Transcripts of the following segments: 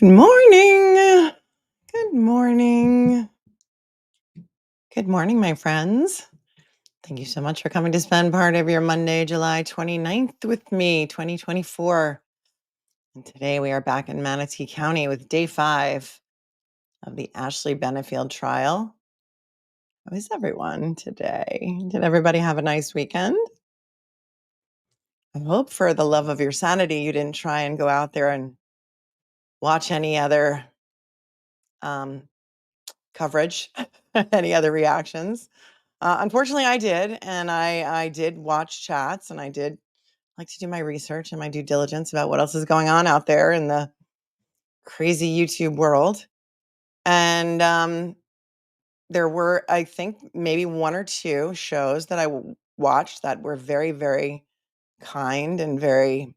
Good morning. Good morning. Good morning, my friends. Thank you so much for coming to spend part of your Monday, July 29th with me, 2024. And today we are back in Manatee County with day 5 of the Ashley Benefield trial. How is everyone today? Did everybody have a nice weekend? I hope for the love of your sanity, you didn't try and go out there and watch any other coverage, any other reactions. Unfortunately, I did, and I did watch chats, and I did like to do my research and my due diligence about what else is going on out there in the crazy YouTube world. And there were, I think, maybe one or two shows that I watched that were very, very kind and very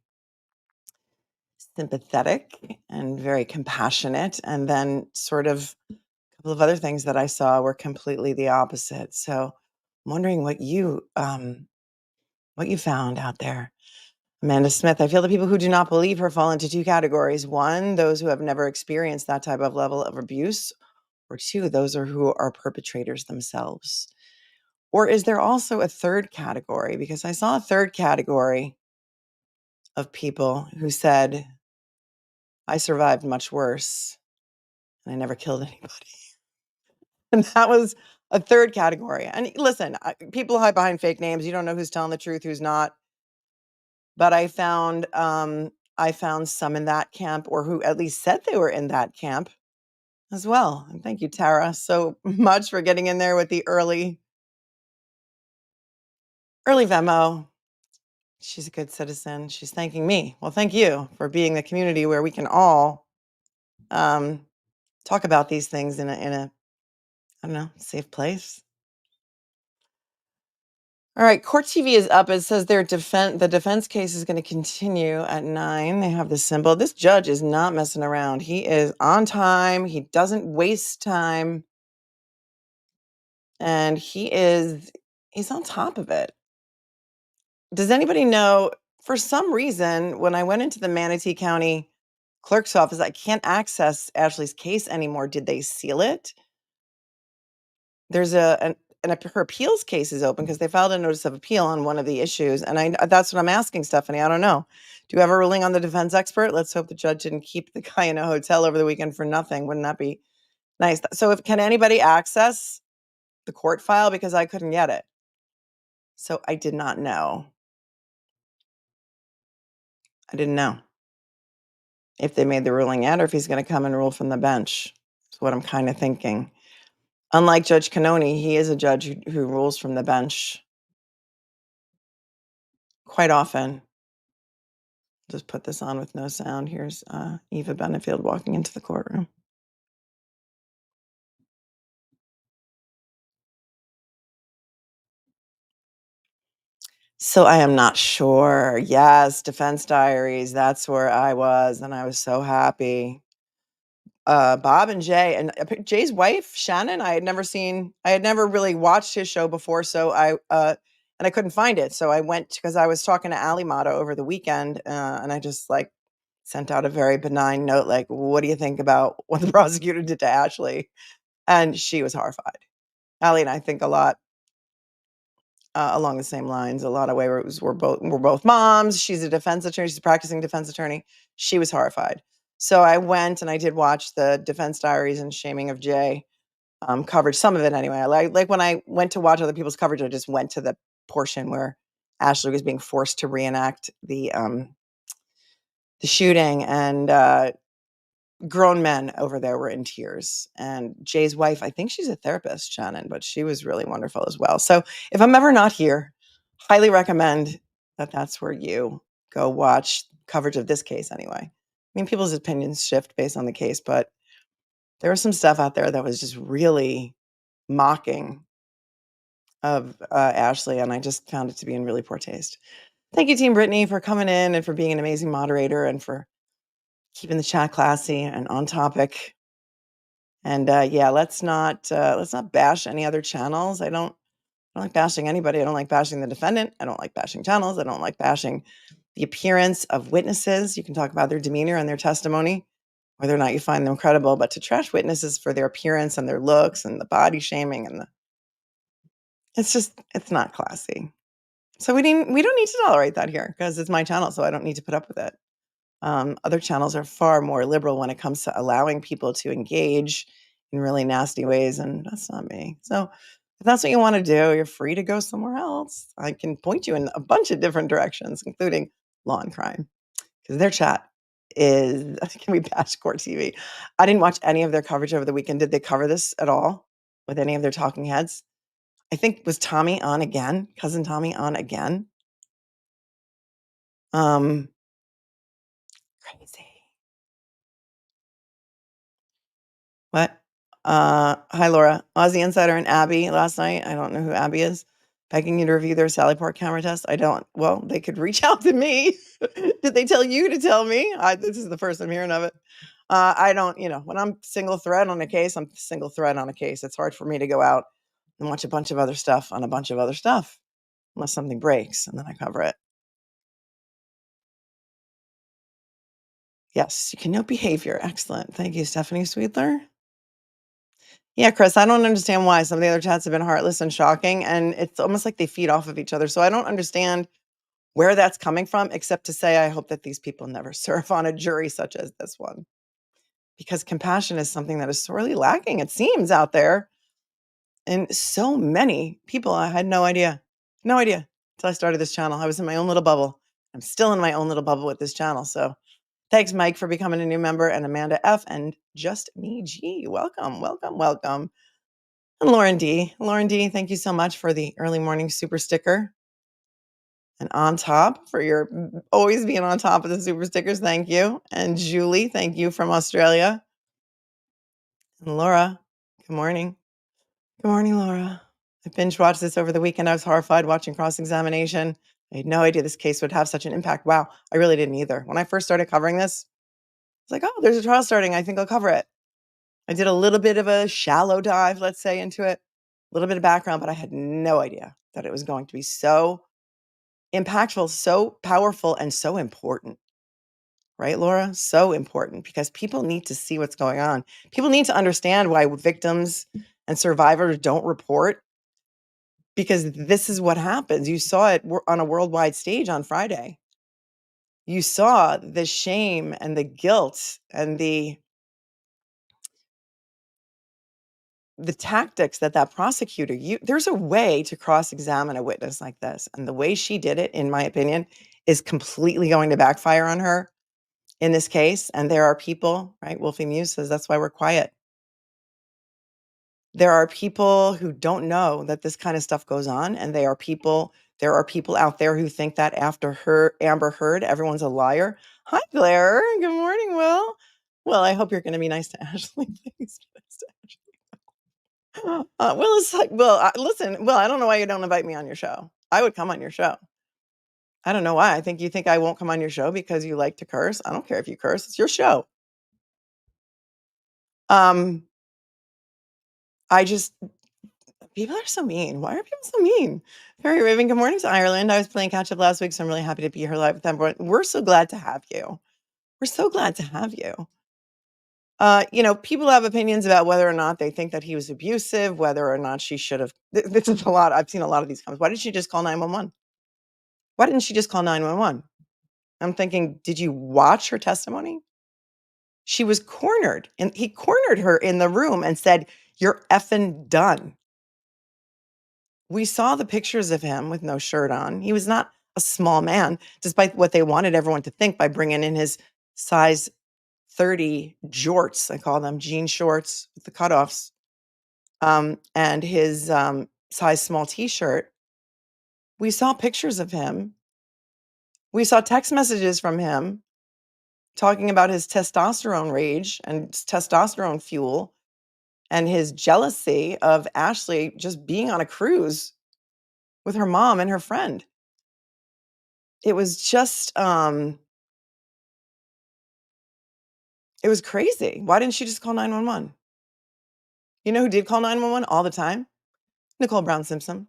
sympathetic and very compassionate. And then, sort of, a couple of other things that I saw were completely the opposite. So, I'm wondering what you found out there. Amanda Smith, I feel the people who do not believe her fall into two categories. One, those who have never experienced that type of level of abuse, or two, those who are perpetrators themselves. Or is there also a third category? Because I saw a third category of people who said, I survived much worse and I never killed anybody. And that was a third category. And listen, people hide behind fake names. You don't know who's telling the truth, who's not. But I found some in that camp, or who at least said they were in that camp as well. And thank you, Tara, so much for getting in there with the early Venmo. She's a good citizen. She's thanking me. Well, thank you for being the community where we can all talk about these things in a I don't know, safe place. All right, Court TV is up. It says the defense case is going to continue at 9. They have the symbol. This judge is not messing around. He is on time. He doesn't waste time. And he's on top of it. Does anybody know, for some reason, when I went into the Manatee County clerk's office, I can't access Ashley's case anymore. Did they seal it? There's her appeals case is open because they filed a notice of appeal on one of the issues. And that's what I'm asking, Stephanie. I don't know. Do you have a ruling on the defense expert? Let's hope the judge didn't keep the guy in a hotel over the weekend for nothing. Wouldn't that be nice? So can anybody access the court file? Because I couldn't get it. So I did not know. I didn't know if they made the ruling yet or if he's going to come and rule from the bench. That's what I'm kind of thinking. Unlike Judge Cannoni, he is a judge who rules from the bench quite often. Just put this on with no sound. Here's Eva Benefield walking into the courtroom. So I am not sure. Yes, defense diaries. That's where I was, and I was so happy. Bob and Jay, and Jay's wife, Shannon, I had never really watched his show before. So and I couldn't find it. So I went, because I was talking to Ali Mata over the weekend, and I just sent out a very benign note, like, what do you think about what the prosecutor did to Ashley? And she was horrified. Ali and I think a lot along the same lines. A lot of ways, we're both moms. She's a defense attorney. She's a practicing defense attorney. She was horrified. So I went and I did watch the defense diaries and shaming of Jay coverage. Some of it anyway. I like when I went to watch other people's coverage, I just went to the portion where Ashley was being forced to reenact the shooting, and grown men over there were in tears. And Jay's wife, I think she's a therapist, Shannon, but she was really wonderful as well. So if I'm ever not here, highly recommend that's where you go watch coverage of this case anyway. I mean, people's opinions shift based on the case, but there was some stuff out there that was just really mocking of Ashley, and I just found it to be in really poor taste. Thank you, Team Brittany, for coming in and for being an amazing moderator and for keeping the chat classy and on topic. And yeah, let's not bash any other channels. I don't like bashing anybody. I don't like bashing the defendant. I don't like bashing channels. I don't like bashing the appearance of witnesses. You can talk about their demeanor and their testimony. whether or not you find them credible, but to trash witnesses for their appearance and their looks and the body shaming and it's not classy. So we don't need to tolerate that here because it's my channel, so I don't need to put up with it. Other channels are far more liberal when it comes to allowing people to engage in really nasty ways, and that's not me. So if that's what you want to do, you're free to go somewhere else. I can point you in a bunch of different directions, including Law and Crime, because their chat is can we bash Court TV? I didn't watch any of their coverage over the weekend. Did they cover this at all with any of their talking heads? I think was Tommy on again, cousin Tommy on again. Um, Crazy. What? Hi, Laura. Aussie Insider and Abby last night. I don't know who Abby is. Begging you to review their Sally Port camera test. I don't. Well, they could reach out to me. Did they tell you to tell me? This is the first I'm hearing of it. I don't, when I'm single thread on a case, I'm single thread on a case. It's hard for me to go out and watch a bunch of other stuff on a bunch of other stuff unless something breaks and then I cover it. Yes, you can note behavior. Excellent. Thank you, Stephanie Sweetler. Yeah, Chris, I don't understand why some of the other chats have been heartless and shocking, and it's almost like they feed off of each other. So I don't understand where that's coming from, except to say I hope that these people never serve on a jury such as this one, because compassion is something that is sorely lacking, it seems, out there. And so many people, I had no idea until I started this channel. I was in my own little bubble. I'm still in my own little bubble with this channel. So thanks, Mike, for becoming a new member, and Amanda F. and Just Me G. Welcome, welcome, welcome. And Lauren D. Lauren D, thank you so much for the early morning super sticker. And on top for your always being on top of the super stickers. Thank you. And Julie, thank you from Australia. And Laura, good morning. Good morning, Laura. I binge watched this over the weekend. I was horrified watching cross examination. I had no idea this case would have such an impact. Wow, I really didn't either. When I first started covering this, I was like, oh, there's a trial starting. I think I'll cover it. I did a little bit of a shallow dive, let's say, into it, a little bit of background, but I had no idea that it was going to be so impactful, so powerful, and so important. Right, Laura? So important because people need to see what's going on. People need to understand why victims and survivors don't report because this is what happens. You saw it on a worldwide stage on Friday. You saw the shame and the guilt and the tactics that prosecutor there's a way to cross-examine a witness like this, and the way she did it, in my opinion, is completely going to backfire on her in this case. And there are people, right? Wolfie Muse says that's why we're quiet. There are people who don't know that this kind of stuff goes on, and there are people out there who think that after her Amber Heard, everyone's a liar. Hi, Blair. Good morning, Will. Well, I hope you're going to be nice to Ashley. Please be nice to Will is like, Will, listen, Will, I don't know why you don't invite me on your show. I would come on your show. I don't know why. I think you think I won't come on your show because you like to curse. I don't care if you curse. It's your show. Um, I just People are so mean. Why are people so mean? Perry Raven, good morning to Ireland. I was playing catch up last week, so I'm really happy to be here live with everyone. We're so glad to have you. We're so glad to have you. People have opinions about whether or not they think that he was abusive, whether or not she should have. This is a lot. I've seen a lot of these comments. Why did she just call 911? Why didn't she just call 911? I'm thinking, did you watch her testimony? She was cornered, and he cornered her in the room and said, "You're effing done." We saw the pictures of him with no shirt on. He was not a small man, despite what they wanted everyone to think by bringing in his size 30 jorts. I call them jean shorts with the cutoffs, and his size small t-shirt. We saw pictures of him. We saw text messages from him talking about his testosterone rage and testosterone fuel and his jealousy of Ashley just being on a cruise with her mom and her friend. It was just it was crazy. Why didn't she just call 911? You know who did call 911 all the time? Nicole Brown Simpson.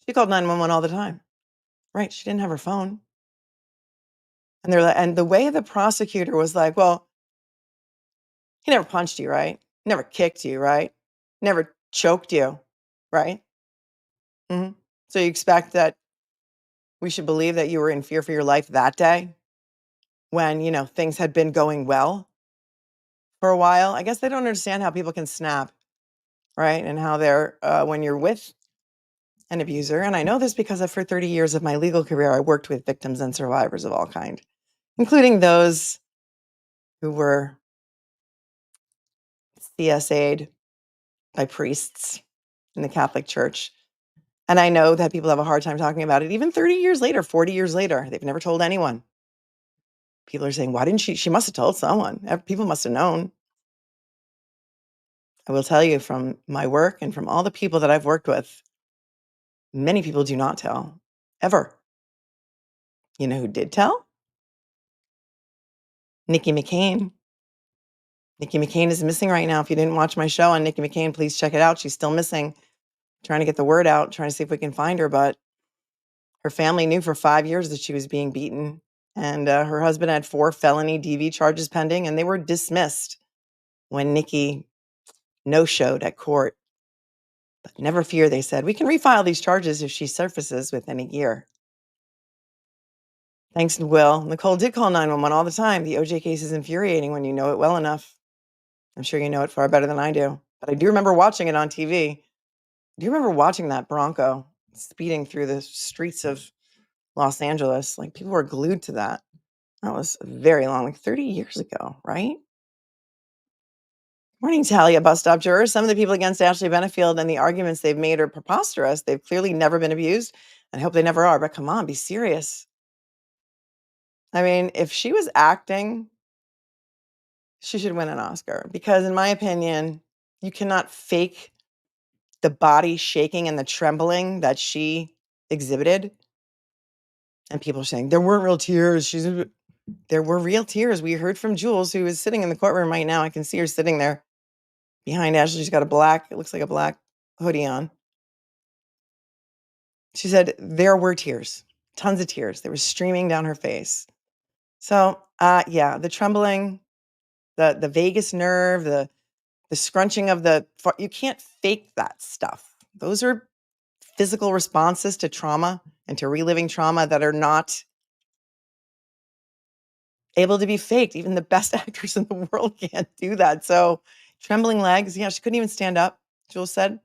She called 911 all the time. Right, she didn't have her phone. And they're like, and the way the prosecutor was like, "Well, He never punched you, right? Never kicked you, right? Never choked you, right? Mhm. So you expect that we should believe that you were in fear for your life that day when, things had been going well for a while? I guess they don't understand how people can snap, right? And how when you're with an abuser, and I know this because for 30 years of my legal career, I worked with victims and survivors of all kind, including those who were CSA'd by priests in the Catholic Church. And I know that people have a hard time talking about it, even 30 years later, 40 years later. They've never told anyone. People are saying, why didn't she? She must have told someone. People must have known. I will tell you from my work and from all the people that I've worked with, many people do not tell, ever. You know who did tell? Nikki McCain. Nikki McCain is missing right now. If you didn't watch my show on Nikki McCain, please check it out. She's still missing. Trying to get the word out, trying to see if we can find her. But her family knew for 5 years that she was being beaten. And her husband had 4 felony DV charges pending, and they were dismissed when Nikki no-showed at court. But never fear, they said. We can refile these charges if she surfaces within a year. Thanks to Will. Nicole did call 911 all the time. The OJ case is infuriating when you know it well enough. I'm sure you know it far better than I do. But I do remember watching it on TV. Do you remember watching that Bronco speeding through the streets of Los Angeles? Like, people were glued to that. That was very long, like 30 years ago, right? Morning, Talia, bus stop jurors. Some of the people against Ashley Benefield and the arguments they've made are preposterous. They've clearly never been abused, and I hope they never are. But come on, be serious. I mean, if she was acting, she should win an Oscar because, in my opinion, you cannot fake the body shaking and the trembling that she exhibited. And people are saying there weren't real tears. There were real tears. We heard from Jules, who is sitting in the courtroom right now. I can see her sitting there behind Ashley. She's got it looks like a black hoodie on. She said there were tears, tons of tears. They were streaming down her face. So, yeah, the trembling, the vagus nerve, the scrunching of you can't fake that stuff. Those are physical responses to trauma and to reliving trauma that are not able to be faked. Even the best actors in the world can't do that. So, trembling legs, yeah, she couldn't even stand up, Jules said.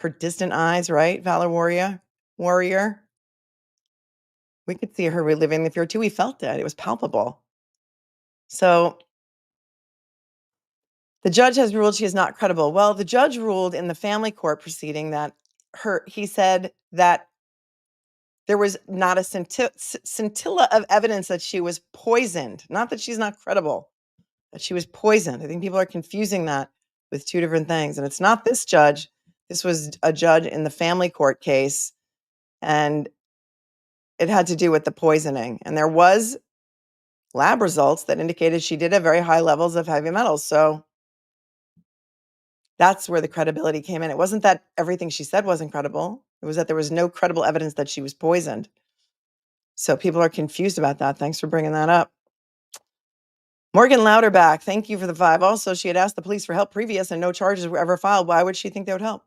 Her distant eyes, right? Valor warrior. We could see her reliving the fear too. We felt it. It was palpable. So the judge has ruled she is not credible. Well, the judge ruled in the family court proceeding that he said that there was not a scintilla of evidence that she was poisoned. Not that she's not credible, that she was poisoned. I think people are confusing that with two different things. And it's not this judge. This was a judge in the family court case. And it had to do with the poisoning. And there was lab results that indicated she did have very high levels of heavy metals. So that's where the credibility came in. It wasn't that everything she said wasn't credible. It was that there was no credible evidence that she was poisoned. So people are confused about that. Thanks for bringing that up. Morgan Louderback, thank you for the 5. Also, she had asked the police for help previous and no charges were ever filed. Why would she think they would help?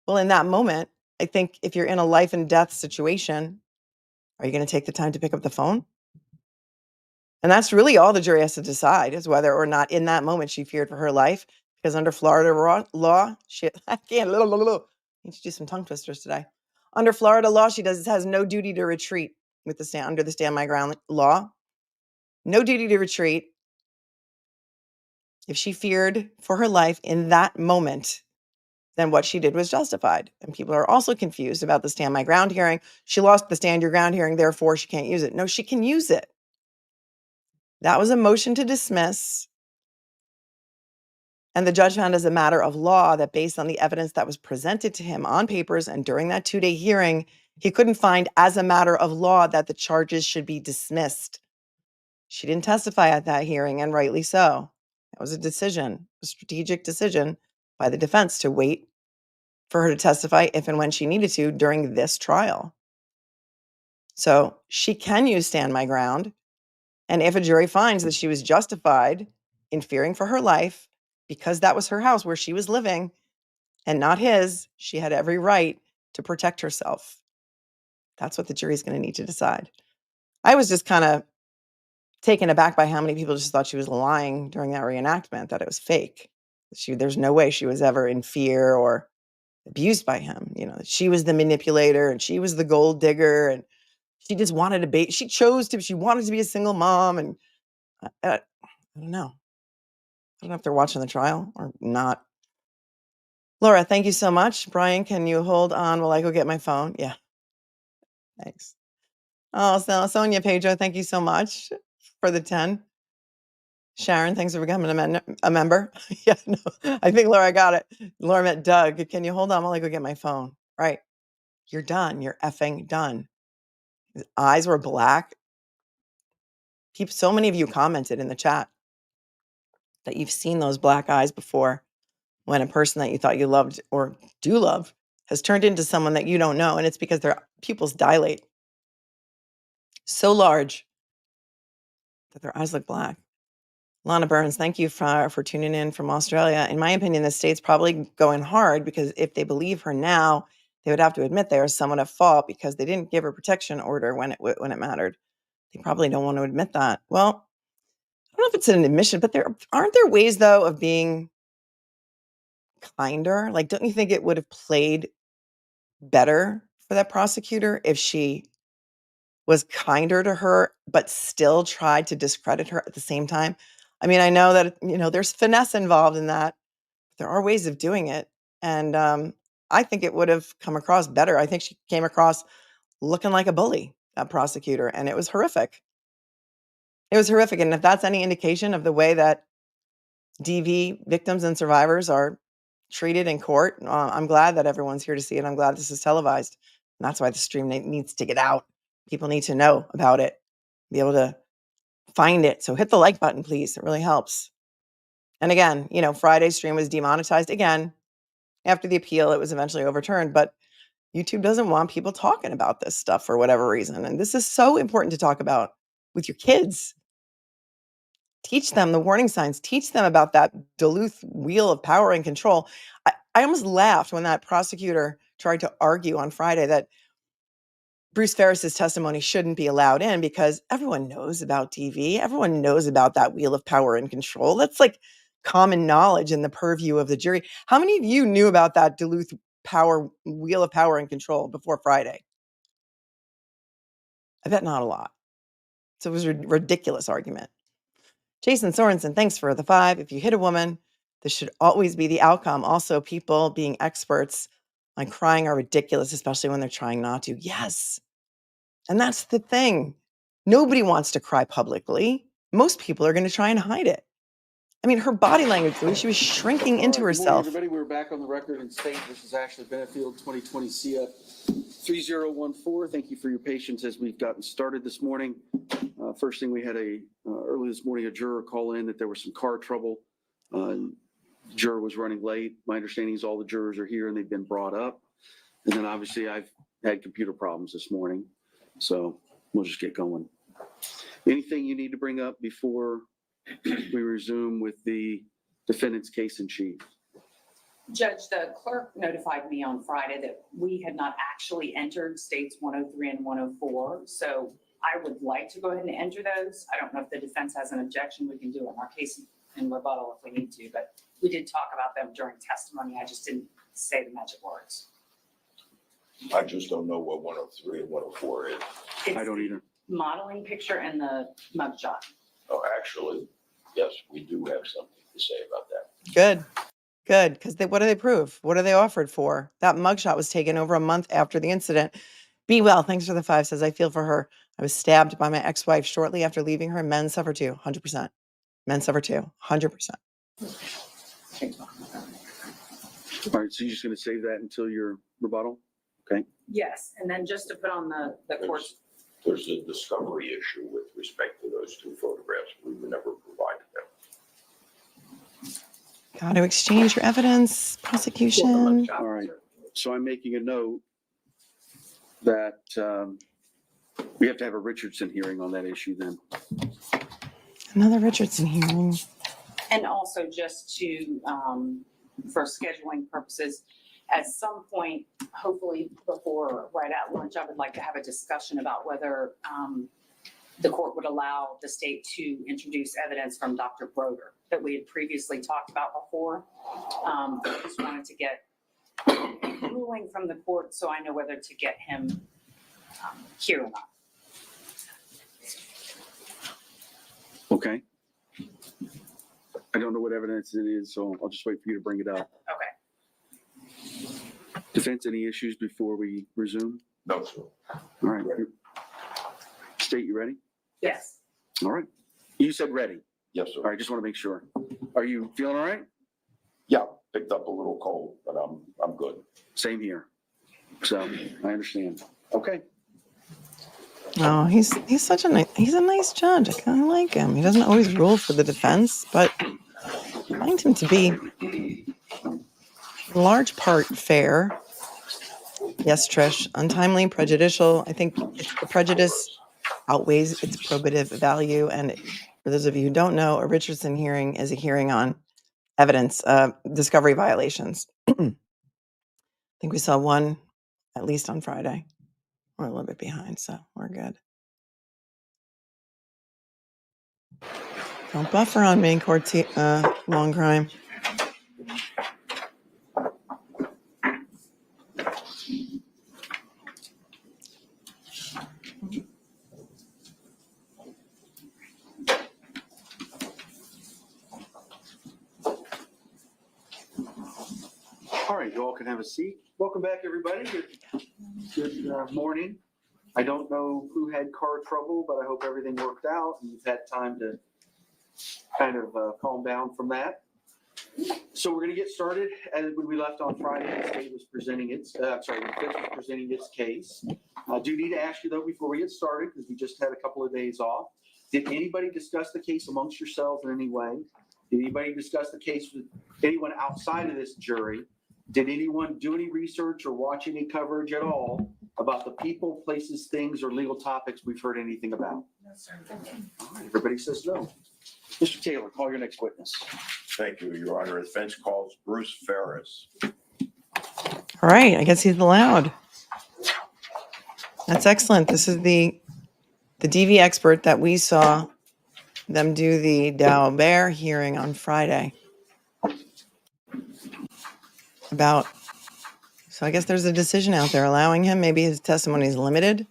Well, in that moment, I think if you're in a life and death situation, are you going to take the time to pick up the phone? And that's really all the jury has to decide is whether or not in that moment she feared for her life. Because under Florida law, I can't, need to do some tongue twisters today. Under Florida law, she has no duty to retreat with under the stand my ground law. No duty to retreat. If she feared for her life in that moment, then what she did was justified. And people are also confused about the stand my ground hearing. She lost the stand your ground hearing, therefore she can't use it. No, she can use it. That was a motion to dismiss. And the judge found as a matter of law that based on the evidence that was presented to him on papers and during that 2-day hearing, he couldn't find as a matter of law that the charges should be dismissed. She didn't testify at that hearing, and rightly so. That was a strategic decision by the defense to wait for her to testify if and when she needed to during this trial. So she can use stand my ground. And if a jury finds that she was justified in fearing for her life, because that was her house where she was living and not his, she had every right to protect herself. That's what the jury's going to need to decide. I was just kind of taken aback by how many people just thought she was lying during that reenactment, that it was fake. There's no way she was ever in fear or abused by him. You know, she was the manipulator and she was the gold digger, and she just wanted to be, she wanted to be a single mom. And I don't know. I don't know if they're watching the trial or not. Laura, thank you so much. Brian, can you hold on while I go get my phone? Yeah. Thanks. Oh, so Sonia Pedro, thank you so much for the 10. Sharon, thanks for becoming a member. Yeah, no, I think Laura got it. Laura met Doug. Can you hold on while I go get my phone? Right. You're done. You're effing done. His eyes were black. So many of you commented in the chat that you've seen those black eyes before when a person that you thought you loved or do love has turned into someone that you don't know. And it's because their pupils dilate so large that their eyes look black. Lana Burns, thank you for tuning in from Australia. In my opinion, the state's probably going hard, because if they believe her now, they would have to admit they are somewhat at fault because they didn't give her protection order when it mattered. They probably don't want to admit that. Well, I don't know if it's an admission, but aren't there ways, though, of being kinder? Like, don't you think it would have played better for that prosecutor if she was kinder to her, but still tried to discredit her at the same time? I mean, I know that, there's finesse involved in that. There are ways of doing it. And I think it would have come across better. I think she came across looking like a bully, that prosecutor, and it was horrific. It was horrific. And if that's any indication of the way that DV victims and survivors are treated in court, I'm glad that everyone's here to see it. I'm glad this is televised. And that's why the stream needs to get out. People need to know about it, be able to find it. So hit the like button, please. It really helps. And again, Friday's stream was demonetized again. After the appeal, it was eventually overturned. But YouTube doesn't want people talking about this stuff for whatever reason. And this is so important to talk about with your kids. Teach them the warning signs. Teach them about that Duluth wheel of power and control. I almost laughed when that prosecutor tried to argue on Friday that Bruce Ferris's testimony shouldn't be allowed in because everyone knows about DV. Everyone knows about that wheel of power and control. That's like common knowledge in the purview of the jury. How many of you knew about that Duluth wheel of power and control before Friday? I bet not a lot. So it was a ridiculous argument. Jason Sorensen, thanks for the 5. If you hit a woman, this should always be the outcome. Also, people being experts on crying are ridiculous, especially when they're trying not to. Yes. And that's the thing. Nobody wants to cry publicly. Most people are going to try and hide it. I mean, her body language, the way she was shrinking into herself. Good morning, everybody. We're back on the record and state. This is Ashley Benefield, 2020 CF 3014. Thank you for your patience as we've gotten started this morning. First thing, we had early this morning, a juror call in that there was some car trouble. The juror was running late. My understanding is all the jurors are here and they've been brought up. And then obviously I've had computer problems this morning. So we'll just get going. Anything you need to bring up before we resume with the defendant's case in chief? Judge, the clerk notified me on Friday that we had not actually entered states 103 and 104. So I would like to go ahead and enter those. I don't know if the defense has an objection. We can do it in our case in rebuttal if we need to, but we did talk about them during testimony. I just didn't say the magic words. I just don't know what 103 and 104 is. I don't either. Modeling picture and the mugshot. Oh, actually, yes, we do have something to say about that. Good. Because what do they prove? What are they offered for? That mugshot was taken over a month after the incident. Be well. Thanks for the 5. Says, I feel for her. I was stabbed by my ex-wife shortly after leaving her. Men suffer too. 100%. Men suffer too. 100%. All right. So you're just going to save that until your rebuttal? Okay. Yes. And then just to put on the course. There's a discovery issue with respect to those 2 photographs. We were never provided them. Got to exchange your evidence, prosecution. All right. So I'm making a note that we have to have a Richardson hearing on that issue then. Another Richardson hearing. And also just to, for scheduling purposes, at some point, hopefully before, right at lunch, I would like to have a discussion about whether the court would allow the state to introduce evidence from Dr. Broder that we had previously talked about before. I just wanted to get a ruling from the court so I know whether to get him here or not. Okay. I don't know what evidence it is, so I'll just wait for you to bring it up. Okay. Defense, any issues before we resume? No, sir. All right. State, you ready? Yes. All right. You said ready. Yes, All sir. right, just want to make sure. Are you feeling all right? Yeah, picked up a little cold, but I'm good. Same here. So I understand. Okay. Oh, he's such a he's a nice judge. I kind of like him. He doesn't always rule for the defense, but I find him to be in large part fair. Yes, Trish, untimely, prejudicial. I think the prejudice outweighs its probative value. And for those of you who don't know, a Richardson hearing is a hearing on evidence, discovery violations. I think we saw one at least on Friday. We're a little bit behind, so we're good. Don't buffer on me, long crime. All right, you all can have a seat. Welcome back, everybody. Good morning. I don't know who had car trouble, but I hope everything worked out and you've had time to kind of calm down from that. So we're going to get started. And when we left on Friday, the state was presenting its, the defense was presenting its case. I do need to ask you though, before we get started, because we just had a couple of days off, did anybody discuss the case amongst yourselves in any way? Did anybody discuss the case with anyone outside of this jury? Did anyone do any research or watch any coverage at all about the people, places, things, or legal topics we've heard anything about? No, sir. All right, everybody says no. Mr. Taylor, call your next witness. Thank you, Your Honor. The defense calls Bruce Ferris. All right, I guess he's allowed. That's excellent. This is the DV expert that we saw them do the Daubert hearing on Friday. So I guess there's a decision out there allowing him, maybe his testimony is limited,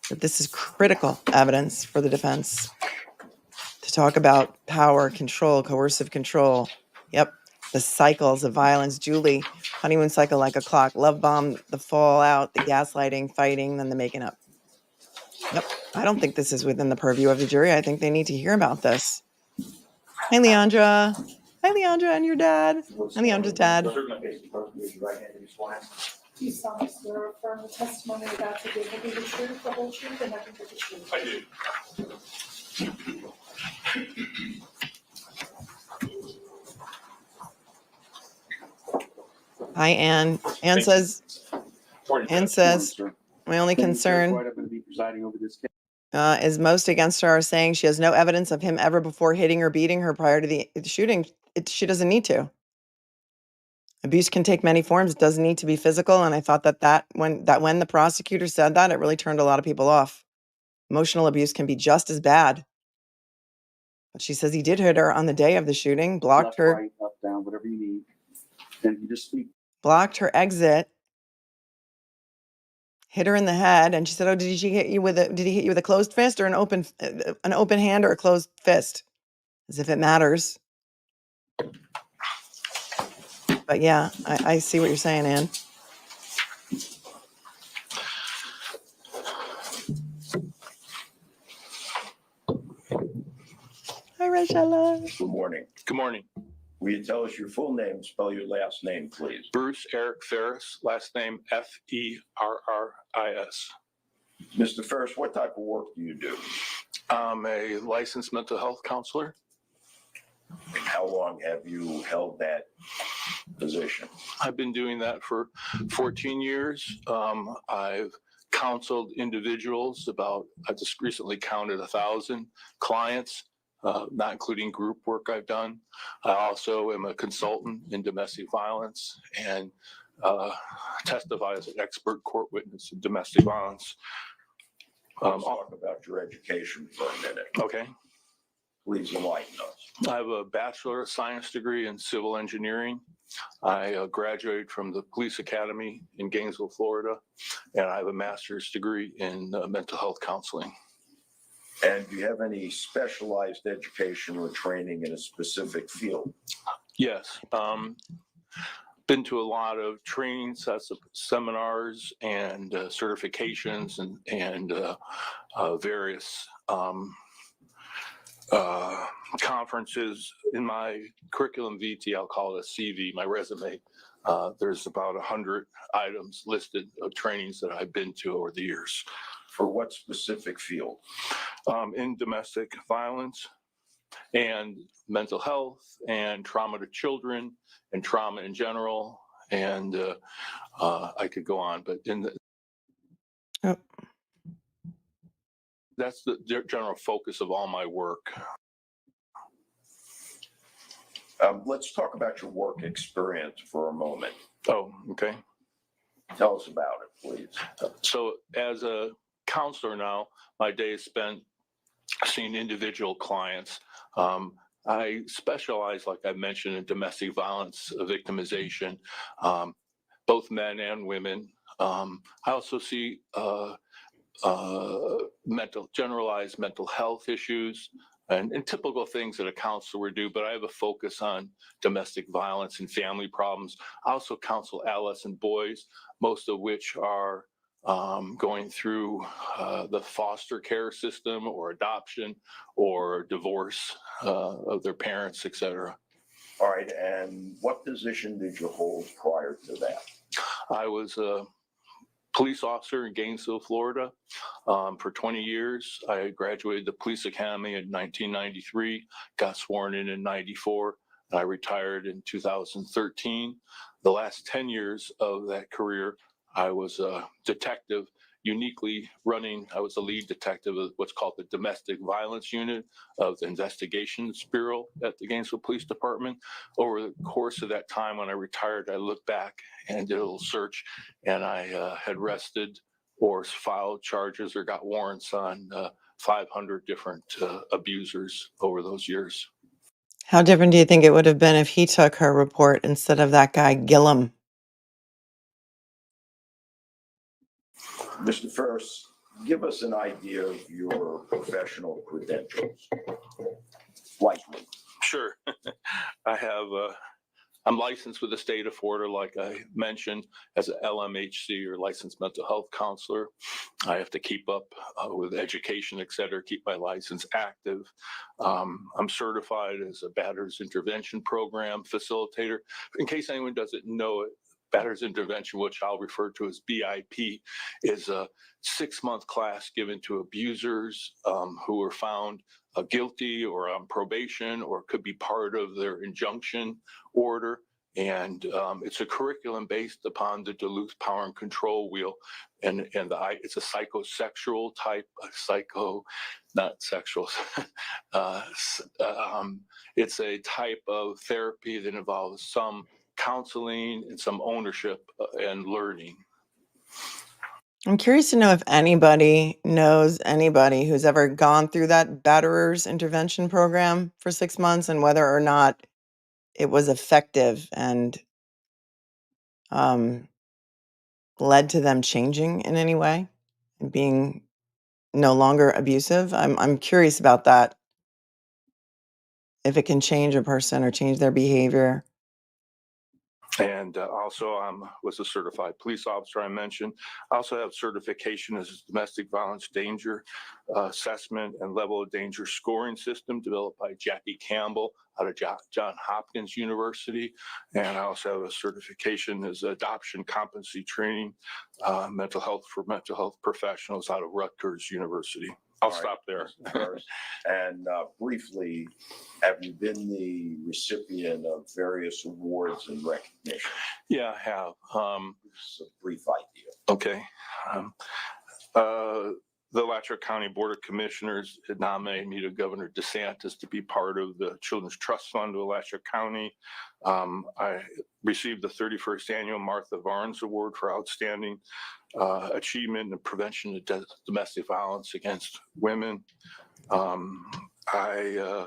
but this is critical evidence for the defense to talk about power, control, coercive control. Yep, the cycles of violence. Julie, honeymoon cycle like a clock, love bomb, the fallout, the gaslighting, fighting, then the making up. Yep, I don't think this is within the purview of the jury. I think they need to hear about this. Hi, Leandra. Hi, Leandra and your dad. And Leandra's dad. Do you solemnly swear or affirm the testimony you're about to give will be the truth, the whole truth, and nothing but the truth? I do. Hi, Ann. Ann says, my only concern I'm going to be presiding over this case. is most against her are saying she has no evidence of him ever before hitting or beating her prior to the shooting. She doesn't need to. Abuse can take many forms. It doesn't need to be physical. And I thought that when the prosecutor said that, it really turned a lot of people off. Emotional abuse can be just as bad. But she says he did hit her on the day of the shooting, blocked Left, her, right, up, down, whatever you need. And you just speak. blocked her exit, hit her in the head, and she said, "Oh, did he hit you with a closed fist or an open hand or a closed fist?" As if it matters. But yeah, I see what you're saying, Ann. Hi, Rachella. Good morning. Good morning. Will you tell us your full name, spell your last name, please? Bruce Eric Ferris, last name Ferris. Mr. Ferris, what type of work do you do? I'm a licensed mental health counselor. And how long have you held that position? I've been doing that for 14 years. I've counseled individuals I just recently counted 1,000 clients. not including group work I've done. I also am a consultant in domestic violence and testify as an expert court witness in domestic violence. Let's talk about your education for a minute. Okay. Please enlighten us. I have a Bachelor of Science degree in civil engineering. I graduated from the Police Academy in Gainesville, Florida, and I have a master's degree in mental health counseling. And do you have any specialized education or training in a specific field? Yes. Been to a lot of trainings, seminars, and certifications, and various conferences. In my curriculum vitae, I'll call it a CV, my resume. There's about 100 items listed of trainings that I've been to over the years. For what specific field? In domestic violence and mental health and trauma to children and trauma in general. And I could go on, but that's the general focus of all my work. Let's talk about your work experience for a moment. Oh, okay. Tell us about it, please. So as a counselor now, my day is spent seeing individual clients. I specialize, like I mentioned, in domestic violence victimization, both men and women. I also see generalized mental health issues and typical things that a counselor would do, but I have a focus on domestic violence and family problems. I also counsel adolescent boys, most of which are going through the foster care system or adoption or divorce of their parents, etc. All right, and what position did you hold prior to that? I was a police officer in Gainesville, Florida for 20 years. I graduated the police academy in 1993, got sworn in 94. I retired in 2013. The last 10 years of that career, I was a detective, uniquely running. I was the lead detective of what's called the Domestic Violence Unit of the Investigations Bureau at the Gainesville Police Department. Over the course of that time, when I retired, I looked back and did a little search, and I had arrested or filed charges or got warrants on 500 different abusers over those years. How different do you think it would have been if he took her report instead of that guy Gillum? Mr. Ferris, give us an idea of your professional credentials. Lightly. Sure. I'm licensed with the state of Florida, like I mentioned, as an LMHC or licensed mental health counselor. I have to keep up with education, et cetera, keep my license active. I'm certified as a batter's intervention program facilitator. In case anyone doesn't know it, batter's intervention, which I'll refer to as BIP, is a 6-month class given to abusers who are found guilty or on probation or could be part of their injunction order. And it's a curriculum based upon the Duluth Power and Control Wheel. And it's a psychosexual type, not sexual. It's a type of therapy that involves some counseling and some ownership and learning. I'm curious to know if anybody knows anybody who's ever gone through that batterers intervention program for 6 months and whether or not it was effective and led to them changing in any way and being no longer abusive. I'm curious about that. If it can change a person or change their behavior. And also, I was a certified police officer, I mentioned. I also have certification as a domestic violence danger assessment and level of danger scoring system developed by Jackie Campbell out of Johns Hopkins University. And I also have a certification as adoption competency training, mental health for mental health professionals out of Rutgers University. I'll stop there. And briefly, have you been the recipient of various awards and recognition? Yeah, I have. Just a brief idea. Okay. the Alachua County Board of Commissioners had nominated me to Governor DeSantis to be part of the Children's Trust Fund of Alachua County. I received the 31st Annual Martha Varnes Award for Outstanding Achievement in Prevention of Domestic Violence Against Women. I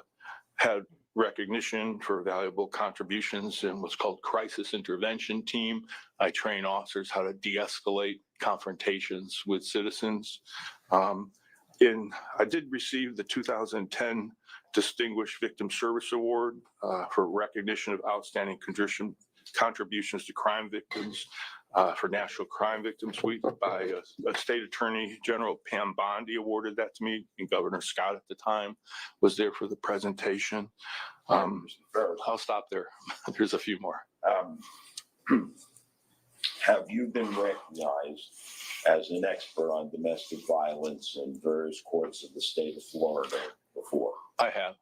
had recognition for valuable contributions in what's called crisis intervention team. I train officers how to de-escalate confrontations with citizens. I did receive the 2010 Distinguished Victim Service Award for recognition of outstanding contributions to crime victims for National Crime Victims Week by a State Attorney General Pam Bondi awarded that to me, and Governor Scott at the time was there for the presentation. I'll stop there. There's a few more. Have you been recognized as an expert on domestic violence in various courts of the state of Florida before? I have.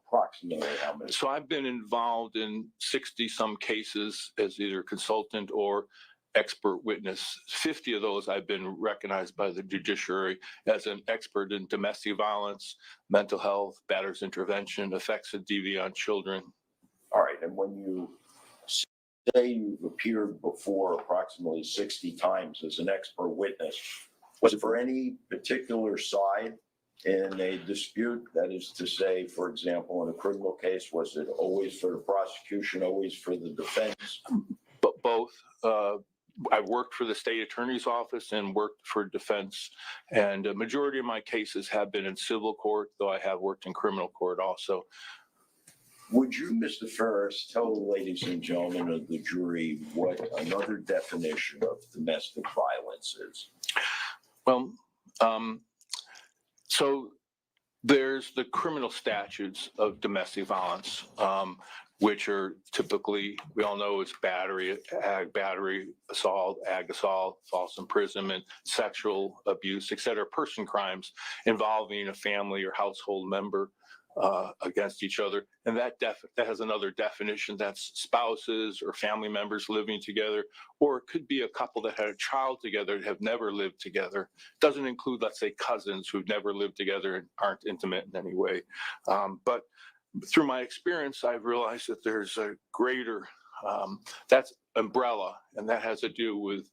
Approximately how many? So I've been involved in 60 some cases as either consultant or expert witness. 50 of those I've been recognized by the judiciary as an expert in domestic violence, mental health, batterers intervention, effects of DV on children. All right, and when you say you've appeared before approximately 60 times as an expert witness, was it for any particular side in a dispute? That is to say, for example, in a criminal case, was it always for the prosecution, always for the defense? But both. I worked for the state attorney's office and worked for defense, and a majority of my cases have been in civil court, though I have worked in criminal court also. Would you, Mr. Ferris, tell the ladies and gentlemen of the jury what another definition of domestic violence is? Well, so there's the criminal statutes of domestic violence, which are typically, we all know it's battery, assault, ag assault, false imprisonment, sexual abuse, et cetera, person crimes involving a family or household member against each other. And that has another definition, that's spouses or family members living together, or it could be a couple that had a child together that have never lived together. Doesn't include, let's say, cousins who've never lived together and aren't intimate in any way. But through my experience, I've realized that there's a greater, that's umbrella, and that has to do with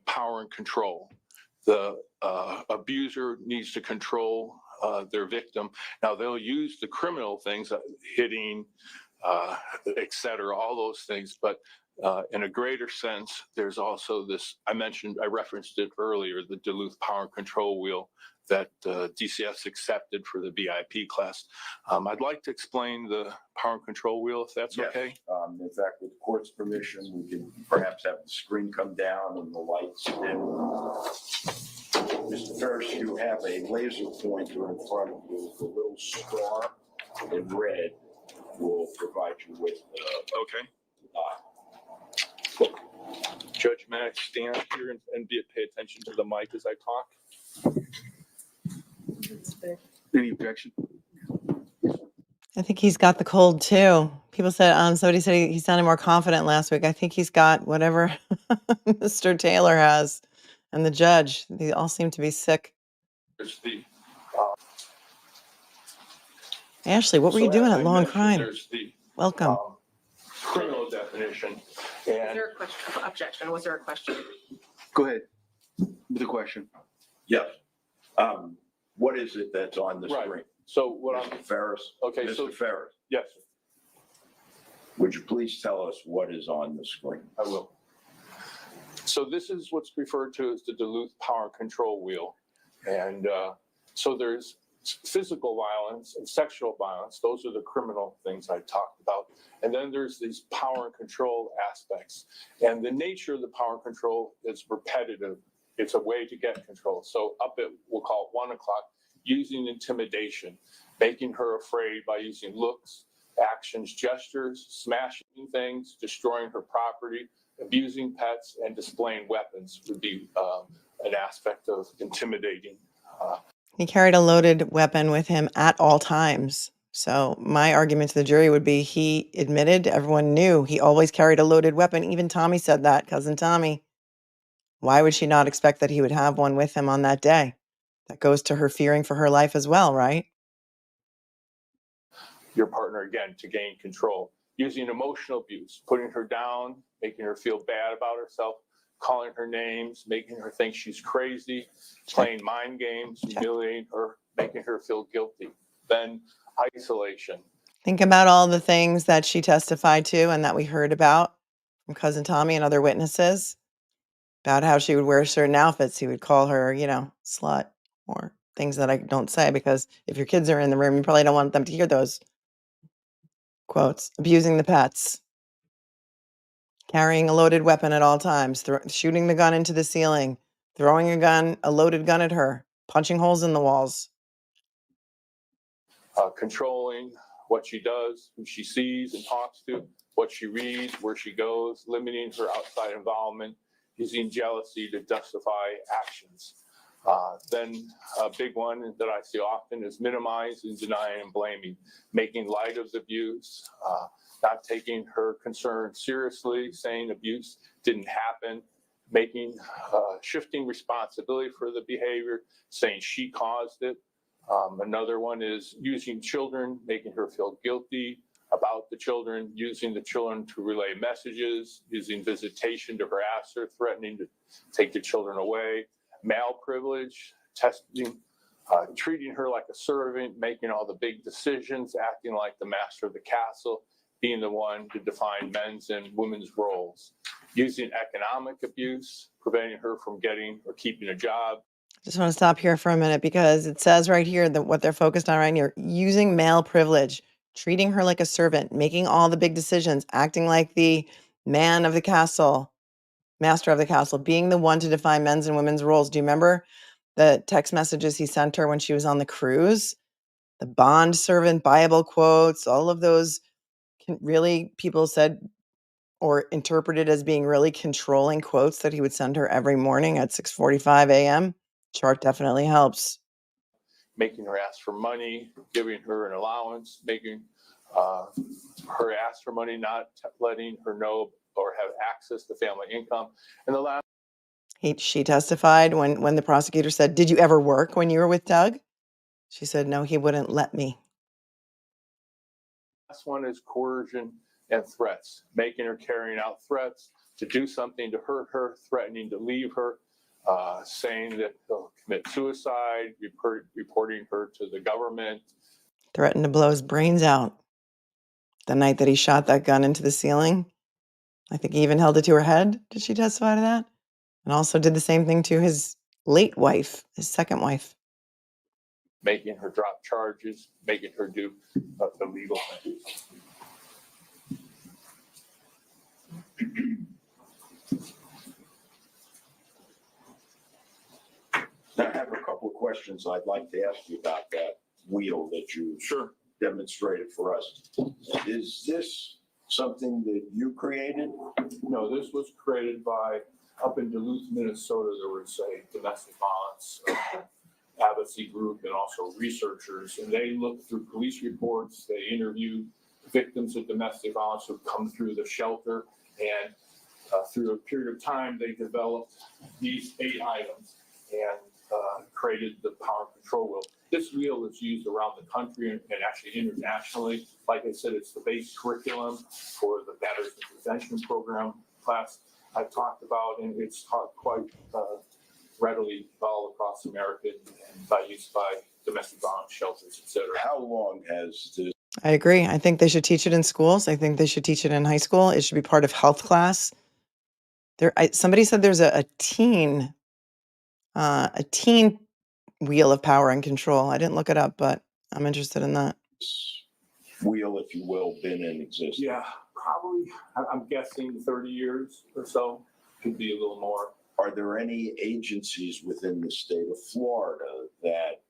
power and control. The abuser needs to control their victim. Now, they'll use the criminal things, hitting, et cetera, all those things. But in a greater sense, there's also this, I referenced it earlier, the Duluth Power and Control Wheel that DCF's accepted for the VIP class. I'd like to explain the Power and Control Wheel, if that's okay. In fact, with the court's permission, we could perhaps have the screen come down and the lights dim. Mr. Ferris, you have a laser pointer in front of you. The little star in red will provide you with the Okay. Judge, may I stand here and pay attention to the mic as I talk? Any objection? I think he's got the cold too. People said, somebody said he sounded more confident last week. I think he's got whatever Mr. Taylor has and the judge. They all seem to be sick. There's the, Ashley, what were you doing at Law and Crime? There's the Welcome. criminal definition. Was And there a question? Objection. Was there a question? Go ahead with the question. yes. What is it that's on the Right. screen? so what I'm, Mr. Ferris? okay, Mr. so Ferris, yes, would you please tell us what is on the screen? I will. So this is what's referred to as the Duluth Power and Control Wheel. And so there's physical violence and sexual violence. Those are the criminal things I talked about. And then there's these power and control aspects. And the nature of the power and control is repetitive. It's a way to get control. So up at, we'll call it 1 o'clock, using intimidation, making her afraid by using looks, actions, gestures, smashing things, destroying her property, abusing pets, and displaying weapons would be an aspect of intimidating. He carried a loaded weapon with him at all times. So my argument to the jury would be he admitted, everyone knew he always carried a loaded weapon. Even Tommy said that, cousin Tommy. Why would she not expect that he would have one with him on that day? That goes to her fearing for her life as well, right? Your partner, again, to gain control, using emotional abuse, putting her down, making her feel bad about herself, calling her names, making her think she's crazy, playing mind games, humiliating her, making her feel guilty. Then isolation. Think about all the things that she testified to and that we heard about from Cousin Tommy and other witnesses about how she would wear certain outfits. He would call her, slut or things that I don't say because if your kids are in the room, you probably don't want them to hear those quotes. Abusing the pets, carrying a loaded weapon at all times, shooting the gun into the ceiling, throwing a loaded gun at her, punching holes in the walls. Controlling what she does, who she sees and talks to, what she reads, where she goes, limiting her outside involvement, using jealousy to justify actions. Then a big one that I see often is minimizing, denying, and blaming, making light of the abuse, not taking her concern seriously, saying abuse didn't happen, shifting responsibility for the behavior, saying she caused it. Another one is using children, making her feel guilty about the children, using the children to relay messages, using visitation to harass her, threatening to take the children away, male privilege, treating her like a servant, making all the big decisions, acting like the master of the castle, being the one to define men's and women's roles, using economic abuse, preventing her from getting or keeping a job. Just want to stop here for a minute because it says right here that what they're focused on right here, using male privilege, treating her like a servant, making all the big decisions, acting like the man of the castle, master of the castle, being the one to define men's and women's roles. Do you remember the text messages he sent her when she was on the cruise? The bond servant Bible quotes, all of those really people said or interpreted as being really controlling quotes that he would send her every morning at 6:45 a.m. Chart definitely helps. Making her ask for money, giving her an allowance, making her ask for money, not letting her know or have access to family income. And the last She testified when the prosecutor said, "Did you ever work when you were with Doug?" She said, "No, he wouldn't let me." one is coercion and threats, making her carrying out threats to do something to hurt her, threatening to leave her, saying that he'll commit suicide, reporting her to the government. Threatened to blow his brains out the night that he shot that gun into the ceiling. I think he even held it to her head. Did she testify to that? And also did the same thing to his late wife, his second wife. Making her drop charges, making her do illegal things. I have a couple of questions I'd like to ask you about that wheel that you demonstrated for us. Is this something that you created? No, this was created by, up in Duluth, Minnesota, there was a domestic violence advocacy group and also researchers, and they looked through police reports, they interviewed victims of domestic violence who come through the shelter, and through a period of time, they developed these 8 items and created the power control wheel. This wheel is used around the country and actually internationally. Like I said, it's the base curriculum for the battered and prevention program class I've talked about, and it's taught quite readily all across America and by use by domestic violence shelters, et cetera. How long has this? I agree. I think they should teach it in schools. I think they should teach it in high school. It should be part of health class. Somebody said there's a teen wheel of power and control. I didn't look it up, but I'm interested in that. Wheel, if you will, been in existence? Yeah, probably, I'm guessing 30 years or so, could be a little more. Are there any agencies within the state of Florida that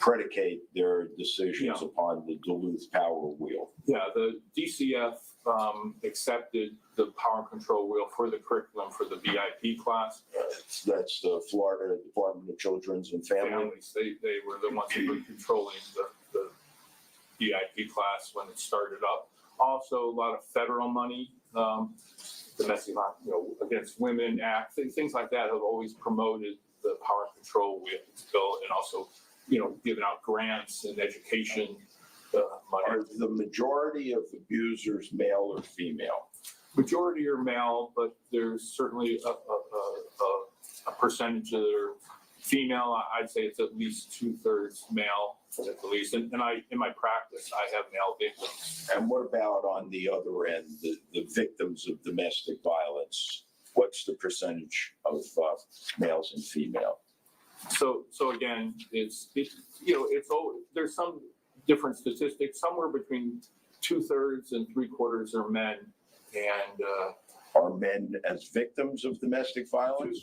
predicate their decisions upon the Duluth Power Wheel? Yeah, the DCF accepted the power control wheel for the curriculum for the VIP class. That's the Florida Department of Children's and Families. They were the ones who were controlling the VIP class when it started up. Also, a lot of federal money, domestic, against women act, things like that have always promoted the power control bill, and also, giving out grants and education money. Are the majority of abusers male or female? Majority are male, but there's certainly a percentage that are female. I'd say it's at least 2/3 male at the least. And in my practice, I have male victims. And what about on the other end, the victims of domestic violence? What's the percentage of males and female? So again, there's some different statistics. Somewhere between 2/3 and 3/4 are men, and Are men as victims of domestic violence?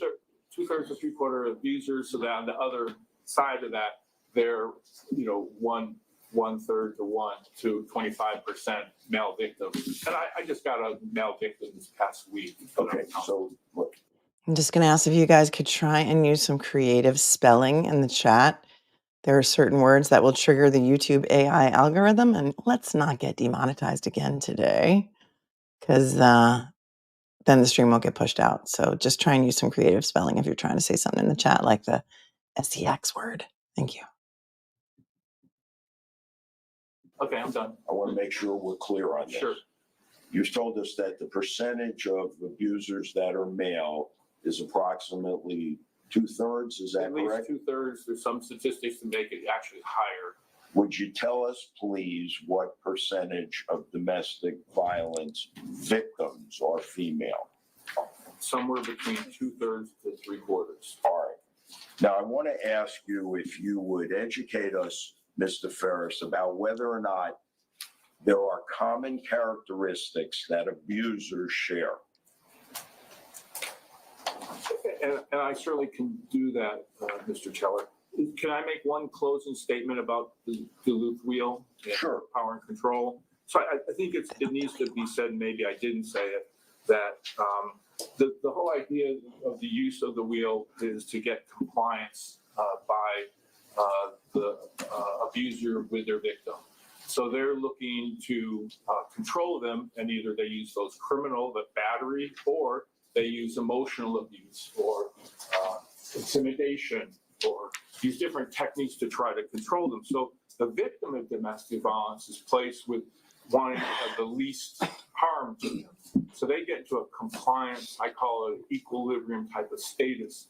2/3 to 3/4 abusers. So that on the other side of that, they're 1/3 to 1 to 25% male victims. And I just got a male victim this past week. Okay, so look, I'm just going to ask if you guys could try and use some creative spelling in the chat. There are certain words that will trigger the YouTube AI algorithm, and let's not get demonetized again today, because then the stream won't get pushed out. So just try and use some creative spelling if you're trying to say something in the chat, like the STX word. Thank you. Okay, I'm done. I want to make sure we're clear on this. Sure. You told us that the percentage of abusers that are male is approximately 2/3, is that At least correct? 2/3. There's some statistics to make it actually higher. Would you tell us, please, what percentage of domestic violence victims are female? Somewhere between 2/3 to 3/4. All right. Now, I want to ask you if you would educate us, Mr. Ferris, about whether or not there are common characteristics that abusers share. And I certainly can do that, Mr. Cheller. Can I make one closing statement about the Duluth wheel? And Sure. Power and control. So I think it needs to be said, and maybe I didn't say it, that the whole idea of the use of the wheel is to get compliance by the abuser with their victim. So they're looking to control them, and either they use those criminal, the battery, or they use emotional abuse or intimidation, or use different techniques to try to control them. So the victim of domestic violence is placed with wanting to have the least harm to them. So they get into a compliance, I call it equilibrium type of status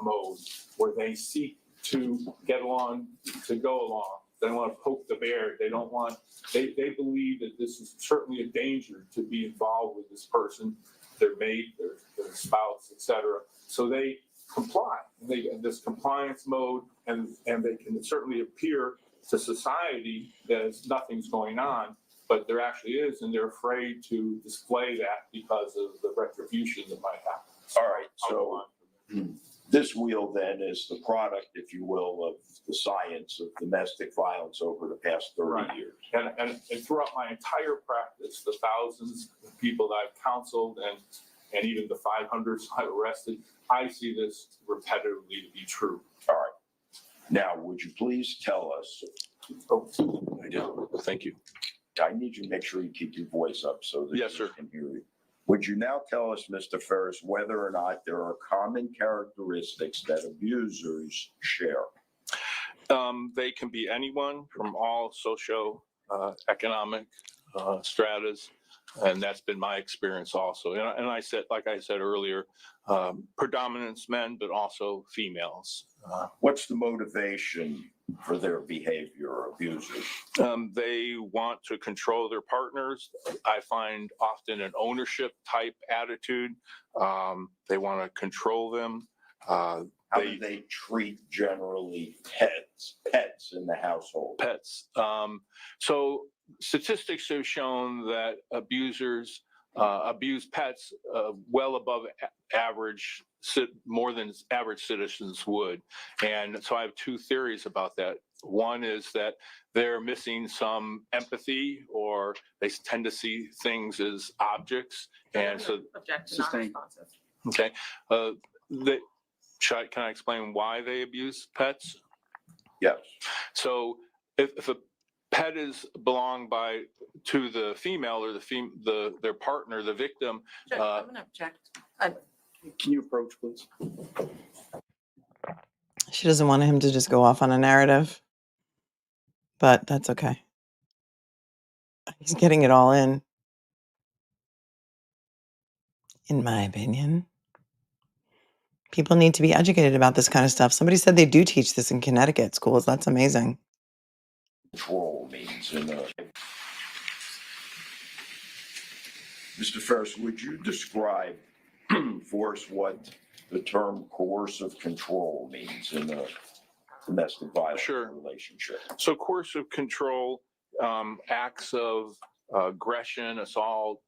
mode, where they seek to get along, to go along. They want to poke the bear. They don't want, they believe that this is certainly a danger to be involved with this person, their mate, their spouse, etc. So they comply. They get in this compliance mode, and they can certainly appear to society that nothing's going on, but there actually is, and they're afraid to display that because of the retribution that might happen. All right, so this wheel then is the product, if you will, of the science of domestic violence over the past 30 Right. years. And throughout my entire practice, the thousands of people that I've counseled and even the 500s I've arrested, I see this repetitively to be true. All right. Now, would you please tell us, Oh, I do. Thank you. I need you to make sure you keep your voice up so that Yes, we sir. can hear you. Would you now tell us, Mr. Ferris, whether or not there are common characteristics that abusers share? They can be anyone from all socio-economic stratas, and that's been my experience also. And I said, like I said earlier, predominance men, but also females. What's the motivation for their behavior, abusers? They want to control their partners. I find often an ownership type attitude. They want to control them. How do they treat generally pets in the household? Pets. So statistics have shown that abusers abuse pets well above average, more than average citizens would. And so I have two theories about that. One is that they're missing some empathy, or they tend to see things as objects. And so, Object to Sustained. non-responsive. okay. Can I explain why they abuse pets? Yes. So if a pet is belonged to the female or their partner, the victim, Judge, I'm going to object. Can you approach, please? She doesn't want him to just go off on a narrative, but that's okay. He's getting it all in my opinion. People need to be educated about this kind of stuff. Somebody said they do teach this in Connecticut schools. That's amazing. Control means in a. Mr. Ferris, would you describe for us what the term coercive control means in a domestic violence Sure. relationship? So coercive control, acts of aggression, assault,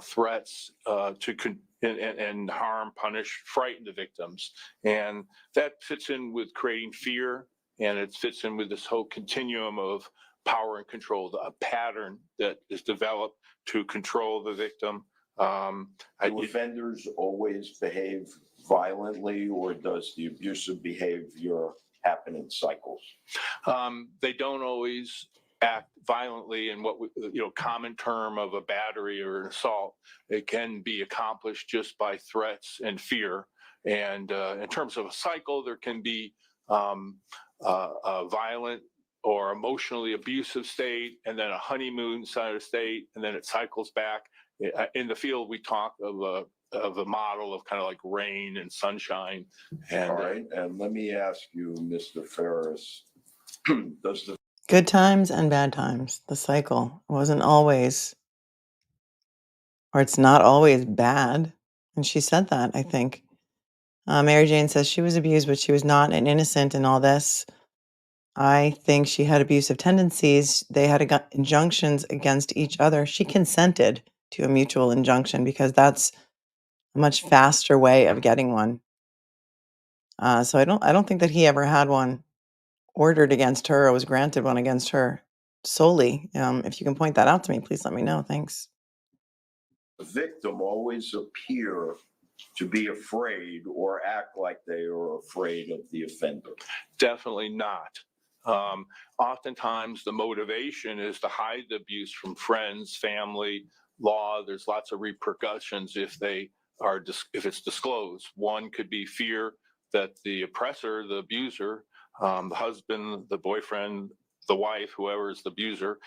threats and harm, punish, frighten the victims. And that fits in with creating fear, and it fits in with this whole continuum of power and control, a pattern that is developed to control the victim. Do offenders always behave violently, or does the abusive behavior happen in cycles? They don't always act violently in what common term of a battery or an assault. It can be accomplished just by threats and fear. And in terms of a cycle, there can be a violent or emotionally abusive state, and then a honeymoon side of state, and then it cycles back. In the field, we talk of a model of kind of like rain and sunshine. And All right, and let me ask you, Mr. Ferris, does the Good times and bad times. The cycle wasn't always, or it's not always bad. And she said that, I think. Mary Jane says she was abused, but she was not an innocent in all this. I think she had abusive tendencies. They had injunctions against each other. She consented to a mutual injunction because that's a much faster way of getting one. So I don't think that he ever had one ordered against her or was granted one against her solely. If you can point that out to me, please let me know. Thanks. victim always appear to be afraid or act like they are afraid of the offender? Definitely not. Oftentimes, the motivation is to hide the abuse from friends, family, law. There's lots of repercussions if if it's disclosed. One could be fear that the oppressor, the abuser, the husband, the boyfriend, the wife, whoever is the abuser,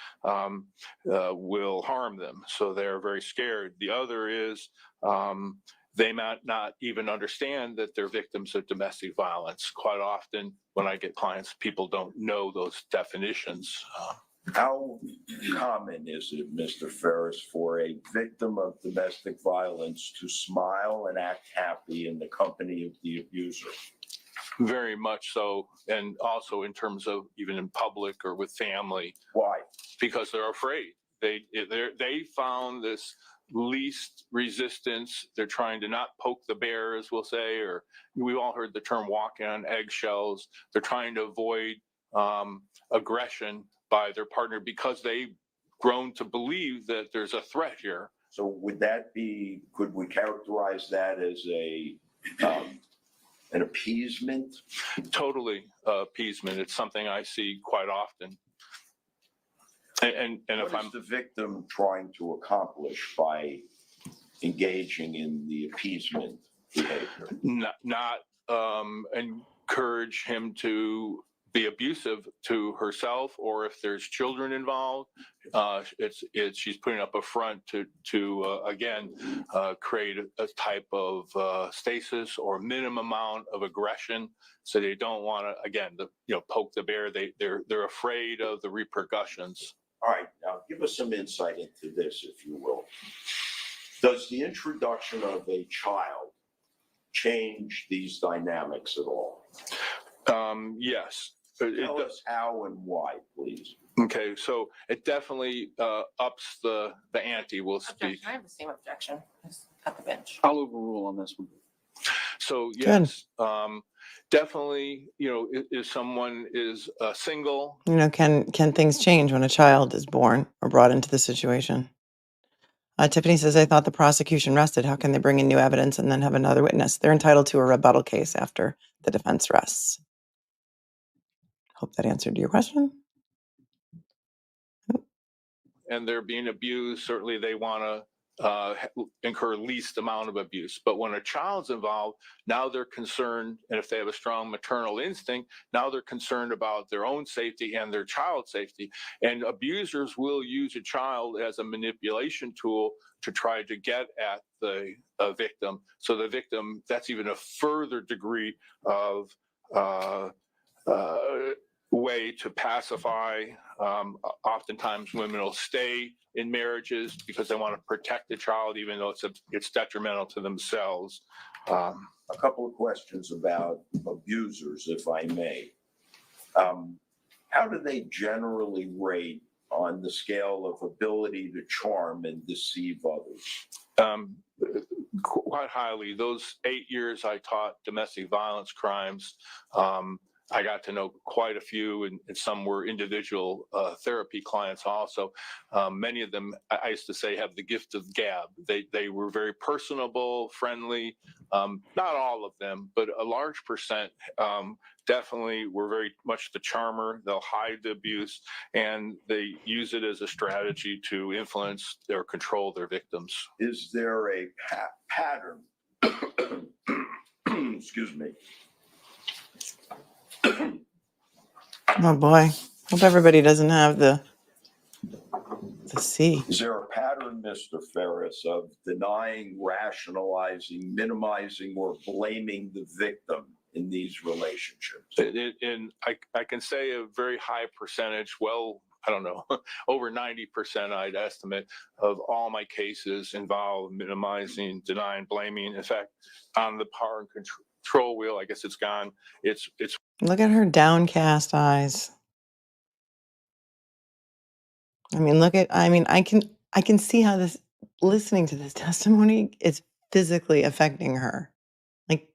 will harm them. So they're very scared. The other is they might not even understand that they're victims of domestic violence. Quite often, when I get clients, people don't know those definitions. How common is it, Mr. Ferris, for a victim of domestic violence to smile and act happy in the company of the abuser? Very much so, and also in terms of even in public or with family. Why? Because they're afraid. They found this least resistance. They're trying to not poke the bear, as we'll say, or we all heard the term walking on eggshells. They're trying to avoid aggression by their partner because they've grown to believe that there's a threat here. So could we characterize that as an appeasement? Totally appeasement. It's something I see quite often. And what if I'm is the victim trying to accomplish by engaging in the appeasement behavior? not encourage him to be abusive to herself, or if there's children involved, she's putting up a front to again create a type of stasis or minimum amount of aggression. So they don't want to again poke the bear. They're afraid of the repercussions. All right, now give us some insight into this, if you will. Does the introduction of a child change these dynamics at all? Yes. Tell us how and why, please. Okay, so it definitely ups the ante, we'll speak. Objection. I have the same objection as at the bench. I'll overrule on this one. So yes, definitely, if someone is single. Can things change when a child is born or brought into the situation? Tiffany says, I thought the prosecution rested. How can they bring in new evidence and then have another witness? They're entitled to a rebuttal case after the defense rests. Hope that answered your question. And they're being abused. Certainly they want to incur least amount of abuse. But when a child's involved, now they're concerned, and if they have a strong maternal instinct, now they're concerned about their own safety and their child's safety. And abusers will use a child as a manipulation tool to try to get at the victim. So the victim, that's even a further degree of way to pacify. Oftentimes women will stay in marriages because they want to protect the child, even though it's detrimental to themselves. A couple of questions about abusers, if I may. How do they generally rate on the scale of ability to charm and deceive others? Quite highly. Those 8 years I taught domestic violence crimes, I got to know quite a few, and some were individual therapy clients also. Many of them, I used to say, have the gift of gab. They were very personable, friendly. Not all of them, but a large percent definitely were very much the charmer. They'll hide the abuse, and they use it as a strategy to influence or control their victims. Is there a pattern? Excuse me. Oh boy. Hope everybody doesn't have the C. Is there a pattern, Mr. Ferris, of denying, rationalizing, minimizing, or blaming the victim in these relationships? And I can say a very high percentage, well, I don't know, over 90%, I'd estimate, of all my cases involve minimizing, denying, blaming. In fact, on the power and control wheel, I guess it's gone. It's Look at her downcast eyes. I mean, I can see how this, listening to this testimony, is physically affecting her. Like,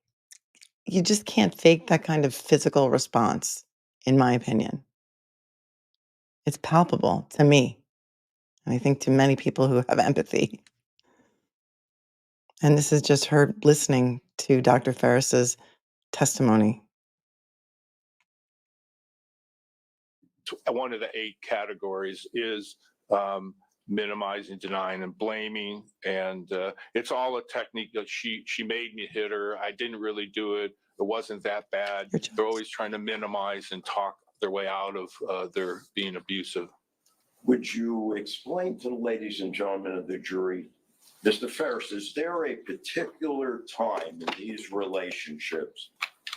you just can't fake that kind of physical response, in my opinion. It's palpable to me. And I think to many people who have empathy. And this is just her listening to Dr. Ferris's testimony. one of the 8 categories is minimizing, denying, and blaming. And it's all a technique that she made me hit her. I didn't really do it. It wasn't that bad. They're always trying to minimize and talk their way out of their being abusive. Would you explain to the ladies and gentlemen of the jury, Mr. Ferris, is there a particular time in these relationships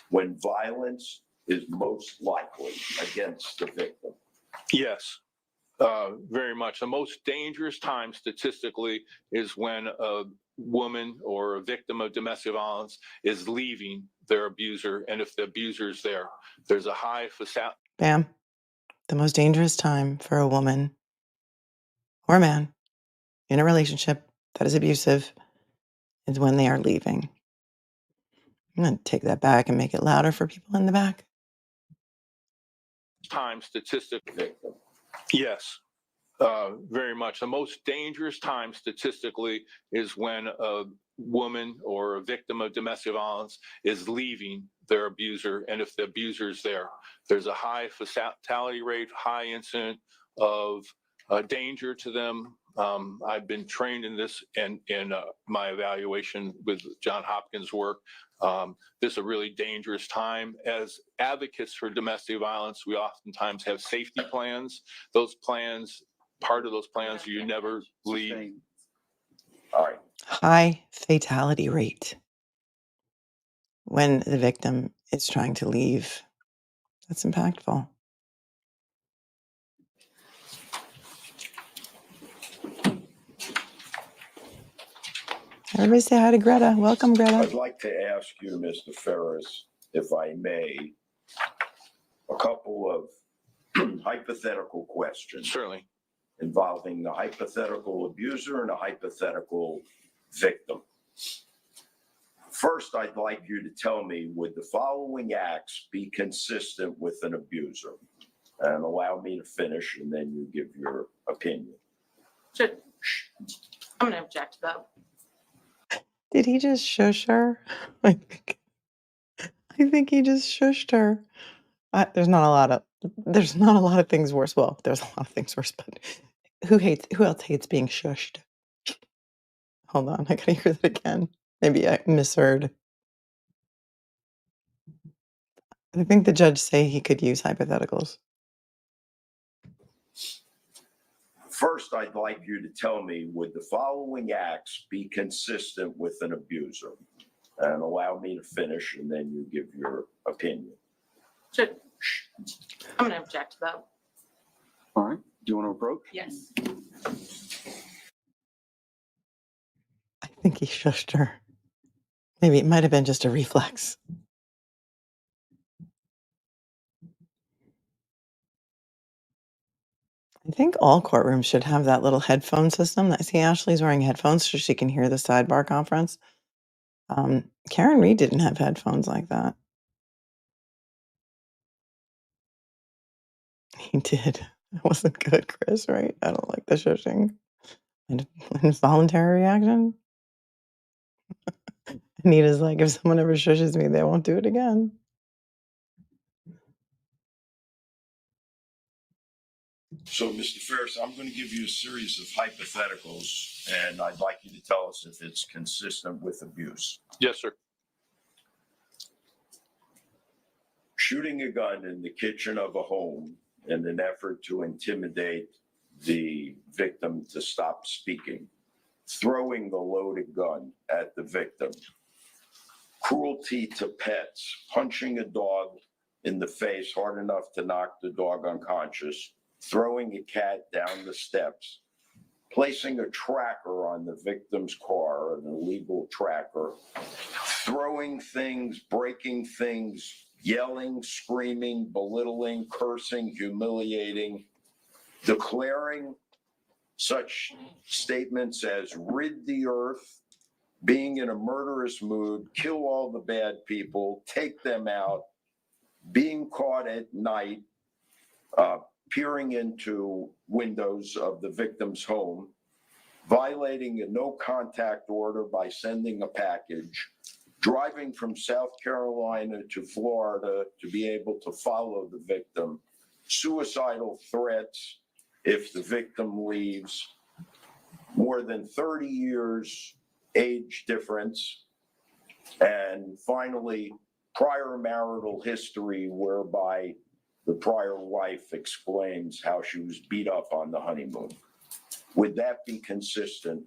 when violence is most likely against the victim? Yes, very much. The most dangerous time statistically is when a woman or a victim of domestic violence is leaving their abuser. And if the abuser is there, there's a high fatality. Bam. The most dangerous time for a woman or a man in a relationship that is abusive is when they are leaving. I'm going to take that back and make it louder for people in the back. Time statistic victim. Yes, very much. The most dangerous time statistically is when a woman or a victim of domestic violence is leaving their abuser. And if the abuser is there, there's a high fatality rate, high incident of danger to them. I've been trained in this in my evaluation with John Hopkins' work. This is a really dangerous time. As advocates for domestic violence, we oftentimes have safety plans. Those plans, part of those plans, you never leave. All right. High fatality rate when the victim is trying to leave. That's impactful. Everybody say hi to Greta. Welcome, Greta. I'd like to ask you, Mr. Ferris, if I may, a couple of hypothetical questions Certainly. involving the hypothetical abuser and a hypothetical victim. First, I'd like you to tell me, would the following acts be consistent with an abuser? And allow me to finish, and then you give your opinion. I'm gonna object though. Did he just shush her? I think he just shushed her. There's not a lot of things worse. Well, there's a lot of things worse, but who else hates being shushed? Hold on, I gotta hear that again. Maybe I misheard. I think the judge say he could use hypotheticals. First, I'd like you to tell me, would the following acts be consistent with an abuser? And allow me to finish, and then you give your opinion. Should, I'm gonna object to that. All right, do you want to approach? Yes. I think he shushed her. Maybe it might have been just a reflex. I think all courtrooms should have that little headphone system. I see Ashley's wearing headphones so she can hear the sidebar conference. Karen Reed didn't have headphones like that. He did. It wasn't good, Chris, right? I don't like the shushing. And involuntary reaction. Anita's like, if someone ever shushes me, they won't do it again. So, Mr. Ferris, I'm going to give you a series of hypotheticals, and I'd like you to tell us if it's consistent with abuse. Yes, sir. Shooting a gun in the kitchen of a home in an effort to intimidate the victim to stop speaking. Throwing the loaded gun at the victim. Cruelty to pets. Punching a dog in the face hard enough to knock the dog unconscious. Throwing a cat down the steps, placing a tracker on the victim's car, an illegal tracker, throwing things, breaking things, yelling, screaming, belittling, cursing, humiliating, declaring such statements as rid the earth, being in a murderous mood, kill all the bad people, take them out, being caught at night, peering into windows of the victim's home, violating a no contact order by sending a package, driving from South Carolina to Florida to be able to follow the victim, suicidal threats if the victim leaves, more than 30 years age difference, and finally, prior marital history whereby the prior wife explains how she was beat up on the honeymoon. Would that be consistent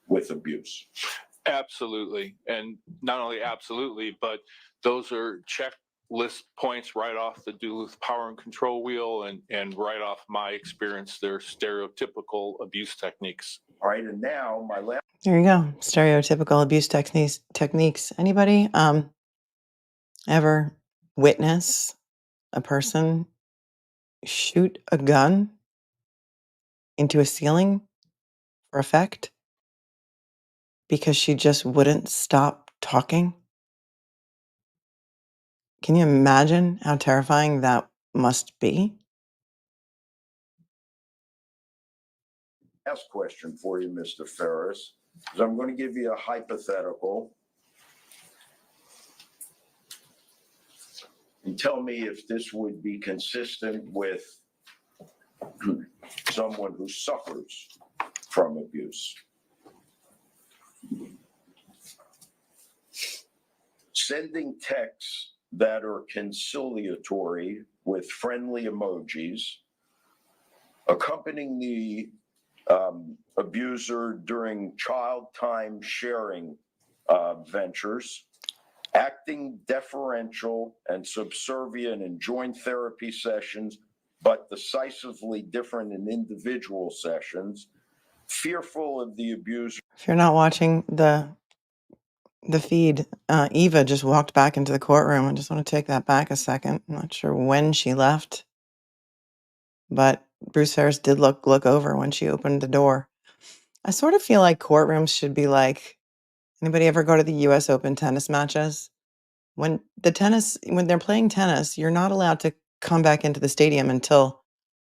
with abuse? Absolutely. And not only absolutely, but those are checklist points right off the Duluth power and control wheel and right off my experience. They're stereotypical abuse techniques. All right, and now my last. There you go. Stereotypical abuse techniques. Anybody ever witness a person shoot a gun into a ceiling for effect because she just wouldn't stop talking? Can you imagine how terrifying that must be? Last question for you, Mr. Ferris, is I'm going to give you a hypothetical. And tell me if this would be consistent with someone who suffers from abuse. Sending texts that are conciliatory with friendly emojis, accompanying the abuser during child time sharing ventures, acting deferential and subservient in joint therapy sessions, but decisively different in individual sessions, fearful of the abuser. If you're not watching the feed, Eva just walked back into the courtroom. I just want to take that back a second. I'm not sure when she left, but Bruce Harris did look over when she opened the door. I sort of feel like courtrooms should be like, anybody ever go to the US Open tennis matches? When they're playing tennis, you're not allowed to come back into the stadium until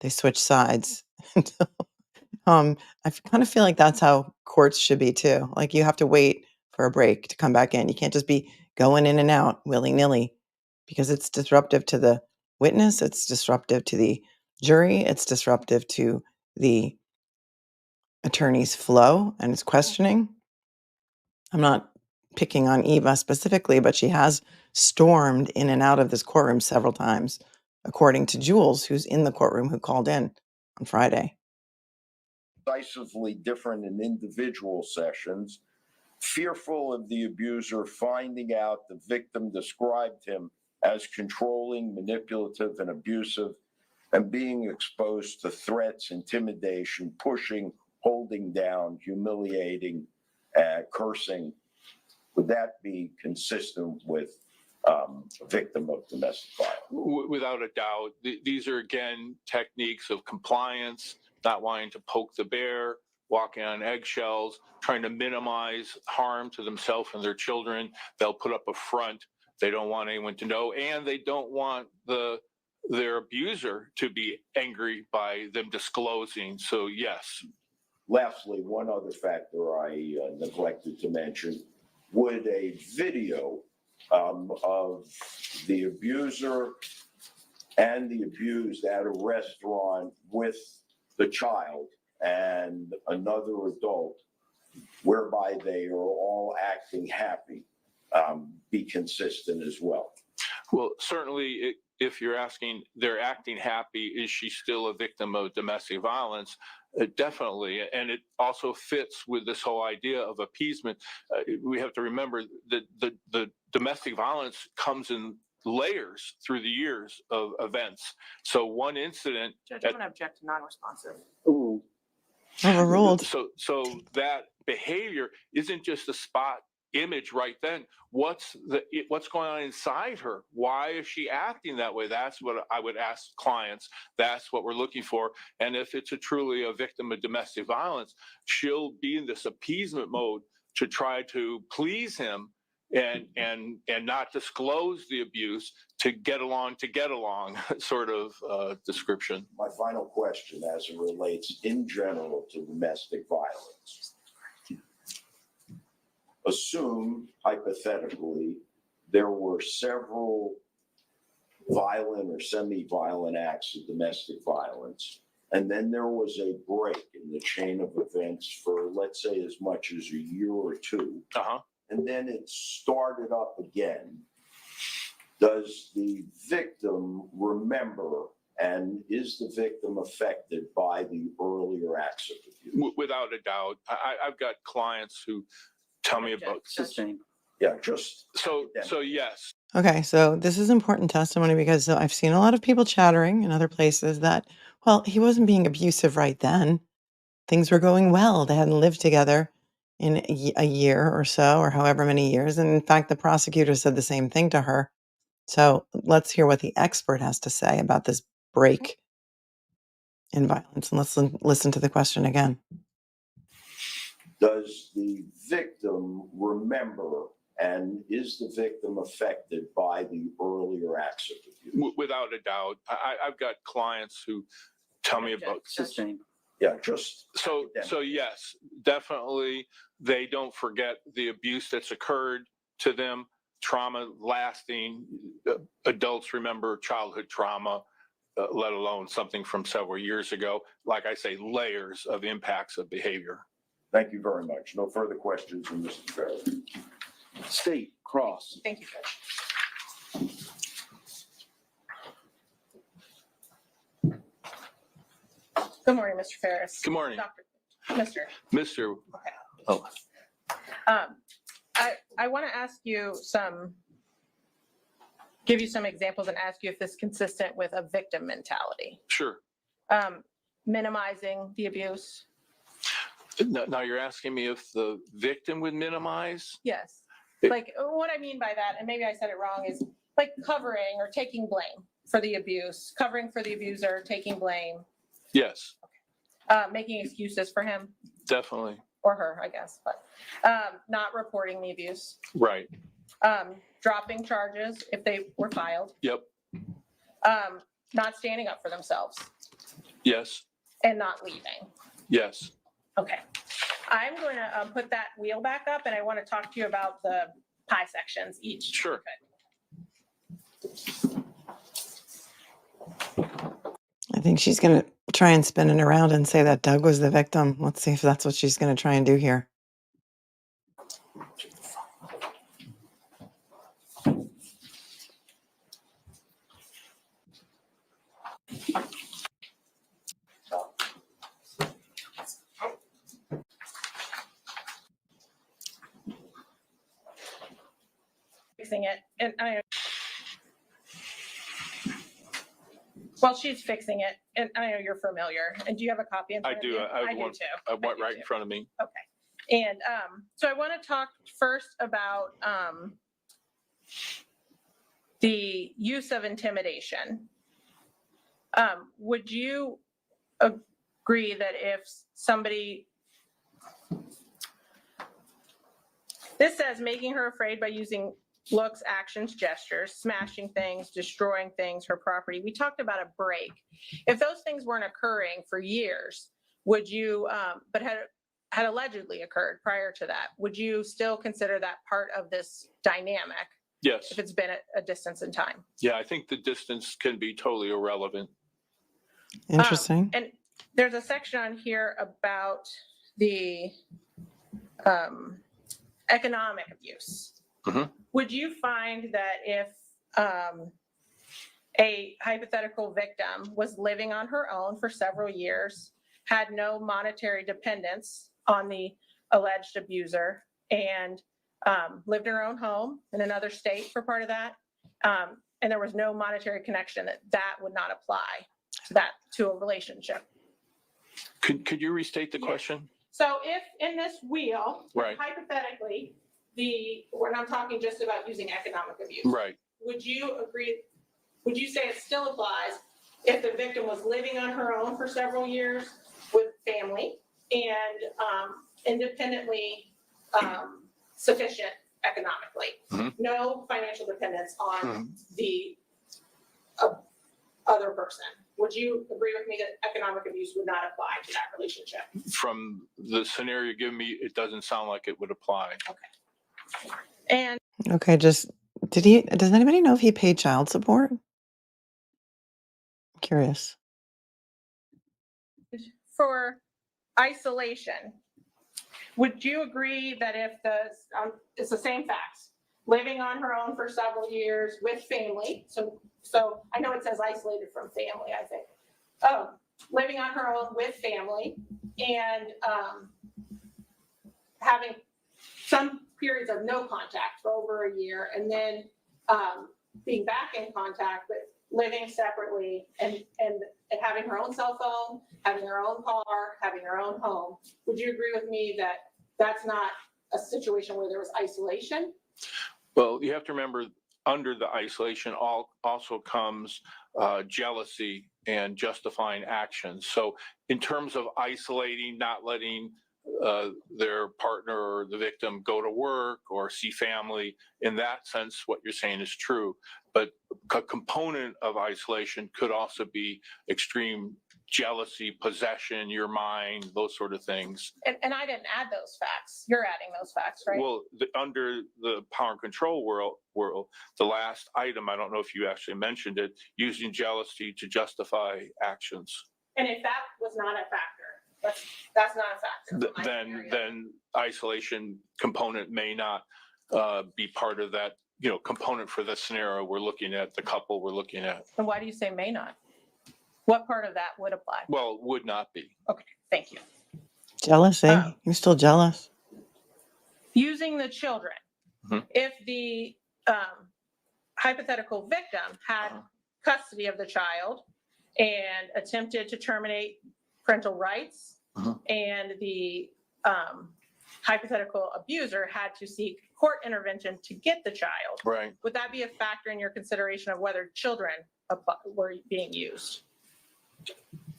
they switch sides. I kind of feel like that's how courts should be too. Like you have to wait for a break to come back in. You can't just be going in and out willy-nilly because it's disruptive to the witness, it's disruptive to the jury, it's disruptive to the attorney's flow and its questioning. I'm not picking on Eva specifically, but she has stormed in and out of this courtroom several times, according to Jules, who's in the courtroom, who called in on Friday. Decisively different in individual sessions, fearful of the abuser finding out the victim described him as controlling, manipulative, and abusive, and being exposed to threats, intimidation, pushing, holding down, humiliating, cursing. Would that be consistent with a victim of domestic violence? Without a doubt, these are again techniques of compliance, not wanting to poke the bear, walking on eggshells, trying to minimize harm to themselves and their children. They'll put up a front. They don't want anyone to know, and they don't want their abuser to be angry by them disclosing. So yes. Lastly, one other factor I neglected to mention: would a video of the abuser and the abused at a restaurant with the child and another adult, whereby they are all acting happy, be consistent as well? Well, certainly, if you're asking, they're acting happy, is she still a victim of domestic violence? Definitely. And it also fits with this whole idea of appeasement. We have to remember that the domestic violence comes in layers through the years of events. So one incident. Judge, I'm going to object to non-responsive. Ooh. Overruled. So that behavior isn't just a spot image right then. What's going on inside her? Why is she acting that way? That's what I would ask clients. That's what we're looking for. And if it's truly a victim of domestic violence, she'll be in this appeasement mode to try to please him and not disclose the abuse to get along sort of description. My final question, as it relates in general to domestic violence: assume, hypothetically, there were several violent or semi-violent acts of domestic violence, and then there was a break in the chain of events for, let's say, as much as a year or two, and then it started up again. Does the victim remember, and is the victim affected by the earlier acts of abuse? Without a doubt. I've got clients who tell me about. Sustained. Yeah, just So yes. Okay, so this is important testimony because I've seen a lot of people chattering in other places that, well, he wasn't being abusive right then. Things were going well. They hadn't lived together in a year or so, or however many years. And in fact, the prosecutor said the same thing to her. So let's hear what the expert has to say about this break in violence. And let's listen to the question again. does the victim remember, and is the victim affected by the earlier acts of abuse? Without a doubt. I've got clients who tell me about. Sustained. Yeah, just So yes, definitely they don't forget the abuse that's occurred to them, trauma lasting. Adults remember childhood trauma, let alone something from several years ago. Like I say, layers of impacts of behavior. Thank you very much. No further questions from Mr. Farrell. State, Cross. Thank you, Judge. Good morning, Mr. Ferris. Good morning. Mr. Okay. Oh. I want to ask you give you some examples and ask you if this is consistent with a victim mentality. Sure. Minimizing the abuse. Now you're asking me if the victim would minimize? Yes. Like what I mean by that, and maybe I said it wrong, is like covering or taking blame for the abuse, covering for the abuser, taking blame. Yes. Making excuses for him. Definitely. Or her, I guess, but not reporting the abuse. Right. Dropping charges if they were filed. Yep. Not standing up for themselves. Yes. And not leaving. Yes. Okay. I'm going to put that wheel back up, and I want to talk to you about the pie sections each. Sure. I think she's going to try and spin it around and say that Doug was the victim. Let's see if that's what she's going to try and do here. Fixing it, and well, she's fixing it, and I know you're familiar. And do you have a copy in I front of do. you? I have do one. too. I want do right too. in front of me. Okay. And so I want to talk first about the use of intimidation. Would you agree that if somebody, this says making her afraid by using looks, actions, gestures, smashing things, destroying things, her property. We talked about a break. If those things weren't occurring for years, would you, but had allegedly occurred prior to that, would you still consider that part of this dynamic Yes. if it's been a distance in time? Yeah, I think the distance can be totally irrelevant. Interesting. And there's a section on here about the economic abuse. Mhm. Would you find that if a hypothetical victim was living on her own for several years, had no monetary dependence on the alleged abuser, and lived in her own home in another state for part of that, and there was no monetary connection, that would not apply to a relationship? Could you restate the Yes. question? So if in this wheel, Right. hypothetically, when I'm talking just about using economic abuse, Right. would you agree, would you say it still applies if the victim was living on her own for several years with family and independently sufficient economically? Mhm. No financial dependence on Mhm. the other person. Would you agree with me that economic abuse would not apply to that relationship? From the scenario you give me, it doesn't sound like it would apply. And Okay, does anybody know if he paid child support? I'm curious. for isolation, would you agree that if it's the same facts, living on her own for several years with family, so I know it says isolated from family, I think. Living on her own with family and having some periods of no contact for over a year, and then being back in contact, but living separately and having her own cell phone, having her own car, having her own home. Would you agree with me that that's not a situation where there was isolation? Well, you have to remember, under the isolation also comes jealousy and justifying actions. So in terms of isolating, not letting their partner or the victim go to work or see family, in that sense, what you're saying is true. But a component of isolation could also be extreme jealousy, possession, your mind, those sort of things. And I didn't add those facts. You're adding those facts, right? Well, under the power and control world, the last item, I don't know if you actually mentioned it, using jealousy to justify actions. And if that was not a factor, that's not a factor. in my scenario. Then isolation component may not be part of that, component for the scenario we're looking at, the couple we're looking at. And why do you say may not? What part of that would apply? Well, would not be. Okay, thank you. Jealousy. You're still jealous. Using the children. Mhm. If the hypothetical victim had custody of the child and attempted to terminate parental rights, and the hypothetical abuser had to seek court intervention to get the child, Right. would that be a factor in your consideration of whether children were being used?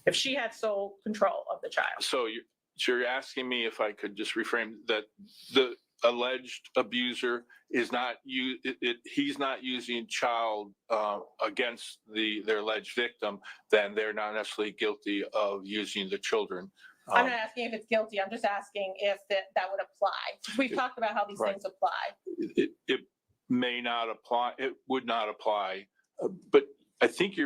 If she had sole control of the child. So you're asking me if I could just reframe that the alleged abuser is not he's not using child against their alleged victim, then they're not necessarily guilty of using the children. I'm not asking if it's guilty. I'm just asking if that would apply. We've talked about how these Right. things apply. It may not apply. It would not apply. But I think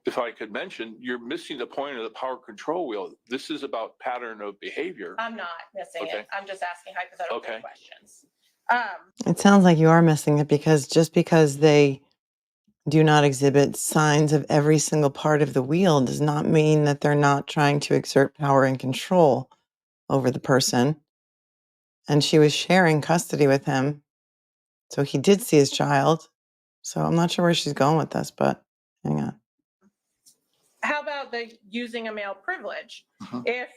if I could mention, you're missing the point of the power control wheel. This is about pattern of behavior. I'm not missing Okay. it. I'm just asking hypothetical Okay. questions. It sounds like you are missing it because just because they do not exhibit signs of every single part of the wheel does not mean that they're not trying to exert power and control over the person. And she was sharing custody with him. So he did see his child. So I'm not sure where she's going with this, but hang on. How about the using a male privilege? Mhm. If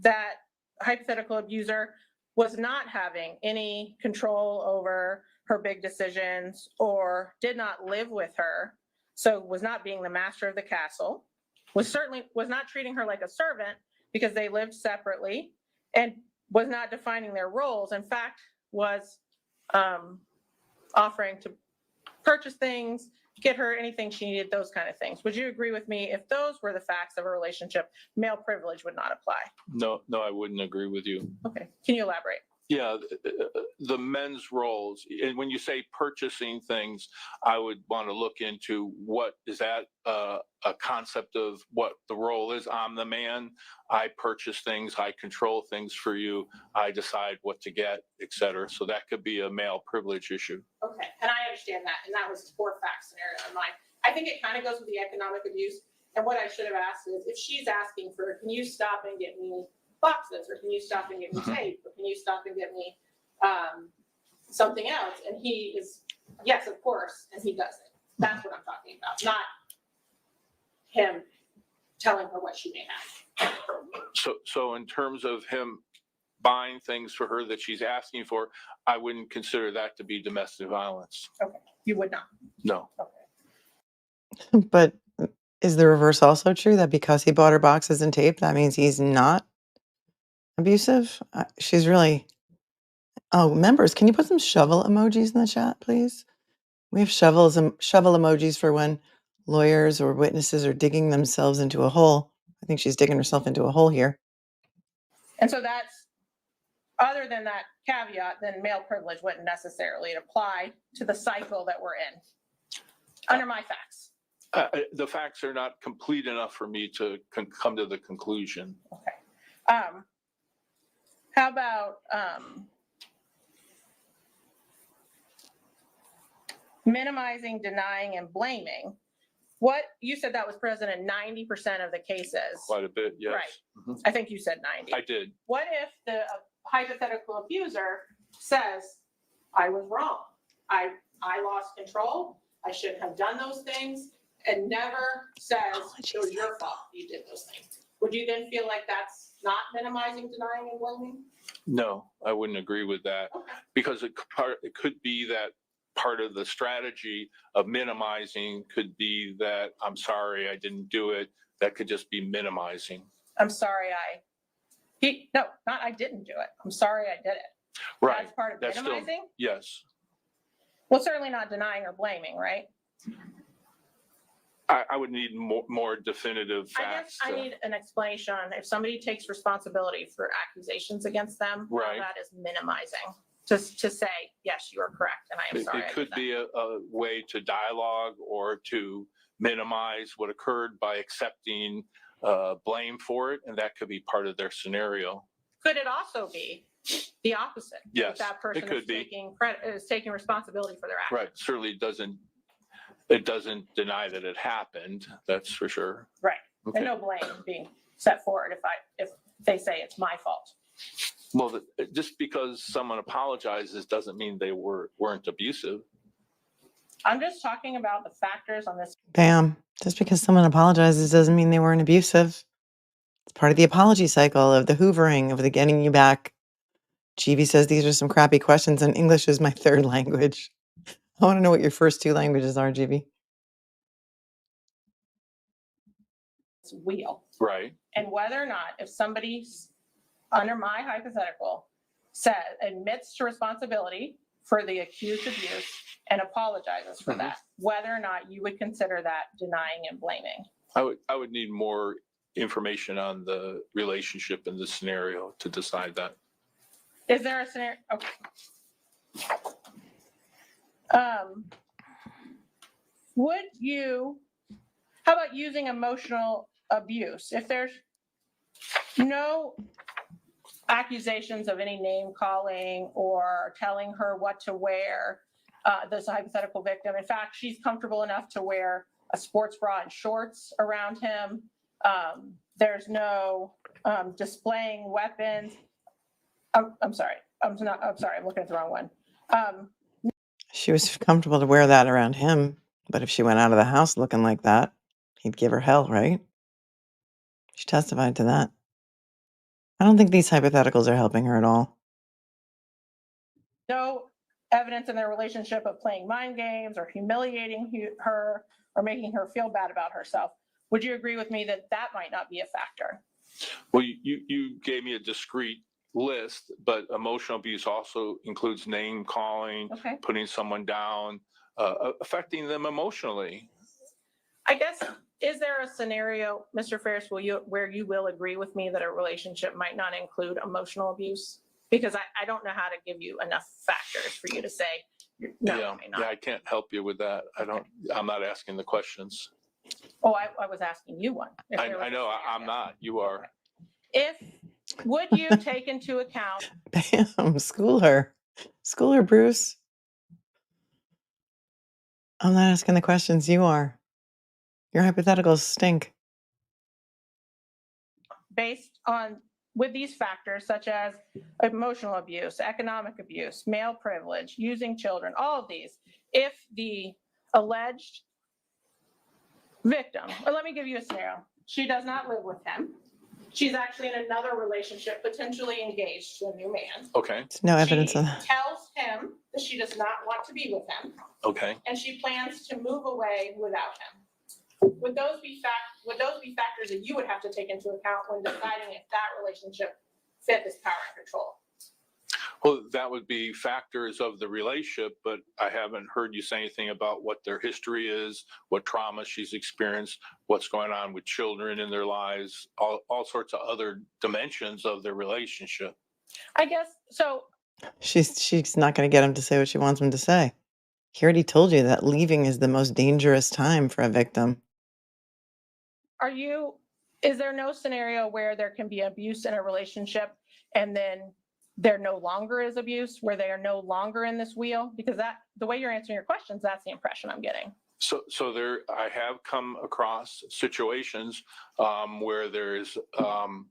that hypothetical abuser was not having any control over her big decisions or did not live with her, so was not being the master of the castle, was not treating her like a servant because they lived separately, and was not defining their roles, in fact, was offering to purchase things, get her anything she needed, those kind of things. Would you agree with me if those were the facts of a relationship, male privilege would not apply? No, I wouldn't agree with you. Okay, can you elaborate? Yeah, the men's roles, and when you say purchasing things, I would want to look into what is that a concept of what the role is. I'm the man, I purchase things, I control things for you, I decide what to get, etc. So that could be a male privilege issue. Okay, and I understand that, and that was a poor fact scenario in mind. I think it kind of goes with the economic abuse, and what I should have asked is, if she's asking for, can you stop and get me boxes, or can you stop and get me tape, or can you stop and get me something else? And he is, yes, of course, and he does it. That's what I'm talking about, not him telling her what she may have. So in terms of him buying things for her that she's asking for, I wouldn't consider that to be domestic violence. Okay, you would not. No. Okay. But is the reverse also true, that because he bought her boxes and tape, that means he's not abusive? She's really. Oh, members, can you put some shovel emojis in the chat, please? We have shovel emojis for when lawyers or witnesses are digging themselves into a hole. I think she's digging herself into a hole here. And so that's, other than that caveat, then male privilege wouldn't necessarily apply to the cycle that we're in, under my facts. The facts are not complete enough for me to come to the conclusion. Okay. How about minimizing, denying, and blaming? What you said that was present in 90% of the cases. Quite a bit, yes. Right. Mhm. I think you said 90. I did. What if the hypothetical abuser says, I was wrong. I lost control. I shouldn't have done those things, and never says it was your fault you did those things. Would you then feel like that's not minimizing, denying, and blaming? No, I wouldn't agree with that, Okay. because it could be that part of the strategy of minimizing could be that I'm sorry I didn't do it. That could just be minimizing. I'm sorry not I didn't do it. I'm sorry I did it. Right. That's part of That's still, minimizing? yes. Well, certainly not denying or blaming, right? I would need more definitive I guess facts. I need an explanation on if somebody takes responsibility for accusations against them, how Right. that is minimizing. Just to say, yes, you are correct, and I am sorry. It could be a way to dialogue or to minimize what occurred by accepting blame for it, and that could be part of their scenario. Could it also be the opposite? Yes, If that person it could is be. taking credit, is taking responsibility for their actions. Right. Certainly it doesn't deny that it happened. That's for sure. Right. Okay. And no blame being set forward if they say it's my fault. Well, just because someone apologizes doesn't mean they weren't abusive. I'm just talking about the factors on this. Bam. Just because someone apologizes doesn't mean they weren't abusive. It's part of the apology cycle, of the hoovering, of the getting you back. Jeevy says these are some crappy questions, and English is my third language. I want to know what your first two languages are, Jeevy. Wheel. Right. And whether or not, if somebody's under my hypothetical admits to responsibility for the accused abuse and apologizes for that, whether or not you would consider that denying and blaming. I would need more information on the relationship in the scenario to decide that. Is there a scenario? Okay. How about using emotional abuse? If there's no accusations of any name calling or telling her what to wear, this hypothetical victim. In fact, she's comfortable enough to wear a sports bra and shorts around him. There's no displaying weapons. I'm sorry. I'm looking at the wrong one. She was comfortable to wear that around him, but if she went out of the house looking like that, he'd give her hell, right? She testified to that. I don't think these hypotheticals are helping her at all. No evidence in their relationship of playing mind games or humiliating her or making her feel bad about herself. Would you agree with me that that might not be a factor? Well, you gave me a discrete list, but emotional abuse also includes name calling, Okay. putting someone down, affecting them emotionally. I guess, is there a scenario, Mr. Ferris, where you will agree with me that a relationship might not include emotional abuse? Because I don't know how to give you enough factors for you to say, no, Yeah, it may not. yeah, I can't help you with that. I'm not asking the questions. Oh, I was asking you one. If there was I a know, I'm scenario. not, you are. Would you take into account, Bam, school her. School her, Bruce. I'm not asking the questions, you are. Your hypotheticals stink. based on, with these factors such as emotional abuse, economic abuse, male privilege, using children, all of these, if the alleged victim, or let me give you a scenario, she does not live with him. She's actually in another relationship, potentially engaged to a new man. Okay, There's no evidence She of that. tells him that she does not want to be with him, okay. and she plans to move away without him. Would those be factors that you would have to take into account when deciding if that relationship fit this power and control? Well, that would be factors of the relationship, but I haven't heard you say anything about what their history is, what trauma she's experienced, what's going on with children in their lives, all sorts of other dimensions of their relationship. I guess so. She's not going to get him to say what she wants him to say. He already told you that leaving is the most dangerous time for a victim. Is there no scenario where there can be abuse in a relationship and then there no longer is abuse, where they are no longer in this wheel? Because the way you're answering your questions, that's the impression I'm getting. So I have come across situations where there's an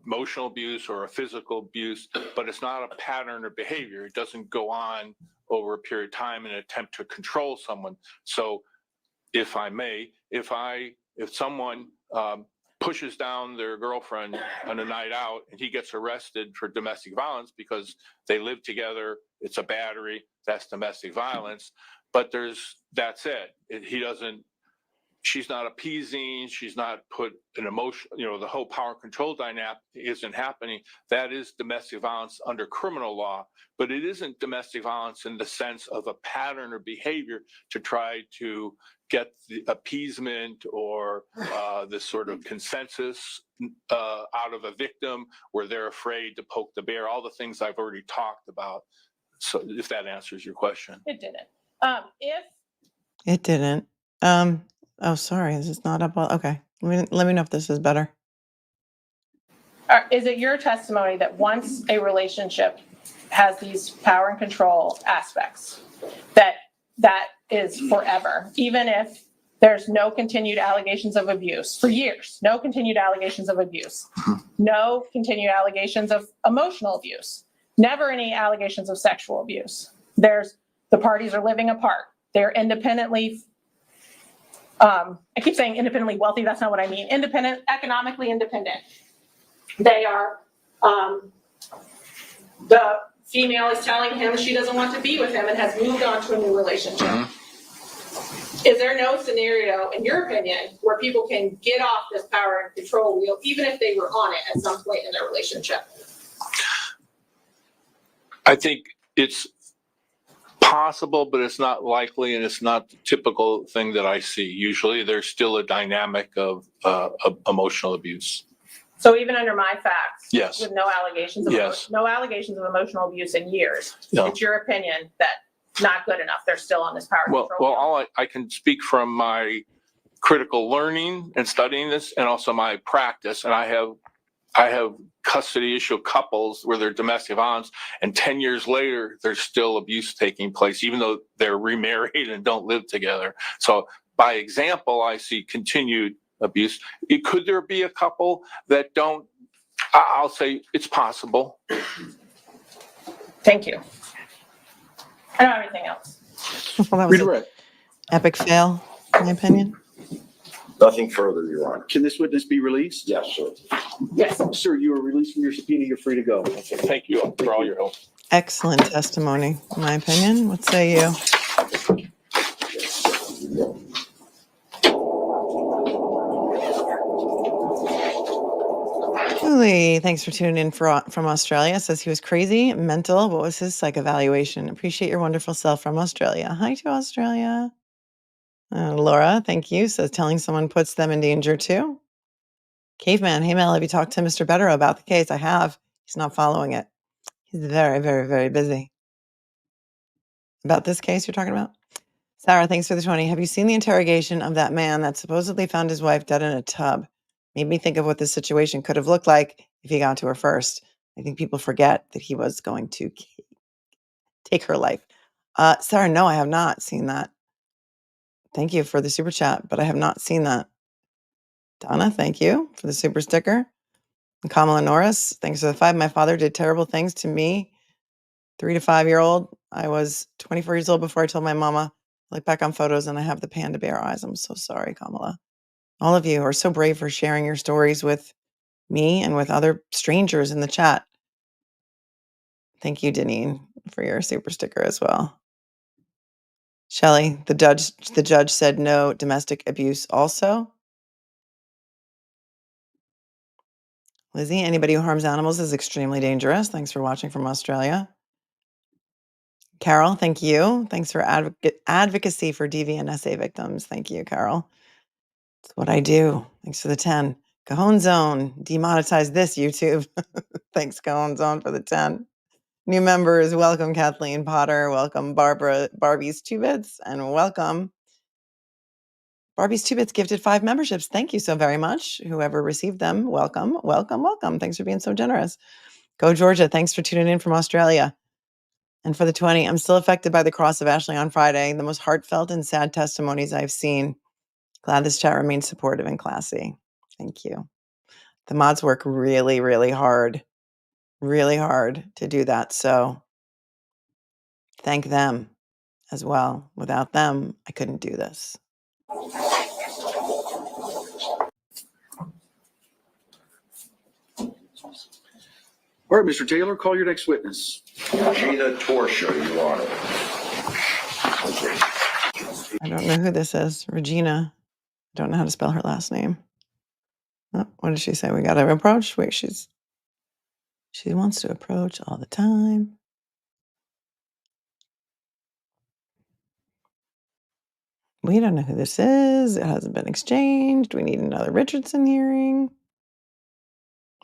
emotional abuse or a physical abuse, but it's not a pattern or behavior. It doesn't go on over a period of time in an attempt to control someone. So, if I may, if someone pushes down their girlfriend on a night out and he gets arrested for domestic violence because they live together, it's a battery, that's domestic violence. But that's it. She's not appeasing, she's not put an emotion, the whole power control dynamic isn't happening. That is domestic violence under criminal law, but it isn't domestic violence in the sense of a pattern or behavior to try to get the appeasement or this sort of consensus out of a victim where they're afraid to poke the bear, all the things I've already talked about. So if that answers your question. It didn't. It didn't. Oh, sorry. This is not up. Okay. Let me know if this is better. Is it your testimony that once a relationship has these power and control aspects, that is forever, even if there's no continued allegations of abuse for years, no continued allegations of abuse, no continued allegations of emotional abuse, never any allegations of sexual abuse? The parties are living apart. They're independently, I keep saying independently wealthy. That's not what I mean. Independent, economically independent. They are, the female is telling him she doesn't want to be with him and has moved on to a new relationship. Is there no scenario, in your opinion, where people can get off this power and control wheel, even if they were on it at some point in their relationship? I think it's possible, but it's not likely, and it's not the typical thing that I see. Usually there's still a dynamic of emotional abuse. So even under my facts, Yes. with no allegations of emotional abuse in years, No. it's your opinion that not good enough, they're still on this power Well, control wheel? I can speak from my critical learning and studying this, and also my practice, and I have I have custody issue couples where they're domestic violence, and 10 years later, there's still abuse taking place, even though they're remarried and don't live together. So by example, I see continued abuse. Could there be a couple that don't? I'll say it's possible. Thank you. I don't have anything else. Well, that was an Redirect. epic fail, in my opinion. Nothing further, Your Honor. Can this witness be released? Yes, sir. Yes. Sir, you are released from your subpoena. You're free to go. Thank you for all your help. Excellent testimony, in my opinion. What say you? Julie, thanks for tuning in from Australia. Says he was crazy, mental. What was his psych evaluation? Appreciate your wonderful self from Australia. Hi to Australia. Laura, thank you. Says telling someone puts them in danger too. Caveman, hey Mel, have you talked to Mr. Better about the case? I have. He's not following it. He's very, very, very busy. About this case you're talking about? Sarah, thanks for the 20. Have you seen the interrogation of that man that supposedly found his wife dead in a tub? Made me think of what this situation could have looked like if he got to her first. I think people forget that he was going to take her life. Sarah, no, I have not seen that. Thank you for the super chat, but I have not seen that. Donna, thank you for the super sticker. And Kamala Norris, thanks for the 5. My father did terrible things to me, 3 to 5-year-old. I was 24 years old before I told my mama. I look back on photos and I have the panda bear eyes. I'm so sorry, Kamala. All of you are so brave for sharing your stories with me and with other strangers in the chat. Thank you, Deneen, for your super sticker as well. Shelley, the judge said no domestic abuse also. Lizzie, anybody who harms animals is extremely dangerous. Thanks for watching from Australia. Carol, thank you. Thanks for advocacy for DVNSA victims. Thank you, Carol. It's what I do. Thanks for the 10. Cajon Zone, demonetize this, YouTube. Thanks, Cajon Zone, for the 10. New members, welcome Kathleen Potter, welcome Barbie's 2 Bits, and welcome Barbie's 2 Bits gifted 5 memberships. Thank you so very much. Whoever received them, welcome, welcome, welcome. Thanks for being so generous. Go Georgia, thanks for tuning in from Australia. And for the 20, I'm still affected by the cross of Ashley on Friday, the most heartfelt and sad testimonies I've seen. Glad this chat remains supportive and classy. Thank you. The mods work really, really hard to do that. So thank them as well. Without them, I couldn't do this. All right, Mr. Taylor, call your next witness. Gina Torsia, Your Honor. I don't know who this is. Regina. I don't know how to spell her last name. Oh, what did she say? We got to approach? Wait, she wants to approach all the time. We don't know who this is. It hasn't been exchanged. We need another Richardson hearing.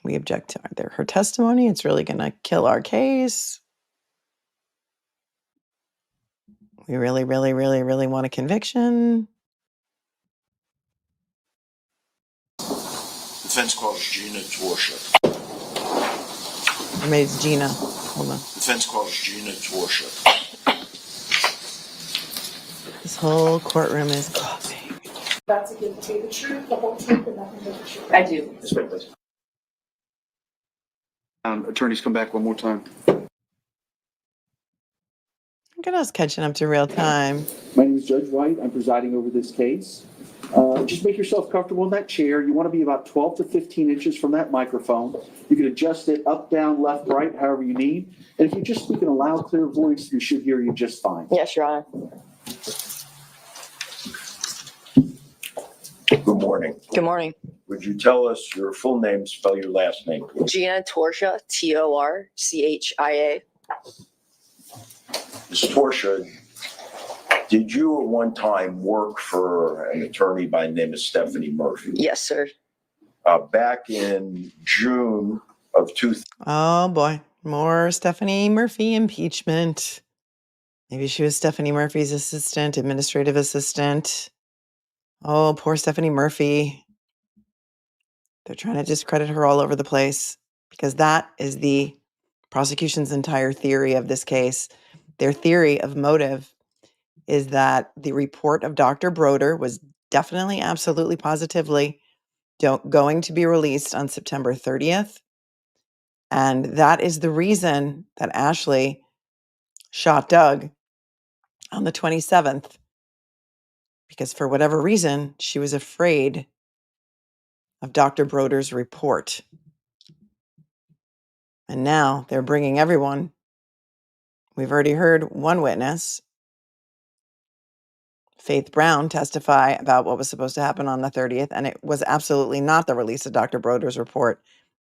We object to her testimony. It's really going to kill our case. We really, really, really, really want a conviction. Defense calls Gina Torsia. Or maybe it's Gina. Hold on. Defense calls Gina Torsia. This whole courtroom is coughing. That's a give to be the truth, the whole truth, and nothing but the truth. I do. Yes, ma'am, please. Attorneys, come back one more time. Look at us catching up to real time. My name is Judge White. I'm presiding over this case. Just make yourself comfortable in that chair. You want to be about 12 to 15 inches from that microphone. You can adjust it up, down, left, right, however you need. And if you just speak in a loud, clear voice, we should hear you just fine. Yes, Your Honor. Good morning. Good morning. Would you tell us your full name, spell your last name, please? Gina Torsia, Torchia. Ms. Torsia, did you at one time work for an attorney by the name of Stephanie Murphy? Yes, sir. Back in June of 2000. Oh boy, more Stephanie Murphy impeachment. Maybe she was Stephanie Murphy's assistant, administrative assistant. Oh, poor Stephanie Murphy. They're trying to discredit her all over the place because that is the prosecution's entire theory of this case. Their theory of motive is that the report of Dr. Broder was definitely, absolutely, positively going to be released on September 30th. And that is the reason that Ashley shot Doug on the 27th, because for whatever reason, she was afraid of Dr. Broder's report. And now they're bringing everyone. We've already heard one witness, Faith Brown, testify about what was supposed to happen on the 30th, and it was absolutely not the release of Dr. Broder's report.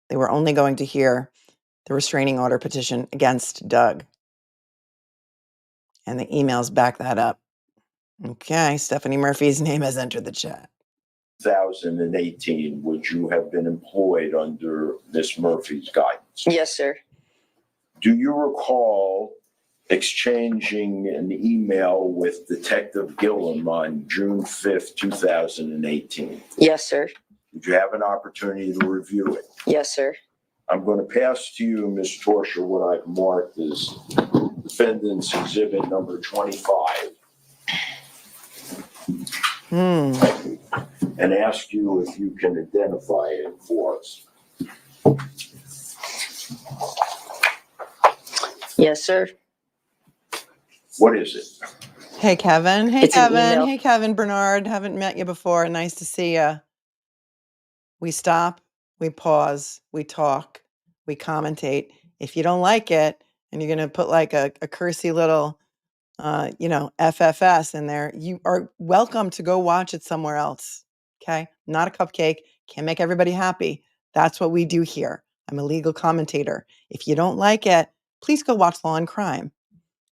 They were only going to hear the restraining order petition against Doug. And the emails back that up. Okay, Stephanie Murphy's name has entered the chat. 2018, would you have been employed under Miss Murphy's guidance? Yes, sir. Do you recall exchanging an email with Detective Gillum on June 5th, 2018? Yes, sir. Did you have an opportunity to review it? Yes, sir. I'm going to pass to you, Ms. Torsia, what I've marked as Defendant's Exhibit number 25. And ask you if you can identify it for us. Yes, sir. What is it? Hey, Kevin. Hey, It's an Kevin. email. Hey, Kevin Bernard. Haven't met you before. Nice to see you. We stop, we pause, we talk, we commentate. If you don't like it and you're going to put like a cursy little, FFS in there, you are welcome to go watch it somewhere else. Okay. Not a cupcake. Can't make everybody happy. That's what we do here. I'm a legal commentator. If you don't like it, please go watch Law and Crime.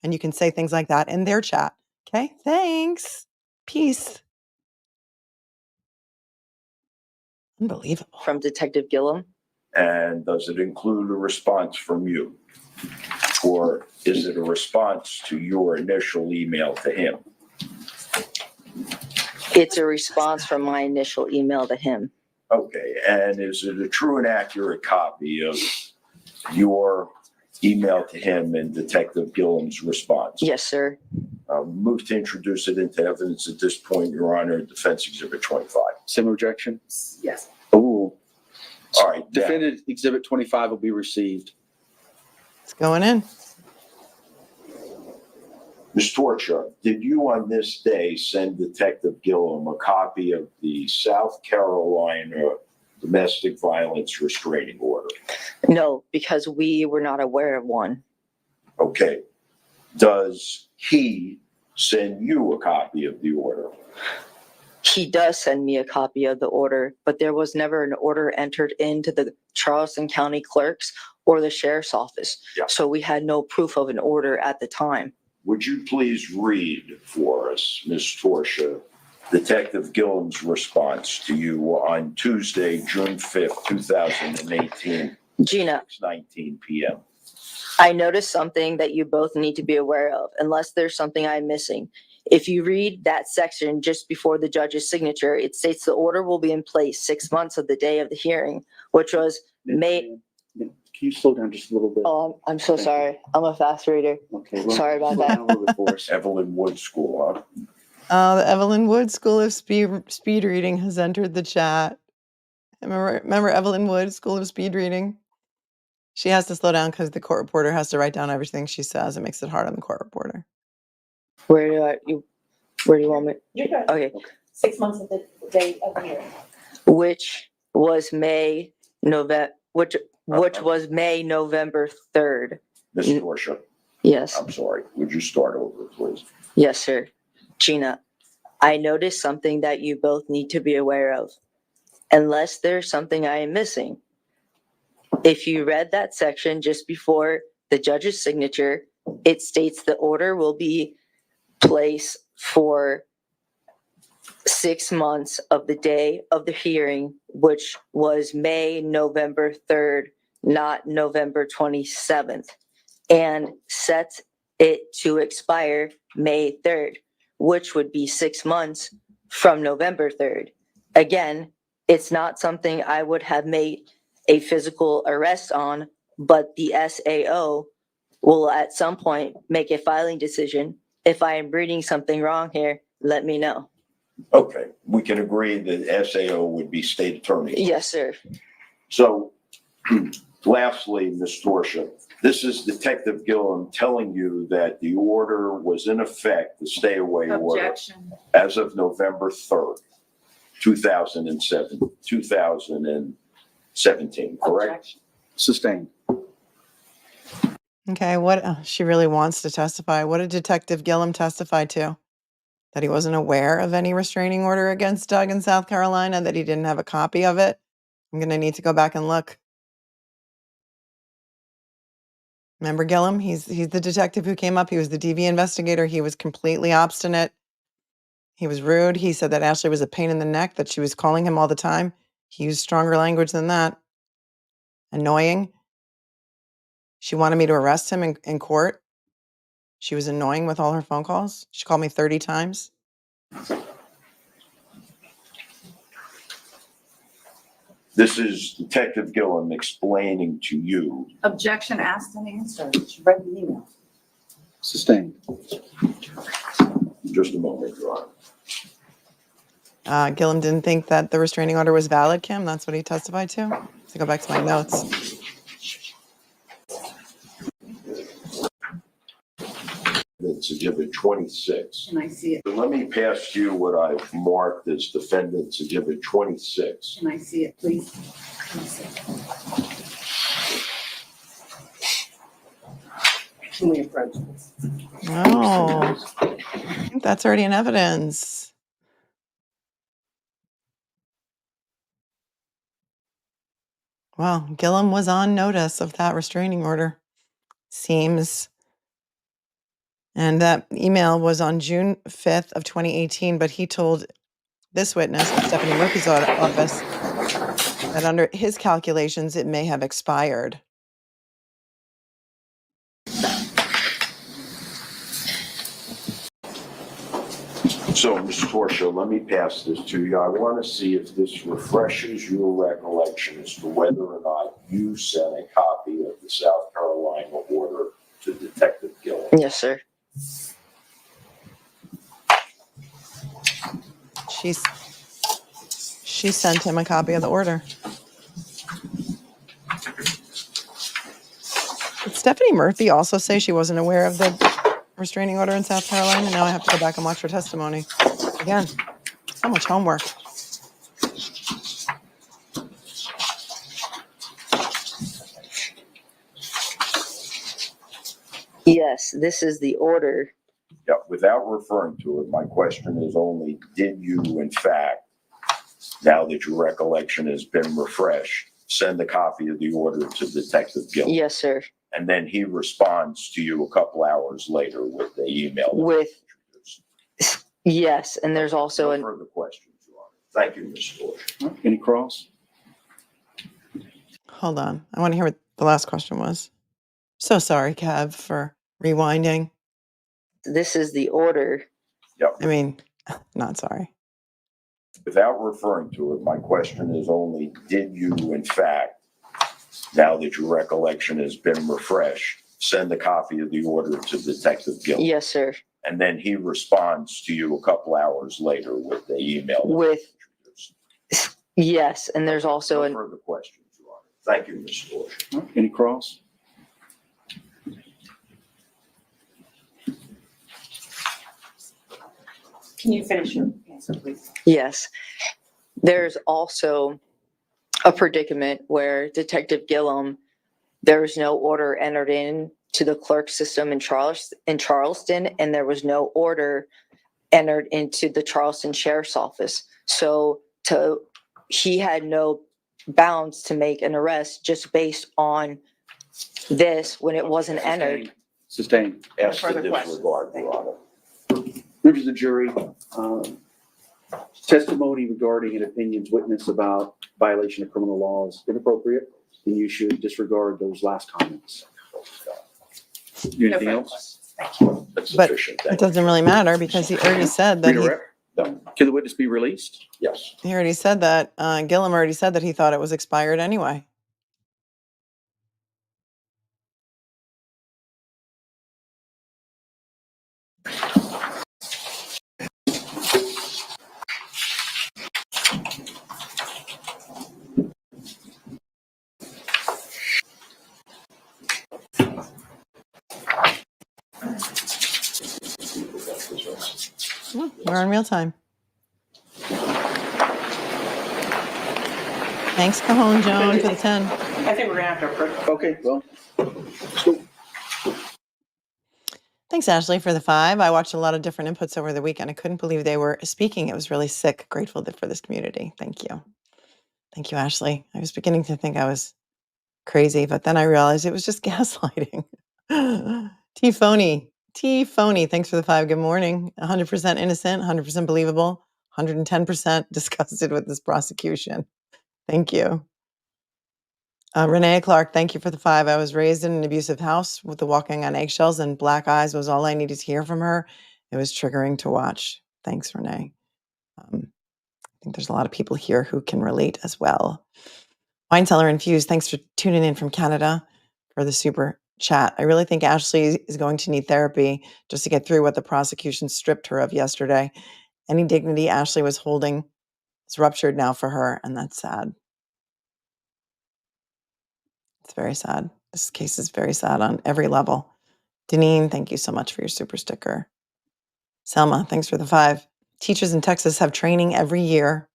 And you can say things like that in their chat. Okay. Thanks. Peace. Unbelievable. From Detective Gillum. And does it include a response from you? Or is it a response to your initial email to him? It's a response from my initial email to him. Okay, and is it a true and accurate copy of your email to him and Detective Gillum's response? Yes, sir. Move to introduce it into evidence at this point, Your Honor, Defense Exhibit 25. Same objection? Yes. Oh, All right, now, Defendant Exhibit 25 will be received. It's going in. Ms. Torcha, did you on this day send Detective Gillum a copy of the South Carolina domestic violence restraining order? No, because we were not aware of one. Okay. Does he send you a copy of the order? He does send me a copy of the order, but there was never an order entered into the Charleston County Clerk's or the Sheriff's Office. Yeah. So we had no proof of an order at the time. Would you please read for us, Ms. Torsia, Detective Gillum's response to you on Tuesday, June 5th, 2018, Gina, 6:19 p.m. I noticed something that you both need to be aware of, unless there's something I'm missing. If you read that section just before the judge's signature, it states the order will be in place 6 months of the day of the hearing, which was May. Can you slow down just a little bit? Oh, I'm so Thank sorry. I'm a fast reader. Okay. Sorry about slow that. down a little bit for us. Evelyn Wood School, huh? The Evelyn Wood School of Speed Reading has entered the chat. Remember Evelyn Wood School of Speed Reading? She has to slow down because the court reporter has to write down everything she says. It makes it hard on the court reporter. Where do you want me? You're good. Okay. 6 months of the day of the hearing. Which was May, November, which was May, November 3rd. Ms. Torsia, Yes. I'm sorry. Would you start over, please? Yes, sir. Gina, I noticed something that you both need to be aware of, unless there's something I am missing. If you read that section just before the judge's signature, it states the order will be placed for 6 months of the day of the hearing, which was May, November 3rd, not November 27th, and sets it to expire May 3rd, which would be 6 months from November 3rd. Again, It's not something I would have made a physical arrest on, but the SAO will at some point make a filing decision. If I am reading something wrong here, let me know. Okay, we can agree that SAO would be state attorney. Yes, sir. So lastly, Ms. Torsia, this is Detective Gillum telling you that the order was in effect, the stay away order, Objection. as of November 3rd, 2017, correct? Objection. Sustained. Okay, what, she really wants to testify. What did Detective Gillum testify to? That he wasn't aware of any restraining order against Doug in South Carolina, that he didn't have a copy of it? I'm gonna need to go back and look. Remember Gillum? He's the detective who came up. He was the DV investigator. He was completely obstinate. He was rude. He said that Ashley was a pain in the neck, that she was calling him all the time. He used stronger language than that. Annoying. She wanted me to arrest him in court. She was annoying with all her phone calls. She called me 30 times. This is Detective Gillum explaining to you. Objection asked and answered. She read the email. Sustained. Just a moment, Your Honor. Gillum didn't think that the restraining order was valid, Kim. That's what he testified to. To go back to my notes. It's Exhibit 26. Can I see it? So let me pass you what I've marked as Defendant's Exhibit 26. Can I see it, please? Can I see it? Can we approach this? Oh, I think that's already in evidence. Well, Gillum was on notice of that restraining order. Seems. And that email was on June 5th of 2018, but he told this witness, Stephanie Murphy's office, that under his calculations, it may have expired. So, Ms. Torsia, let me pass this to you. I want to see if this refreshes your recollection as to whether or not you sent a copy of the South Carolina order to Detective Gillum. Yes, sir. She sent him a copy of the order. Did Stephanie Murphy also say she wasn't aware of the restraining order in South Carolina? Now I have to go back and watch her testimony. Again, so much homework. Yes, this is the order. Yeah, without referring to it, my question is only, did you, in fact, now that your recollection has been refreshed, send a copy of the order to Detective Gillum? Yes, sir. And then he responds to you a couple hours later with the email. With, yes, and there's also No an, further questions, Your Honor. Thank you, Ms. Torsia. Any cross? Hold on. I want to hear what the last question was. So sorry, Kev, for rewinding. this is the order. I mean, not sorry. Without referring to it, my question is only, did you, in fact, now that your recollection has been refreshed, send a copy of the order to Detective Gillum? Yes, sir. And then he responds to you a couple hours later with the email. With, yes, and there's also No an, further questions, Your Honor. Thank you, Ms. Torsia. Any cross? Can you finish your answer, please? yes. There's also a predicament where Detective Gillum, there was no order entered in to the clerk system in Charleston, and there was no order entered into the Charleston Sheriff's Office. So he had no bounds to make an arrest just based on this when it wasn't entered. Sustained. Ask to further questions. disregard, Your Honor. Members of the jury, testimony regarding an opinion's witness about violation of criminal law is inappropriate, and you should disregard those last comments. No Anything further else? questions. Thank you. That's But sufficient. it Thank you. doesn't really matter because he already said that he, Redirect? No, Can the witness be released? yes. He already said that. Gillum already said that he thought it was expired anyway. Well, we're on real time. Thanks, Cajon Joan, for the 10. I think we're gonna have to approve. Okay, well, let's go. Thanks, Ashley, for the 5. I watched a lot of different inputs over the weekend. I couldn't believe they were speaking. It was really sick. Grateful for this community. Thank you. Thank you, Ashley. I was beginning to think I was crazy, but then I realized it was just gaslighting. T Phony, thanks for the 5. Good morning. 100% innocent, 100% believable, 110% disgusted with this prosecution. Thank you. Renee Clark, thank you for the 5. I was raised in an abusive house with the walking on eggshells and black eyes was all I needed to hear from her. It was triggering to watch. Thanks, Renee. I think there's a lot of people here who can relate as well. Wine Cellar Infused, thanks for tuning in from Canada for the super chat. I really think Ashley is going to need therapy just to get through what the prosecution stripped her of yesterday. Any dignity Ashley was holding is ruptured now for her, and that's sad. It's very sad. This case is very sad on every level. Deneen, thank you so much for your super sticker. Selma, thanks for the 5. Teachers in Texas have training every year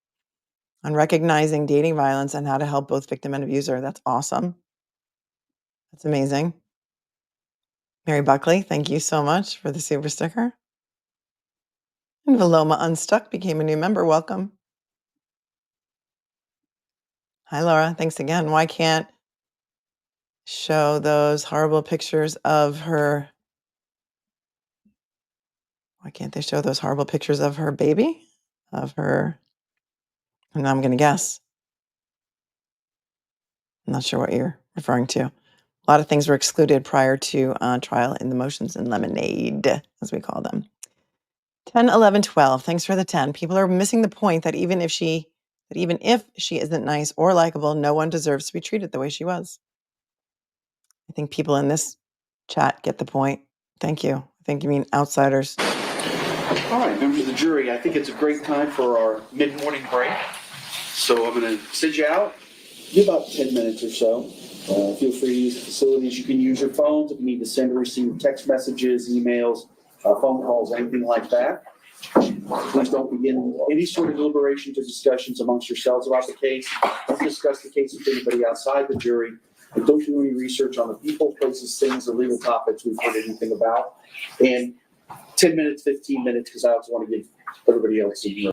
on recognizing dating violence and how to help both victim and abuser. That's awesome. That's amazing. Mary Buckley, thank you so much for the super sticker. And Veloma Unstuck became a new member. Welcome. Hi, Laura. Thanks again. Why can't show those horrible pictures of her? Why can't they show those horrible pictures of her baby? Of her? And I'm going to guess. I'm not sure what you're referring to. A lot of things were excluded prior to trial in the motions in lemonade, as we call them. 10, 11, 12. Thanks for the 10. People are missing the point that even if she isn't nice or likable, no one deserves to be treated the way she was. I think people in this chat get the point. Thank you. I think you mean outsiders. All right, members of the jury, I think it's a great time for our mid-morning break. So I'm going to send you out. Give about 10 minutes or so. Feel free to use the facilities. You can use your phones if you need to send or receive text messages, emails, phone calls, anything like that. Please don't begin any sort of deliberations or discussions amongst yourselves about the case. Don't discuss the case with anybody outside the jury. And don't do any research on the people, places, things, or legal topics we've heard anything about. And 10 minutes, 15 minutes, because I also want to give everybody else some room.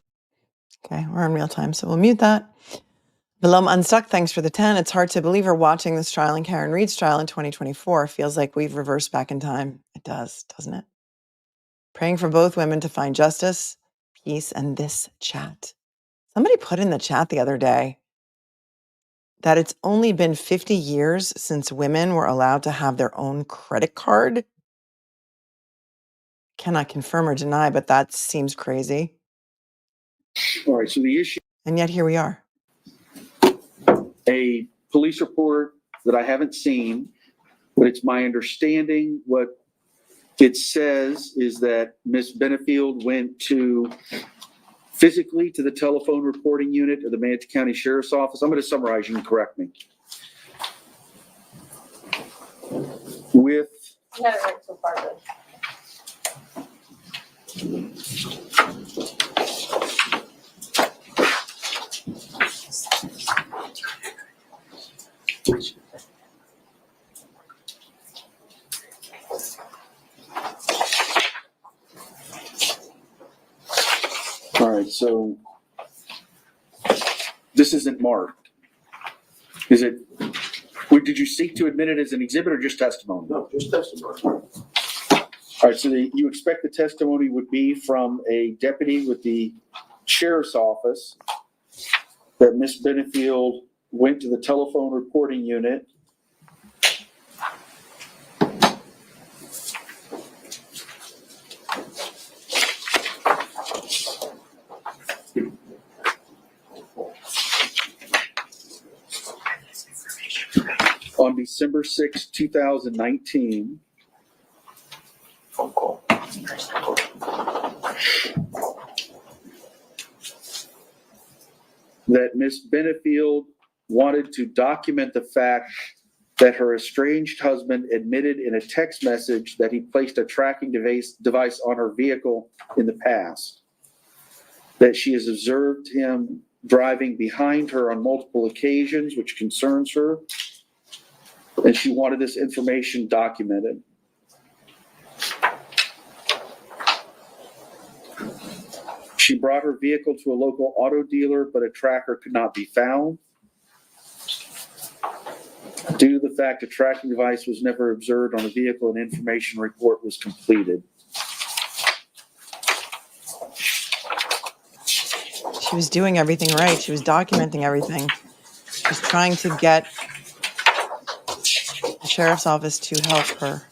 Okay, we're in real time, so we'll mute that. Velom Unstuck, thanks for the 10. It's hard to believe we're watching this trial and Karen Reed's trial in 2024. Feels like we've reversed back in time. It does, doesn't it? Praying for both women to find justice, peace, and this chat. Somebody put in the chat the other day that it's only been 50 years since women were allowed to have their own credit card. Cannot confirm or deny, but that seems crazy. All right, so the issue. And yet here we are. A police report that I haven't seen, but it's my understanding what it says is that Ms. Benefield went physically to the telephone reporting unit of the Manatee County Sheriff's Office. I'm going to summarize, you can correct me. With You had it right so far, good. All right, so this isn't marked. Is it, did you seek to admit it as an exhibit or just testimony? No, just testimony. All right, so you expect the testimony would be from a deputy with the sheriff's office that Ms. Benefield went to the telephone reporting unit on December 6, 2019, Phone call. that Ms. Benefield wanted to document the fact that her estranged husband admitted in a text message that he placed a tracking device on her vehicle in the past, that she has observed him driving behind her on multiple occasions, which concerns her, and she wanted this information documented. She brought her vehicle to a local auto dealer, but a tracker could not be found. Due to the fact a tracking device was never observed on the vehicle, an information report was completed. She was doing everything right. She was documenting everything. She was trying to get the sheriff's office to help her.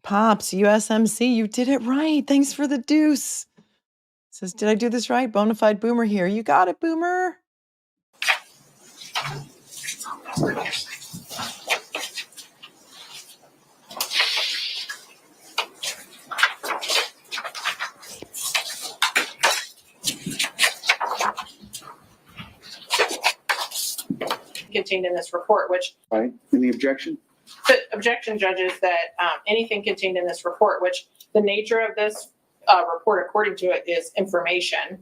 Pops, USMC, you did it right. Thanks for the deuce. Says, did I do this right? Bonafide Boomer here. You got it, Boomer. Contained in this report, which Right? Any objection? the objection, Judge, is that anything contained in this report, which the nature of this report, according to it, is information.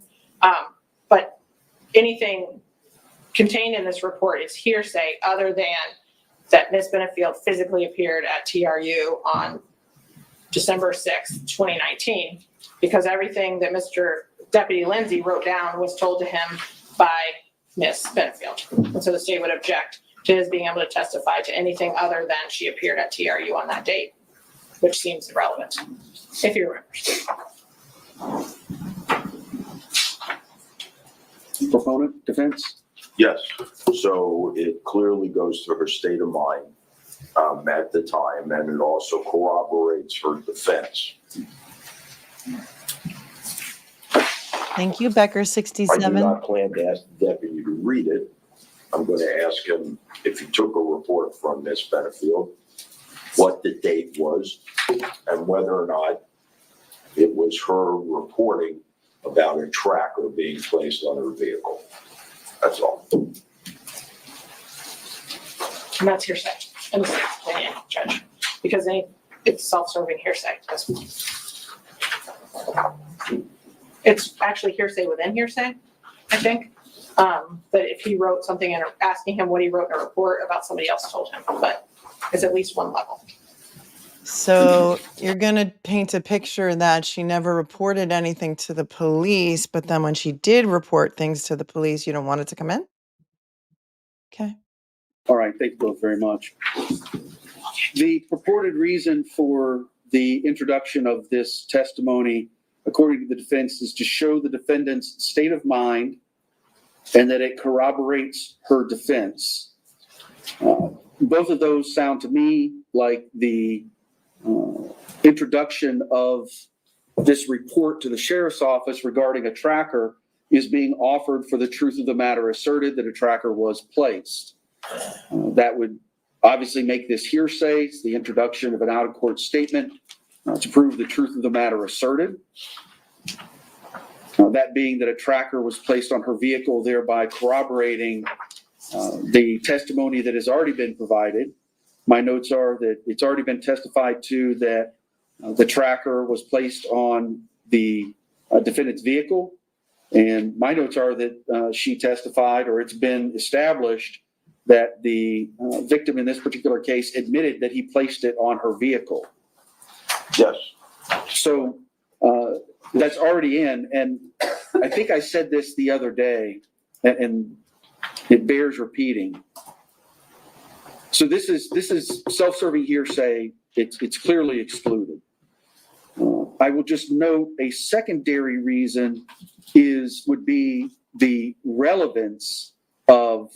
But anything contained in this report is hearsay other than that Ms. Benefield physically appeared at TRU on December 6th, 2019, because everything that Mr. Deputy Lindsay wrote down was told to him by Ms. Benefield. And so the state would object to his being able to testify to anything other than she appeared at TRU on that date, which seems irrelevant, if you remember. Proponent, defense? Yes, so it clearly goes to her state of mind at the time, and it also corroborates her defense. Thank you, Becker, I do 67. not plan to ask the deputy to read it. I'm going to ask him if he took a report from Ms. Benefield, what the date was, and whether or not it was her reporting about a tracker being placed on her vehicle. That's all. And that's hearsay, in the state's opinion, Judge, because it's self-serving hearsay. It's actually hearsay within hearsay, I think. That if he wrote something and asking him what he wrote in a report about somebody else told him, but it's at least one level. So you're going to paint a picture that she never reported anything to the police, but then when she did report things to the police, you don't want it to come in? Okay. All right, thank you both very much. The purported reason for the introduction of this testimony, according to the defense, is to show the defendant's state of mind and that it corroborates her defense. Both of those sound to me like the introduction of this report to the sheriff's office regarding a tracker is being offered for the truth of the matter asserted that a tracker was placed. That would obviously make this hearsay. It's the introduction of an out-of-court statement to prove the truth of the matter asserted. That being that a tracker was placed on her vehicle, thereby corroborating the testimony that has already been provided. My notes are that it's already been testified to that the tracker was placed on the defendant's vehicle. And my notes are that she testified, or it's been established, that the victim in this particular case admitted that he placed it on her vehicle. Yes. So that's already in. And I think I said this the other day, and it bears repeating. So this is self-serving hearsay. It's clearly excluded. I will just note a secondary reason would be the relevance of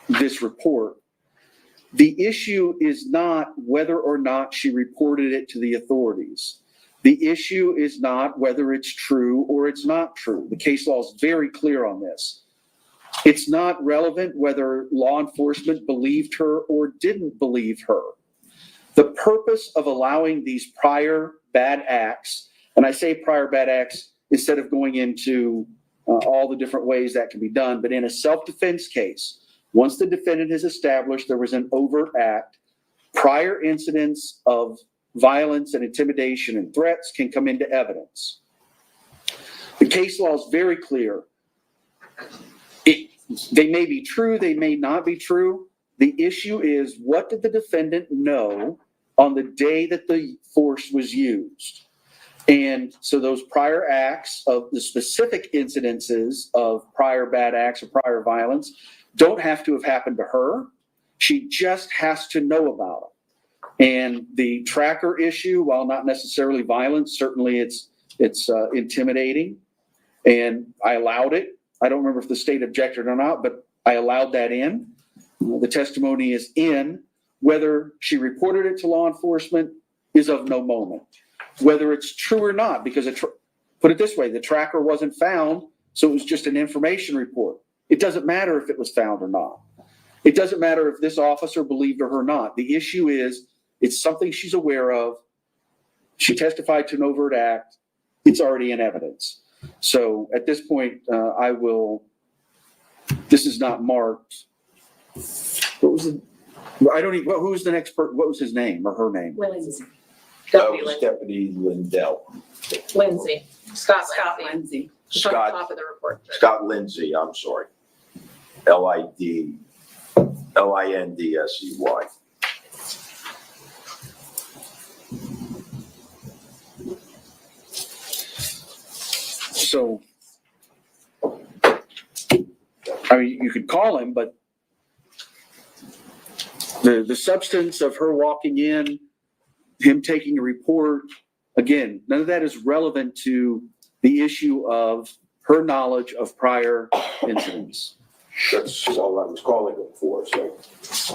this report. The issue is not whether or not she reported it to the authorities. The issue is not whether it's true or it's not true. The case law is very clear on this. It's not relevant whether law enforcement believed her or didn't believe her. The purpose of allowing these prior bad acts, and I say prior bad acts instead of going into all the different ways that can be done, but in a self-defense case, once the defendant has established there was an overt act, prior incidents of violence and intimidation and threats can come into evidence. The case law is very clear. They may be true, they may not be true. The issue is, what did the defendant know on the day that the force was used? And so those prior acts of the specific incidences of prior bad acts or prior violence don't have to have happened to her. She just has to know about them. And the tracker issue, while not necessarily violent, certainly it's intimidating. And I allowed it. I don't remember if the state objected or not, but I allowed that in. The testimony is in. Whether she reported it to law enforcement is of no moment. Whether it's true or not, because put it this way, the tracker wasn't found, so it was just an information report. It doesn't matter if it was found or not. It doesn't matter if this officer believed her or not. The issue is, it's something she's aware of. She testified to an overt act. It's already in evidence. So at this point, this is not marked. What was who was the next person? What was his name or her name? Lindsay. That was Deputy Lindell. Lindsay. Scott Lindsay. It's on Scott- top of the report. Scott Lindsay, I'm sorry. Lindsey. So, I mean, you could call him, but the substance of her walking in, him taking a report, again, none of that is relevant to the issue of her knowledge of prior incidents. That's all I was calling him for, so,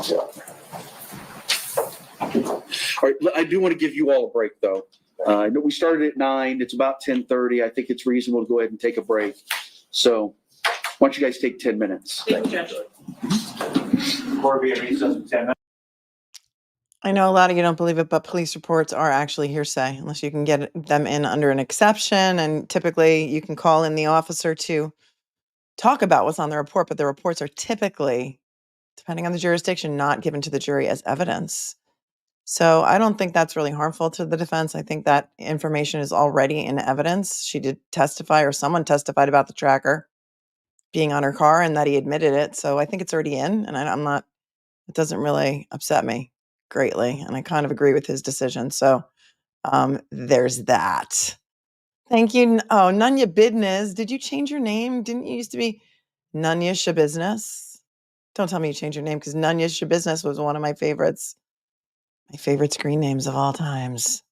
yeah. All right, I do want to give you all a break, though. I know we started at 9. It's about 10:30. I think it's reasonable to go ahead and take a break. So why don't you guys take 10 minutes? Thank you, Judge. Court will be at recess for 10 minutes. I know a lot of you don't believe it, but police reports are actually hearsay unless you can get them in under an exception. And typically you can call in the officer to talk about what's on the report, but the reports are typically, depending on the jurisdiction, not given to the jury as evidence. So I don't think that's really harmful to the defense. I think that information is already in evidence. She did testify, or someone testified about the tracker being on her car and that he admitted it. So I think it's already in, and it doesn't really upset me greatly. And I kind of agree with his decision. So there's that. Thank you. Oh, Nunya Bidness. Did you change your name? Didn't you used to be Nunya Shabusiness? Don't tell me you changed your name, because Nunya Shabusiness was one of my favorites. My favorite screen names of all times.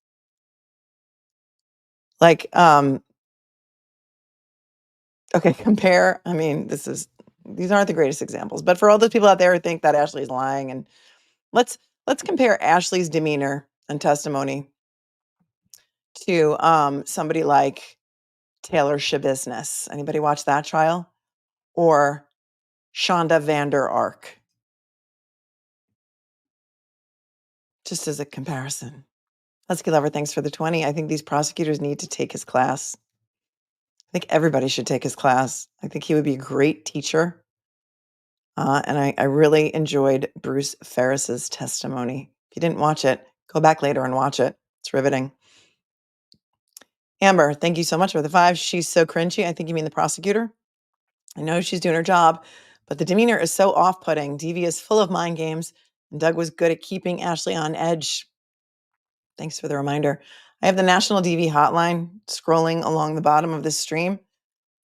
Like, okay, compare. I mean, these aren't the greatest examples, but for all those people out there who think that Ashley's lying, and let's compare Ashley's demeanor and testimony to somebody like Taylor Shabusiness. Anybody watch that trial? Or Shonda Vander Ark? Just as a comparison. Lesky Lover, thanks for the 20. I think these prosecutors need to take his class. I think everybody should take his class. I think he would be a great teacher. And I really enjoyed Bruce Ferris's testimony. If you didn't watch it, go back later and watch it. It's riveting. Amber, thank you so much for the 5. She's so cringy. I think you mean the prosecutor. I know she's doing her job, but the demeanor is so off-putting. DV is full of mind games, and Doug was good at keeping Ashley on edge. Thanks for the reminder. I have the National DV hotline scrolling along the bottom of this stream.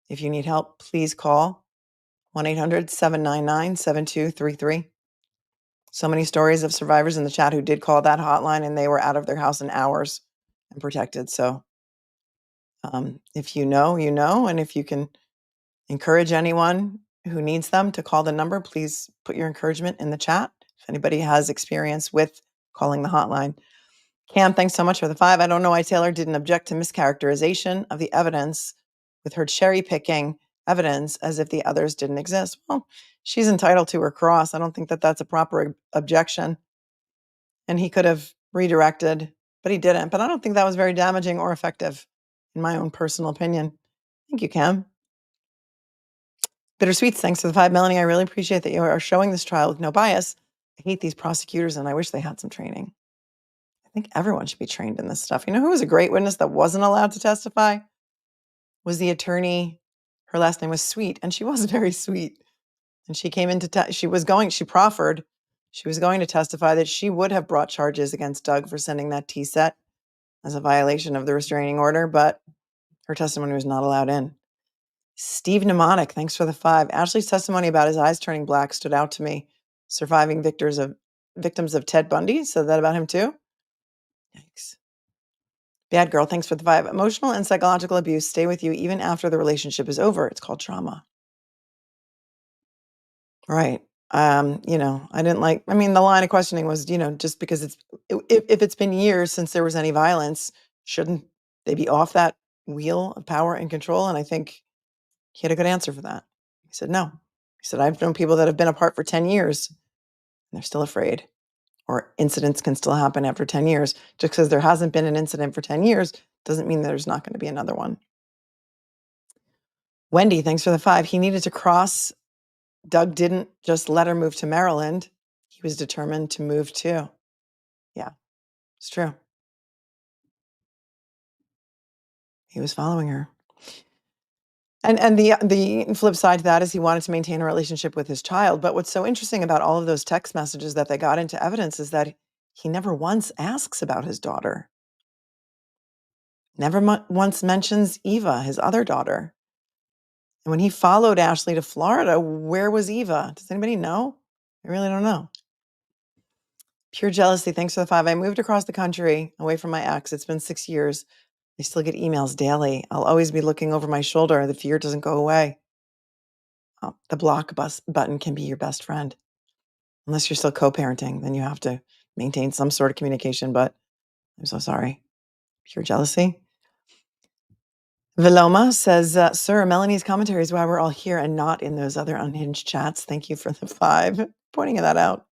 If you need help, please call 1-800-799-7233. So many stories of survivors in the chat who did call that hotline, and they were out of their house in hours and protected. So if you know, you know, and if you can encourage anyone who needs them to call the number, please put your encouragement in the chat. If anybody has experience with calling the hotline. Cam, thanks so much for the 5. I don't know why Taylor didn't object to mischaracterization of the evidence with her cherry picking evidence as if the others didn't exist. Well, she's entitled to her cross. I don't think that that's a proper objection. And he could have redirected, but he didn't. But I don't think that was very damaging or effective, in my own personal opinion. Thank you, Cam. Bittersweets, thanks for the 5. Melanie, I really appreciate that you are showing this trial with no bias. I hate these prosecutors and I wish they had some training. I think everyone should be trained in this stuff. You know who was a great witness that wasn't allowed to testify? Was the attorney. Her last name was Sweet, and she was very sweet. And she came into, she proffered, she was going to testify that she would have brought charges against Doug for sending that tea set as a violation of the restraining order, but her testimony was not allowed in. Steve Mnemonic, thanks for the 5. Ashley's testimony about his eyes turning black stood out to me. Surviving victims of Ted Bundy, said that about him too. Yikes. Bad girl, thanks for the 5. Emotional and psychological abuse stay with you even after the relationship is over. It's called trauma. Right. I didn't the line of questioning was, just because if it's been years since there was any violence, shouldn't they be off that wheel of power and control? And I think he had a good answer for that. He said, no. He said, I've known people that have been apart for 10 years and they're still afraid, or incidents can still happen after 10 years. Just because there hasn't been an incident for 10 years doesn't mean there's not going to be another one. Wendy, thanks for the 5. He needed to cross. Doug didn't just let her move to Maryland. He was determined to move too. Yeah, it's true. He was following her. And the flip side to that is he wanted to maintain a relationship with his child. But what's so interesting about all of those text messages that they got into evidence is that he never once asks about his daughter. Never once mentions Eva, his other daughter. And when he followed Ashley to Florida, where was Eva? Does anybody know? I really don't know. Pure jealousy. Thanks for the 5. I moved across the country away from my ex. It's been 6 years. I still get emails daily. I'll always be looking over my shoulder. The fear doesn't go away. Oh, the block button can be your best friend. Unless you're still co-parenting, then you have to maintain some sort of communication, but I'm so sorry. Pure jealousy. Viloma says, sir, Melanie's commentary is why we're all here and not in those other unhinged chats. Thank you for the 5. Pointing that out.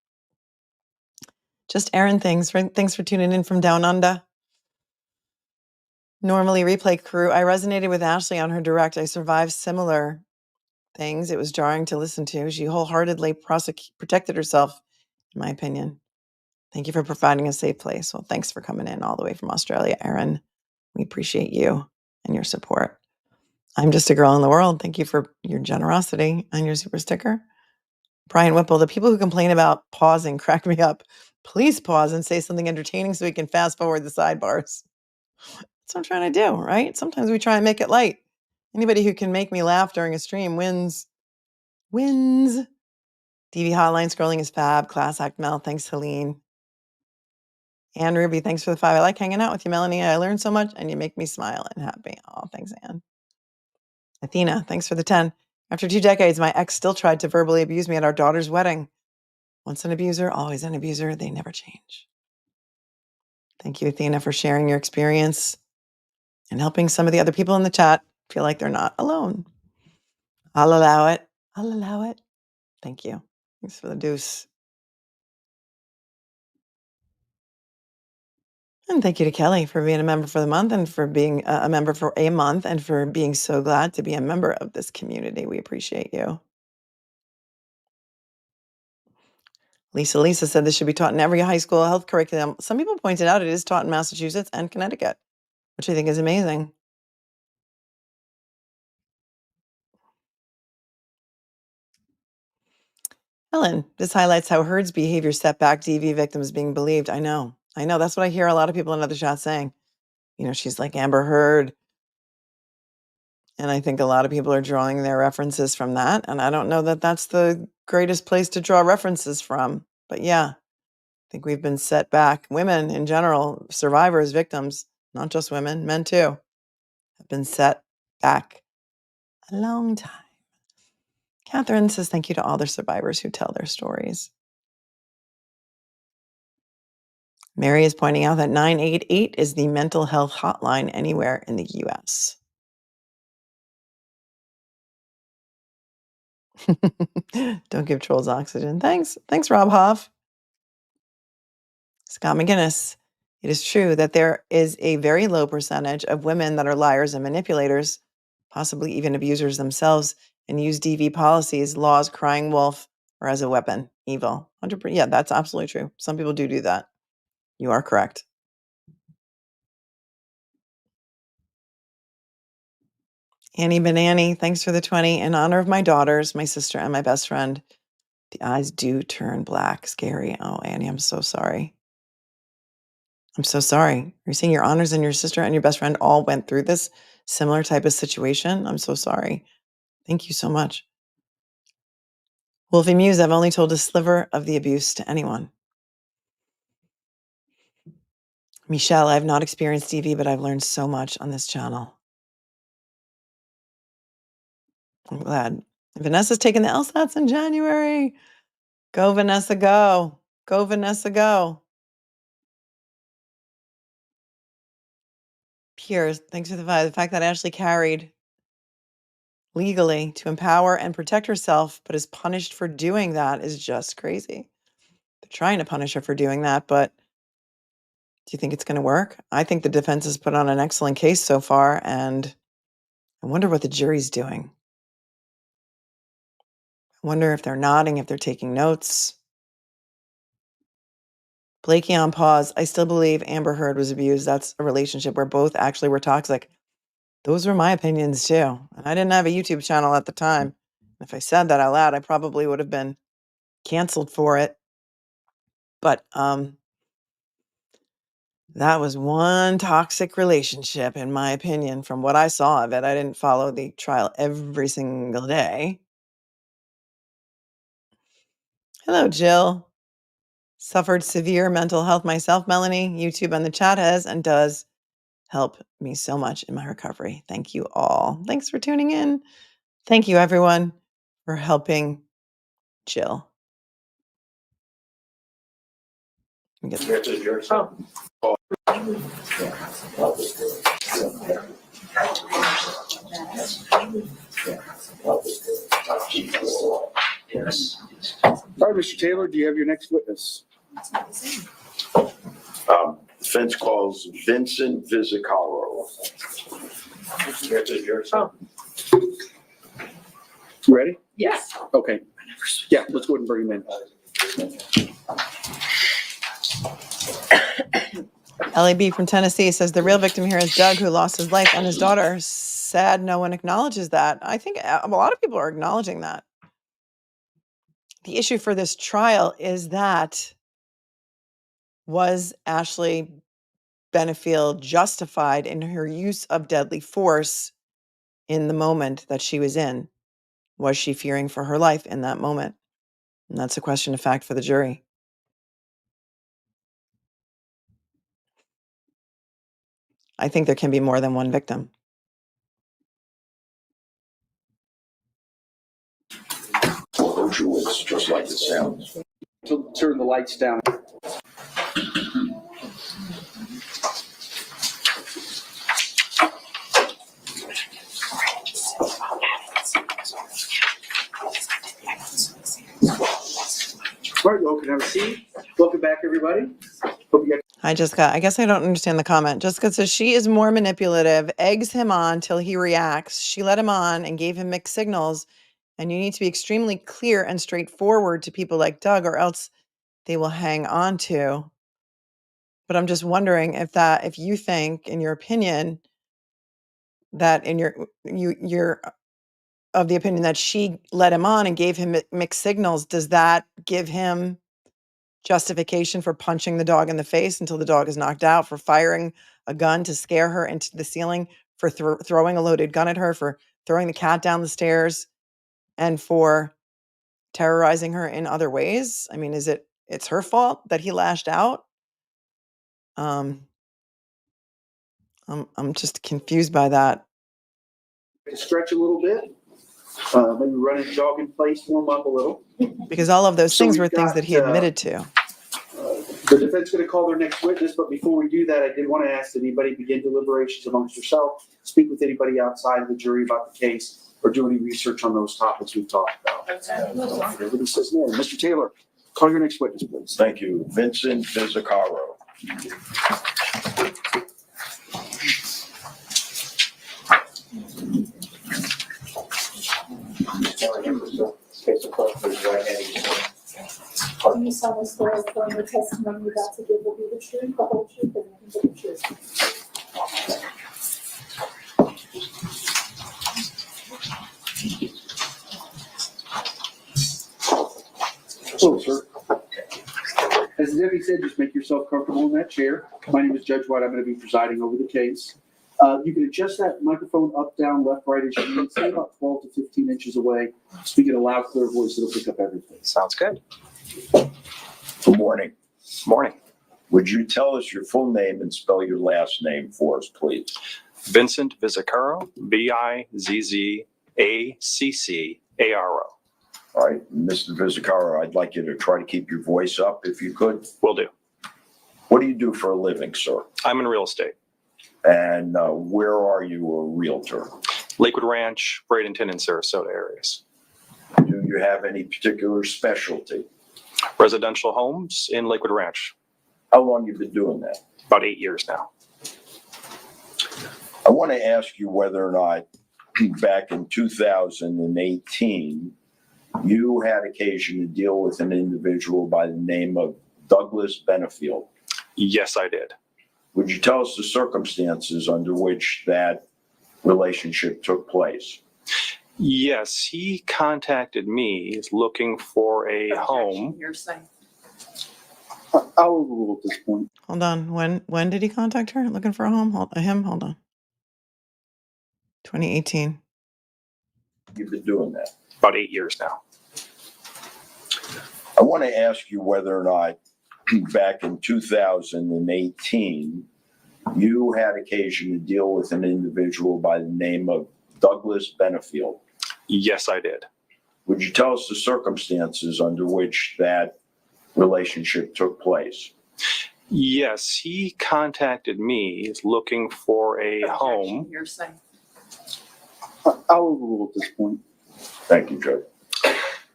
Just Aaron, thanks for tuning in from down under. Normally replay crew. I resonated with Ashley on her direct. I survived similar things. It was jarring to listen to. She wholeheartedly protected herself, in my opinion. Thank you for providing a safe place. Well, thanks for coming in all the way from Australia, Aaron. We appreciate you and your support. I'm just a girl in the world. Thank you for your generosity and your super sticker. Brian Whipple, the people who complain about pausing crack me up. Please pause and say something entertaining so we can fast forward the sidebars. That's what I'm trying to do, right? Sometimes we try and make it light. Anybody who can make me laugh during a stream wins. Wins. DV Hotline scrolling is fab. Class act Mel. Thanks, Helene. Anne Ruby, thanks for the 5. I like hanging out with you, Melanie. I learned so much and you make me smile and happy. Oh, thanks, Anne. Athena, thanks for the 10. After 2 decades, my ex still tried to verbally abuse me at our daughter's wedding. Once an abuser, always an abuser. They never change. Thank you, Athena, for sharing your experience and helping some of the other people in the chat feel like they're not alone. I'll allow it. I'll allow it. Thank you. Thanks for the deuce. And thank you to Kelly for being a member for the month and for being a member for a month and for being so glad to be a member of this community. We appreciate you. Lisa said this should be taught in every high school health curriculum. Some people pointed out it is taught in Massachusetts and Connecticut, which I think is amazing. Helen, this highlights how Heard's behavior set back DV victims being believed. I know. That's what I hear a lot of people in other chats saying. She's like Amber Heard. And I think a lot of people are drawing their references from that. And I don't know that that's the greatest place to draw references from. But yeah, I think we've been set back. Women in general, survivors, victims, not just women, men too, have been set back a long time. Catherine says, thank you to all the survivors who tell their stories. Mary is pointing out that 988 is the mental health hotline anywhere in the U.S. Don't give trolls oxygen. Thanks. Thanks, Rob Hoff. Scott McGinnis. It is true that there is a very low percentage of women that are liars and manipulators, possibly even abusers themselves, and use DV policies, laws, crying wolf, or as a weapon, evil. 100%. Yeah, that's absolutely true. Some people do that. You are correct. Annie Banani, thanks for the 20. In honor of my daughters, my sister, and my best friend, the eyes do turn black. Scary. Oh, Annie, I'm so sorry. I'm so sorry. You're saying your honors and your sister and your best friend all went through this similar type of situation? I'm so sorry. Thank you so much. Wolfie Muse, I've only told a sliver of the abuse to anyone. Michelle, I have not experienced DV, but I've learned so much on this channel. I'm glad. Vanessa's taking the LSATs in January. Go, Vanessa, go. Go, Vanessa, go. Piers, thanks for the vibe. The fact that Ashley carried legally to empower and protect herself, but is punished for doing that is just crazy. They're trying to punish her for doing that, but do you think it's going to work? I think the defense has put on an excellent case so far, and I wonder what the jury's doing. I wonder if they're nodding, if they're taking notes. Blakey on pause. I still believe Amber Heard was abused. That's a relationship where both actually were toxic. Those were my opinions too. And I didn't have a YouTube channel at the time. If I said that out loud, I probably would have been canceled for it. But that was one toxic relationship, in my opinion, from what I saw of it. I didn't follow the trial every single day. Hello, Jill. Suffered severe mental health myself, Melanie. YouTube and the chat has and does help me so much in my recovery. Thank you all. Thanks for tuning in. Thank you, everyone, for helping Jill. Let me get this. All right, Mr. Taylor, do you have your next witness? Defense calls Vincent Vizicaro. You ready? Yes. Okay. Yeah, let's go ahead and bring him in. LAB from Tennessee says the real victim here is Doug, who lost his life, and his daughter. Sad no one acknowledges that. I think a lot of people are acknowledging that. The issue for this trial is that, was Ashley Benefield justified in her use of deadly force in the moment that she was in? Was she fearing for her life in that moment? And that's a question of fact for the jury. I think there can be more than one victim. It's just like it sounds. Turn the lights down. All right, y'all can have a seat. Welcome back, everybody. Hope you got. Hi, Jessica. I guess I don't understand the comment. Jessica says she is more manipulative, eggs him on till he reacts. She led him on and gave him mixed signals. And you need to be extremely clear and straightforward to people like Doug, or else they will hang on to. But I'm just wondering if you think, in your opinion, that you're of the opinion that she led him on and gave him mixed signals, does that give him justification for punching the dog in the face until the dog is knocked out, for firing a gun to scare her into the ceiling, for throwing a loaded gun at her, for throwing the cat down the stairs, and for terrorizing her in other ways? I mean, it's her fault that he lashed out? I'm just confused by that. Stretch a little bit. Maybe run and jog in place, warm up a little. Because all of those So things we've were things got, that he admitted to. The defense is going to call their next witness, but before we do that, I did want to ask that anybody begin deliberations amongst yourself, speak with anybody outside of the jury about the case, or do any research on those topics we've talked about. Everybody says no. Mr. Taylor, call your next witness, please. Thank you. Vincent Vizzacaro. Case of clerk, please right hand. Do you solemnly swear affirm the testimony you're about to give will be the truth, the whole truth, and nothing but the truth? Hello, sir. As the deputy said, just make yourself comfortable in that chair. My name is Judge White. I'm going to be presiding over the case. You can adjust that microphone up, down, left, right as you need. Stay about 12 to 15 inches away. Speak in a loud, clear voice. It'll pick up everything. Sounds good. Good morning. Morning. Would you tell us your full name and spell your last name for us, please? Vincent Vizzacaro, Vizzaccaro. All right, Mr. Vizzacaro, I'd like you to try to keep your voice up if you could. Will do. What do you do for a living, sir? I'm in real estate. And where are you a realtor? Lakewood Ranch, Bradenton, and Sarasota areas. Do you have any particular specialty? Residential homes in Lakewood Ranch. How long have you been doing that? About 8 years now. I want to ask you whether or not back in 2018, you had occasion to deal with an individual by the name of Douglas Benefield. Yes, I did. Would you tell us the circumstances under which that relationship took place? Yes, he contacted me looking for a home. Hearsay. I'll overrule at this point. Hold on. When did he contact her? Looking for a home? Hold on. 2018. You've been doing that. About 8 years now. I want to ask you whether or not back in 2018, you had occasion to deal with an individual by the name of Douglas Benefield. Yes, I did. Would you tell us the circumstances under which that relationship took place? Yes, he contacted me looking for a home. Hearsay. I'll overrule at this point. Thank you, Judge.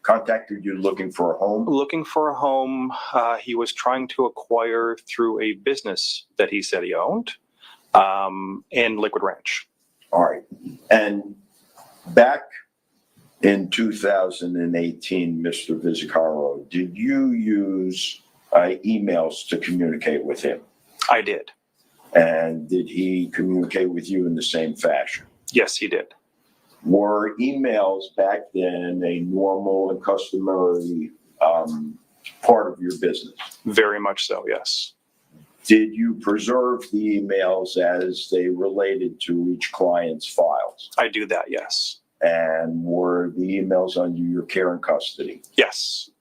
Contacted you looking for a home? Looking for a home he was trying to acquire through a business that he said he owned in Lakewood Ranch. All right. And back in 2018, Mr. Vizzacaro, did you use emails to communicate with him? I did. And did he communicate with you in the same fashion? Yes, he did. Were emails back then a normal and customary part of your business? Very much so, yes. Did you preserve the emails as they related to each client's files? I do that, yes. And were the emails under your care and custody? Yes.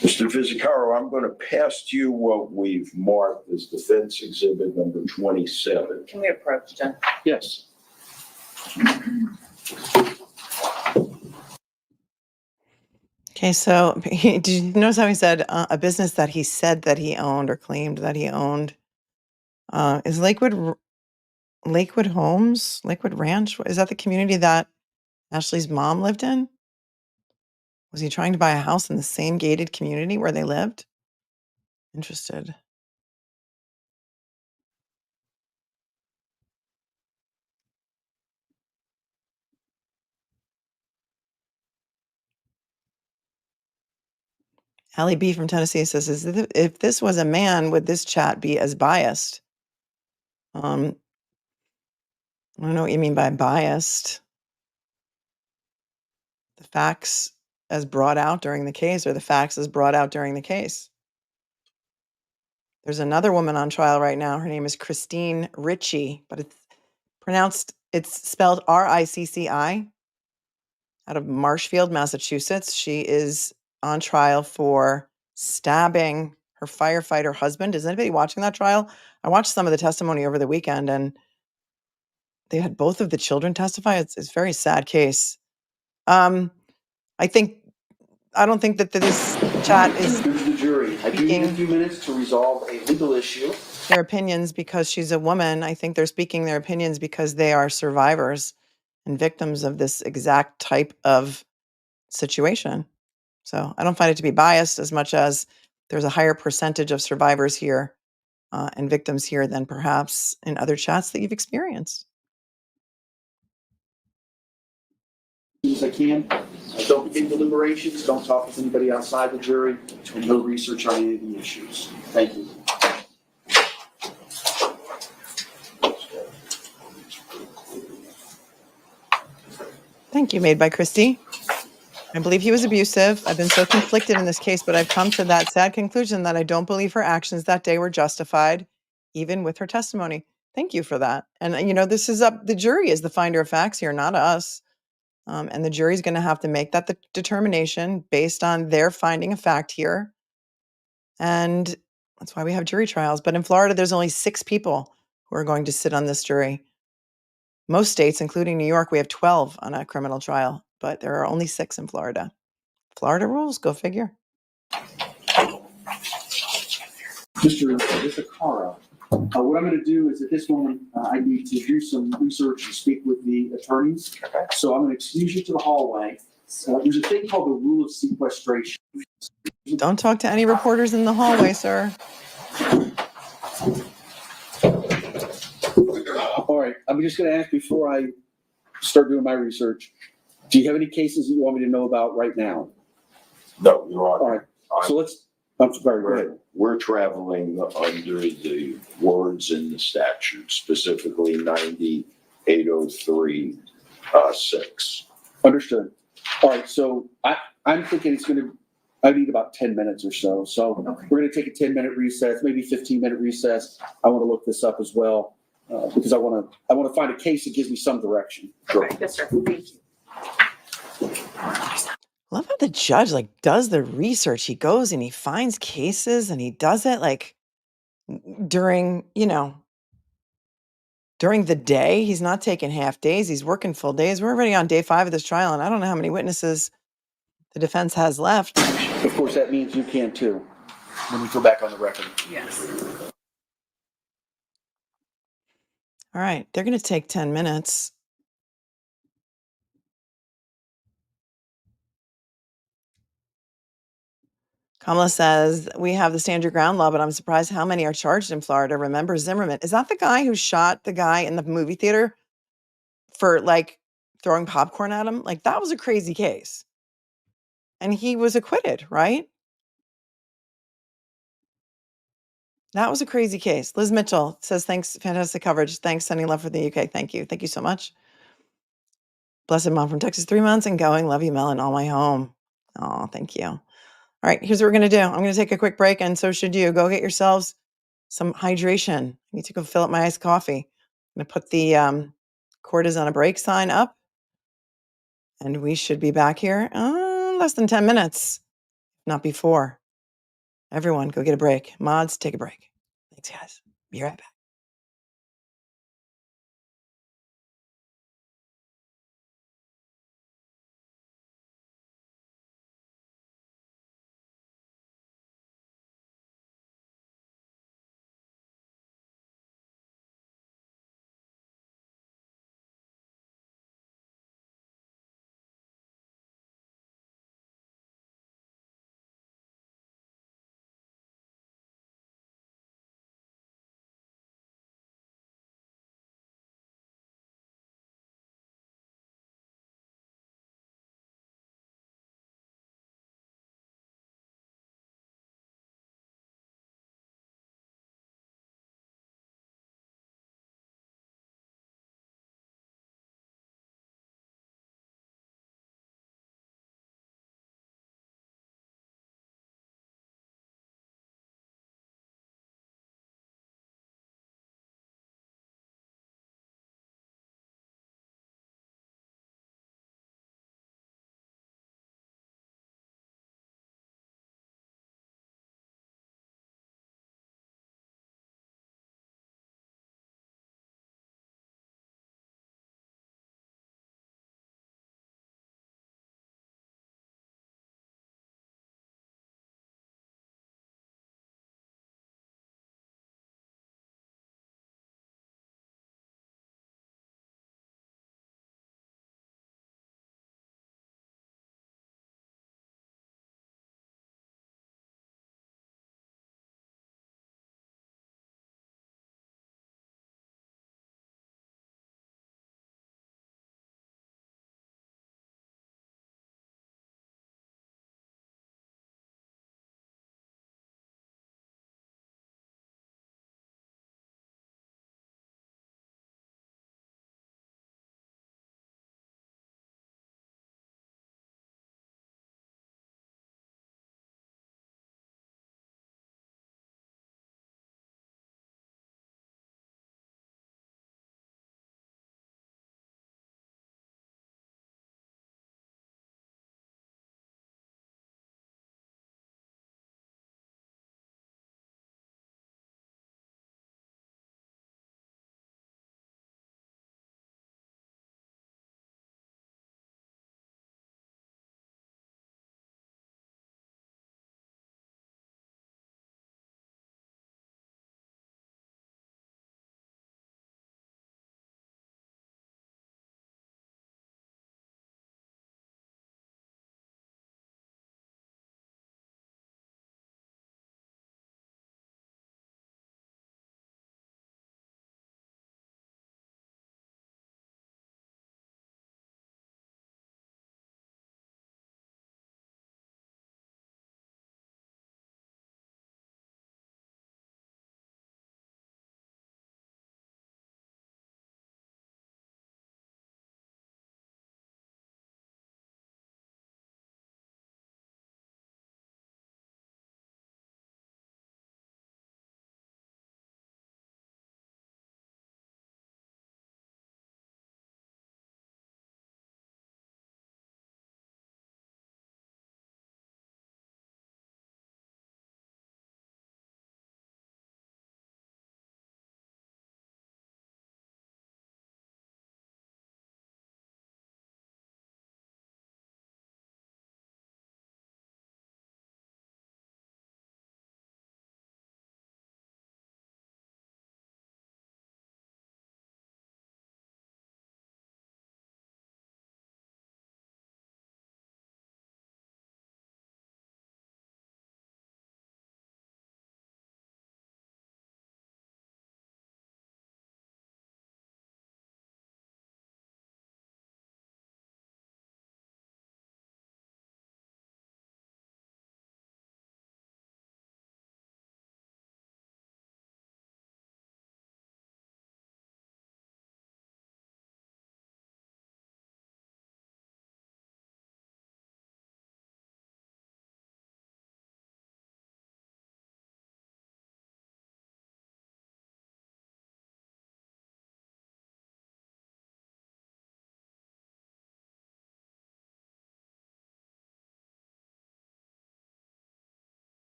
Mr. Vizzacaro, I'm going to pass to you what we've marked as defense exhibit number 27. Can we approach, Jen? Yes. Okay, so did you notice how he said a business that he said that he owned or claimed that he owned? Is Lakewood Homes, Lakewood Ranch? Is that the community that Ashley's mom lived in? Was he trying to buy a house in the same gated community where they lived? Interested. Allie B from Tennessee says, if this was a man, would this chat be as biased? I don't know what you mean by biased. The facts as brought out during the case or the facts as brought out during the case. There's another woman on trial right now. Her name is Christine Ritchie, but it's spelled Ricci out of Marshfield, Massachusetts. She is on trial for stabbing her firefighter husband. Is anybody watching that trial? I watched some of the testimony over the weekend and they had both of the children testify. It's a very sad case. I don't think that this chat is Members of the jury, I do need a few minutes to resolve a legal issue. their opinions because she's a woman. I think they're speaking their opinions because they are survivors and victims of this exact type of situation. So I don't find it to be biased as much as there's a higher percentage of survivors here and victims here than perhaps in other chats that you've experienced. As I can. Don't begin deliberations, don't talk with anybody outside the jury, and no research on any of the issues. Thank you. Thank you, made by Christy. I believe he was abusive. I've been so conflicted in this case, but I've come to that sad conclusion that I don't believe her actions that day were justified, even with her testimony. Thank you for that. And, this is up, the jury is the finder of facts here, not us. And the jury's going to have to make that determination based on their finding of fact here. And that's why we have jury trials. But in Florida, there's only 6 people who are going to sit on this jury. Most states, including New York, we have 12 on a criminal trial, but there are only 6 in Florida. Florida rules, go figure. Mr. Cara, what I'm going to do is at this moment, I need to do some research and speak with the attorneys. Okay. So I'm going to excuse you to the hallway. There's a thing called the rule of sequestration. Don't talk to any reporters in the hallway, sir. All right, I'm just going to ask before I start doing my research, do you have any cases that you want me to know about right now? No, Your Honor. All right, so I'm sorry, go ahead. We're traveling under the words in the statute, specifically 9803(6). Understood. All right, so I'm thinking I need about 10 minutes or so. So we're going to take a 10-minute recess, maybe 15-minute recess. I want to look this up as well because I want to find a case that gives me some direction. Sure. Yes, sir. Thank you. Love how the judge does the research. He goes and he finds cases and he does it during the day. He's not taking half days. He's working full days. We're already on day 5 of this trial, and I don't know how many witnesses the defense has left. Of course, that means you can too when we go back on the record. Yes. All right, they're going to take 10 minutes. Kamala says, we have the stand your ground law, but I'm surprised how many are charged in Florida. Remember Zimmerman? Is that the guy who shot the guy in the movie theater for throwing popcorn at him? That was a crazy case. And he was acquitted, right? That was a crazy case. Liz Mitchell says, thanks, fantastic coverage. Thanks, sending love for the UK. Thank you. Thank you so much. Blessed mom from Texas, 3 months and going. Love you, Melon, all my home. Oh, thank you. All right, here's what we're going to do. I'm going to take a quick break, and so should you. Go get yourselves some hydration. I need to go fill up my iced coffee. I'm going to put the court is on a break sign up, and we should be back here less than 10 minutes, not before. Everyone, go get a break. Mods, take a break. Thanks, guys. Be right back.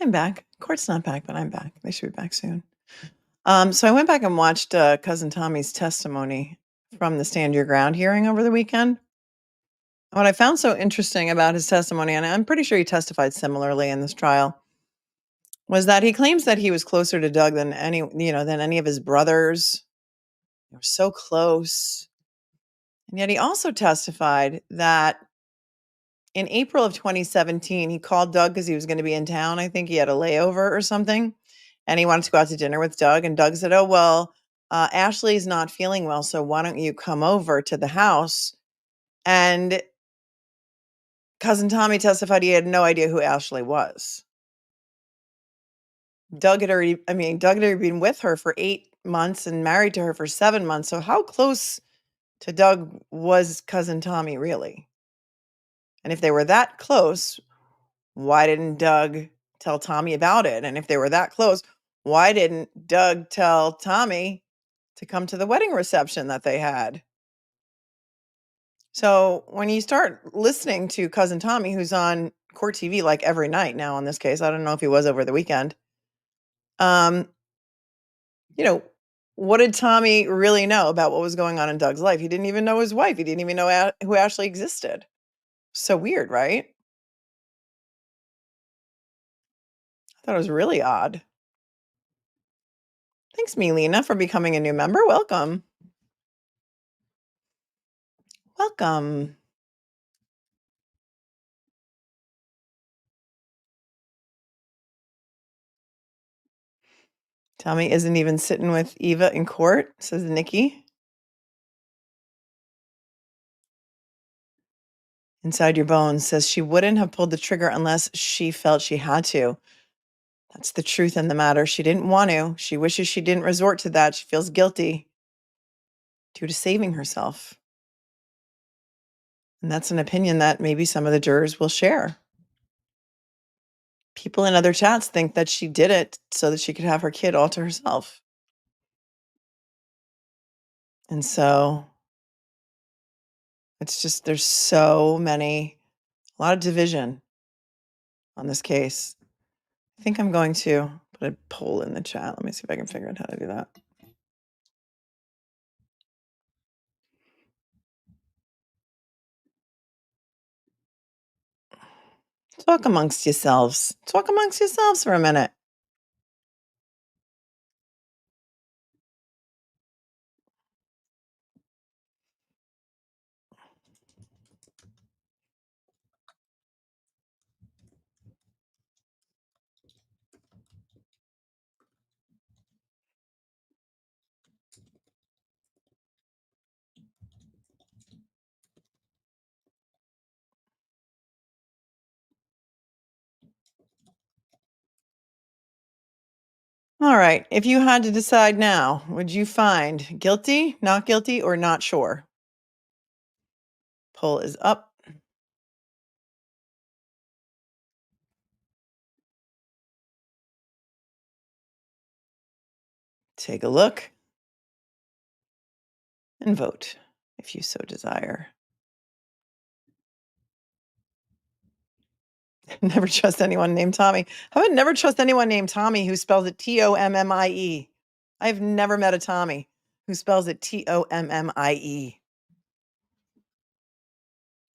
I'm back. Court's not back, but I'm back. They should be back soon. So I went back and watched Cousin Tommy's testimony from the Stand Your Ground hearing over the weekend. What I found so interesting about his testimony, and I'm pretty sure he testified similarly in this trial, was that he claims that he was closer to Doug than any of his brothers. They were so close. And yet he also testified that in April of 2017, he called Doug because he was going to be in town. I think he had a layover or something, and he wanted to go out to dinner with Doug. And Doug said, "Oh, well, Ashley's not feeling well, so why don't you come over to the house?" And Cousin Tommy testified he had no idea who Ashley was. Doug had already been with her for 8 months and married to her for 7 months. So how close to Doug was Cousin Tommy really? And if they were that close, why didn't Doug tell Tommy about it? And if they were that close, why didn't Doug tell Tommy to come to the wedding reception that they had? So when you start listening to Cousin Tommy, who's on court TV like every night now on this case, I don't know if he was over the weekend. Um, you know, what did Tommy really know about what was going on in Doug's life? He didn't even know his wife. He didn't even know who Ashley existed. So weird, right? I thought it was really odd. Thanks, Melina, for becoming a new member. Welcome. Welcome. Tommy isn't even sitting with Eva in court, says Nikki. Inside Your Bones says she wouldn't have pulled the trigger unless she felt she had to. That's the truth in the matter. She didn't want to. She wishes she didn't resort to that. She feels guilty due to saving herself. And that's an opinion that maybe some of the jurors will share. People in other chats think that she did it so that she could have her kid all to herself. And so it's just, there's a lot of division on this case. I think I'm going to put a poll in the chat. Let me see if I can figure out how to do that. Talk amongst yourselves. Talk amongst yourselves for a minute. All right. If you had to decide now, would you find guilty, not guilty, or not sure? Poll is up. Take a look and vote if you so desire. Never trust anyone named Tommy. How about never trust anyone named Tommy who spells it Tommie? I've never met a Tommy who spells it Tommie.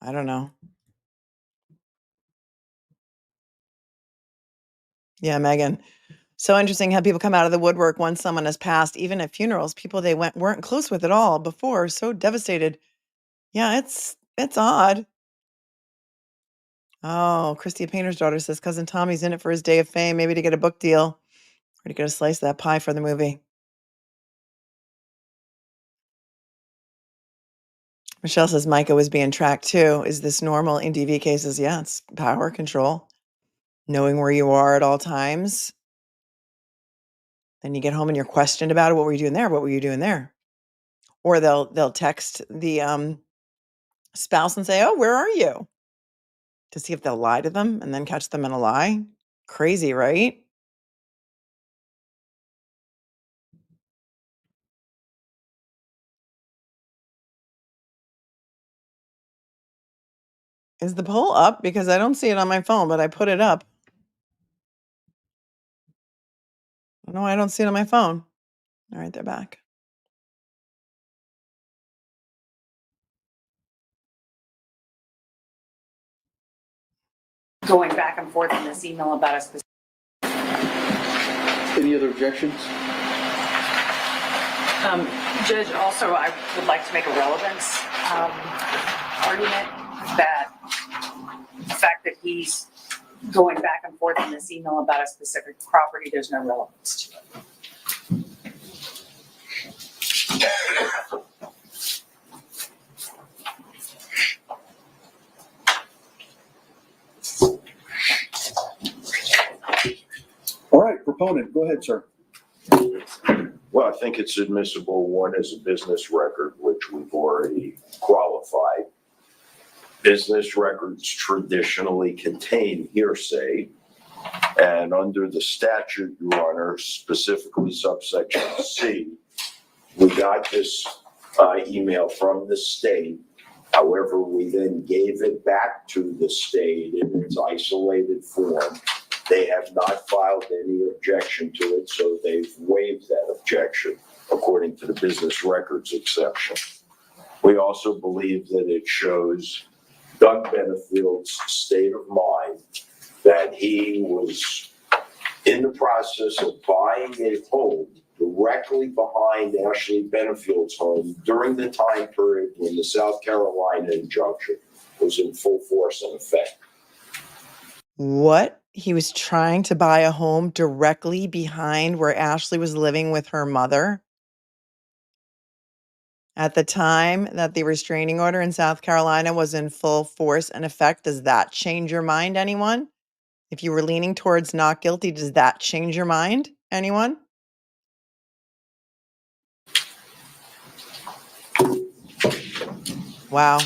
I don't know. Yeah, Megan. So interesting how people come out of the woodwork once someone has passed, even at funerals, people they weren't close with at all before, so devastated. Yeah, it's odd. Oh, Christy Painter's daughter says Cousin Tommy's in it for his day of fame, maybe to get a book deal or to get a slice of that pie for the movie. Michelle says Micah was being tracked too. Is this normal in DV cases? Yeah, it's power control, knowing where you are at all times. Then you get home and you're questioned about it. What were you doing there? What were you doing there? Or they'll text the spouse and say, "Oh, where are you?" To see if they'll lie to them and then catch them in a lie. Crazy, right? Is the poll up? Because I don't see it on my phone, but I put it up. No, I don't see it on my phone. All right, they're back. Going back and forth in this email about a specific. Any other objections? Judge, also, I would like to make a relevance argument that the fact that he's going back and forth in this email about a specific property, there's no relevance to it. All right, proponent, go ahead, sir. Well, I think it's admissible. One is a business record, which we've already qualified. Business records traditionally contain hearsay. And under the statute, Your Honor, specifically subsection C, we got this email from the state. However, we then gave it back to the state in its isolated form. They have not filed any objection to it, so they've waived that objection according to the business records exception. We also believe that it shows Doug Benefield's state of mind that he was in the process of buying a home directly behind Ashley Benefield's home during the time period when the South Carolina injunction was in full force and effect. What? He was trying to buy a home directly behind where Ashley was living with her mother at the time that the restraining order in South Carolina was in full force and effect. Does that change your mind, anyone? If you were leaning towards not guilty, does that change your mind, anyone? Wow.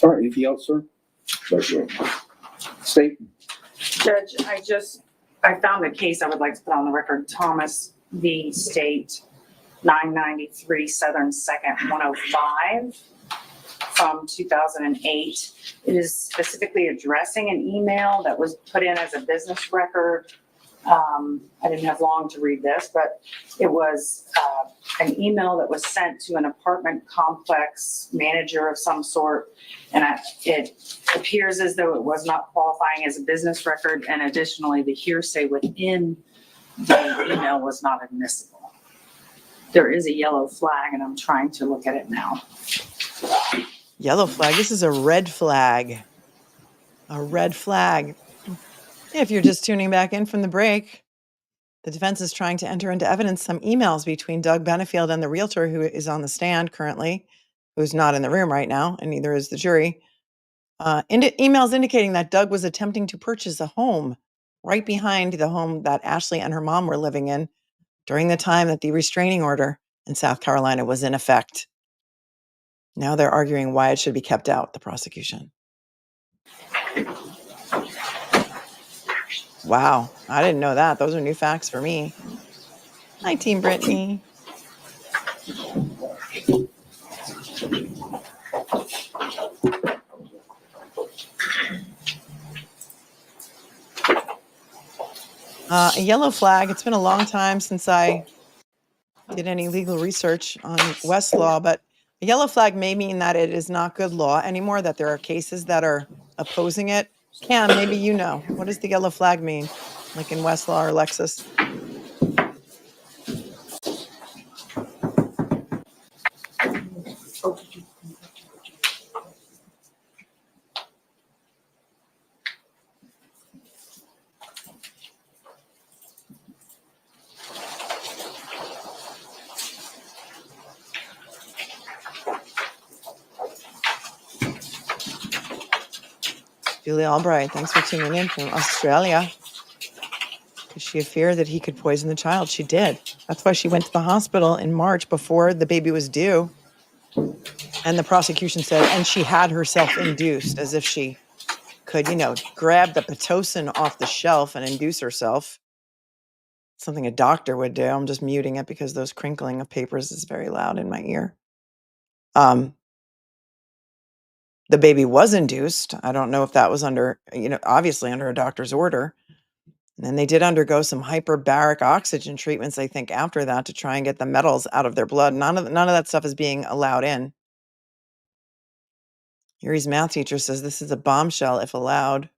All right, anything else, sir? State. Judge, I found a case I would like to put on the record, Thomas v. State, 993 Southern 2nd, 105 from 2008. It is specifically addressing an email that was put in as a business record. I didn't have long to read this, but it was an email that was sent to an apartment complex manager of some sort, and it appears as though it was not qualifying as a business record, and additionally, the hearsay within the email was not admissible. There is a yellow flag, and I'm trying to look at it now. Yellow flag. This is a red flag. A red flag. If you're just tuning back in from the break, the defense is trying to enter into evidence some emails between Doug Benefield and the realtor who is on the stand currently, who's not in the room right now, and neither is the jury. Emails indicating that Doug was attempting to purchase a home right behind the home that Ashley and her mom were living in during the time that the restraining order in South Carolina was in effect. Now they're arguing why it should be kept out, the prosecution. Wow, I didn't know that. Those are new facts for me. Hi, Team Brittany. A yellow flag. It's been a long time since I did any legal research on Westlaw, but a yellow flag may mean that it is not good law anymore, that there are cases that are opposing it. Cam, maybe you know. What does the yellow flag mean? Like in Westlaw or Lexis? Julie Albright, thanks for tuning in from Australia. Did she fear that he could poison the child? She did. That's why she went to the hospital in March before the baby was due. And the prosecution said, and she had herself induced, as if she could, grab the Pitocin off the shelf and induce herself. Something a doctor would do. I'm just muting it because those crinkling of papers is very loud in my ear. the baby was induced. I don't know if that was under, obviously under a doctor's order. And then they did undergo some hyperbaric oxygen treatments, I think, after that to try and get the metals out of their blood. None of that stuff is being allowed in. Yuri's math teacher says this is a bombshell if allowed.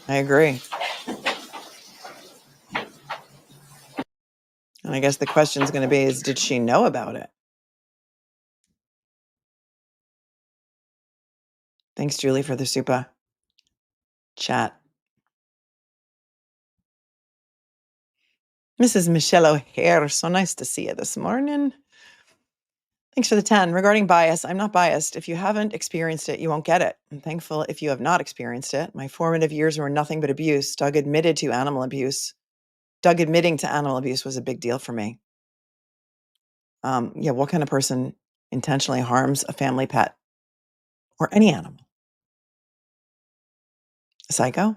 I agree. And I guess the question is going to be is, did she know about it? Thanks, Julie, for the super chat. Mrs. Michelle O'Hare, so nice to see you this morning. Thanks for the 10. Regarding bias, I'm not biased. If you haven't experienced it, you won't get it. I'm thankful if you have not experienced it. My formative years were nothing but abuse. Doug admitting to animal abuse was a big deal for me. What kind of person intentionally harms a family pet or any animal? A psycho?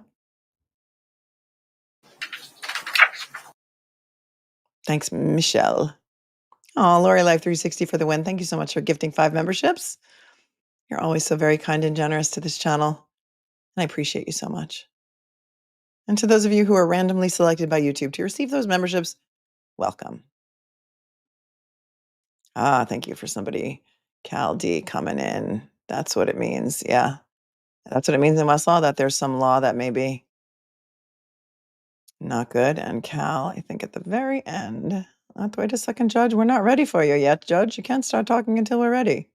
Thanks, Michelle. Oh, Lori Life 360 for the win. Thank you so much for gifting 5 memberships. You're always so very kind and generous to this channel, and I appreciate you so much. And to those of you who are randomly selected by YouTube to receive those memberships, welcome. Thank you for somebody, Cal D, coming in. That's what it means. Yeah, that's what it means in Westlaw, that there's some law that may be not good. And Cal, I think at the very end, wait a second, Judge. We're not ready for you yet, Judge. You can't start talking until we're ready.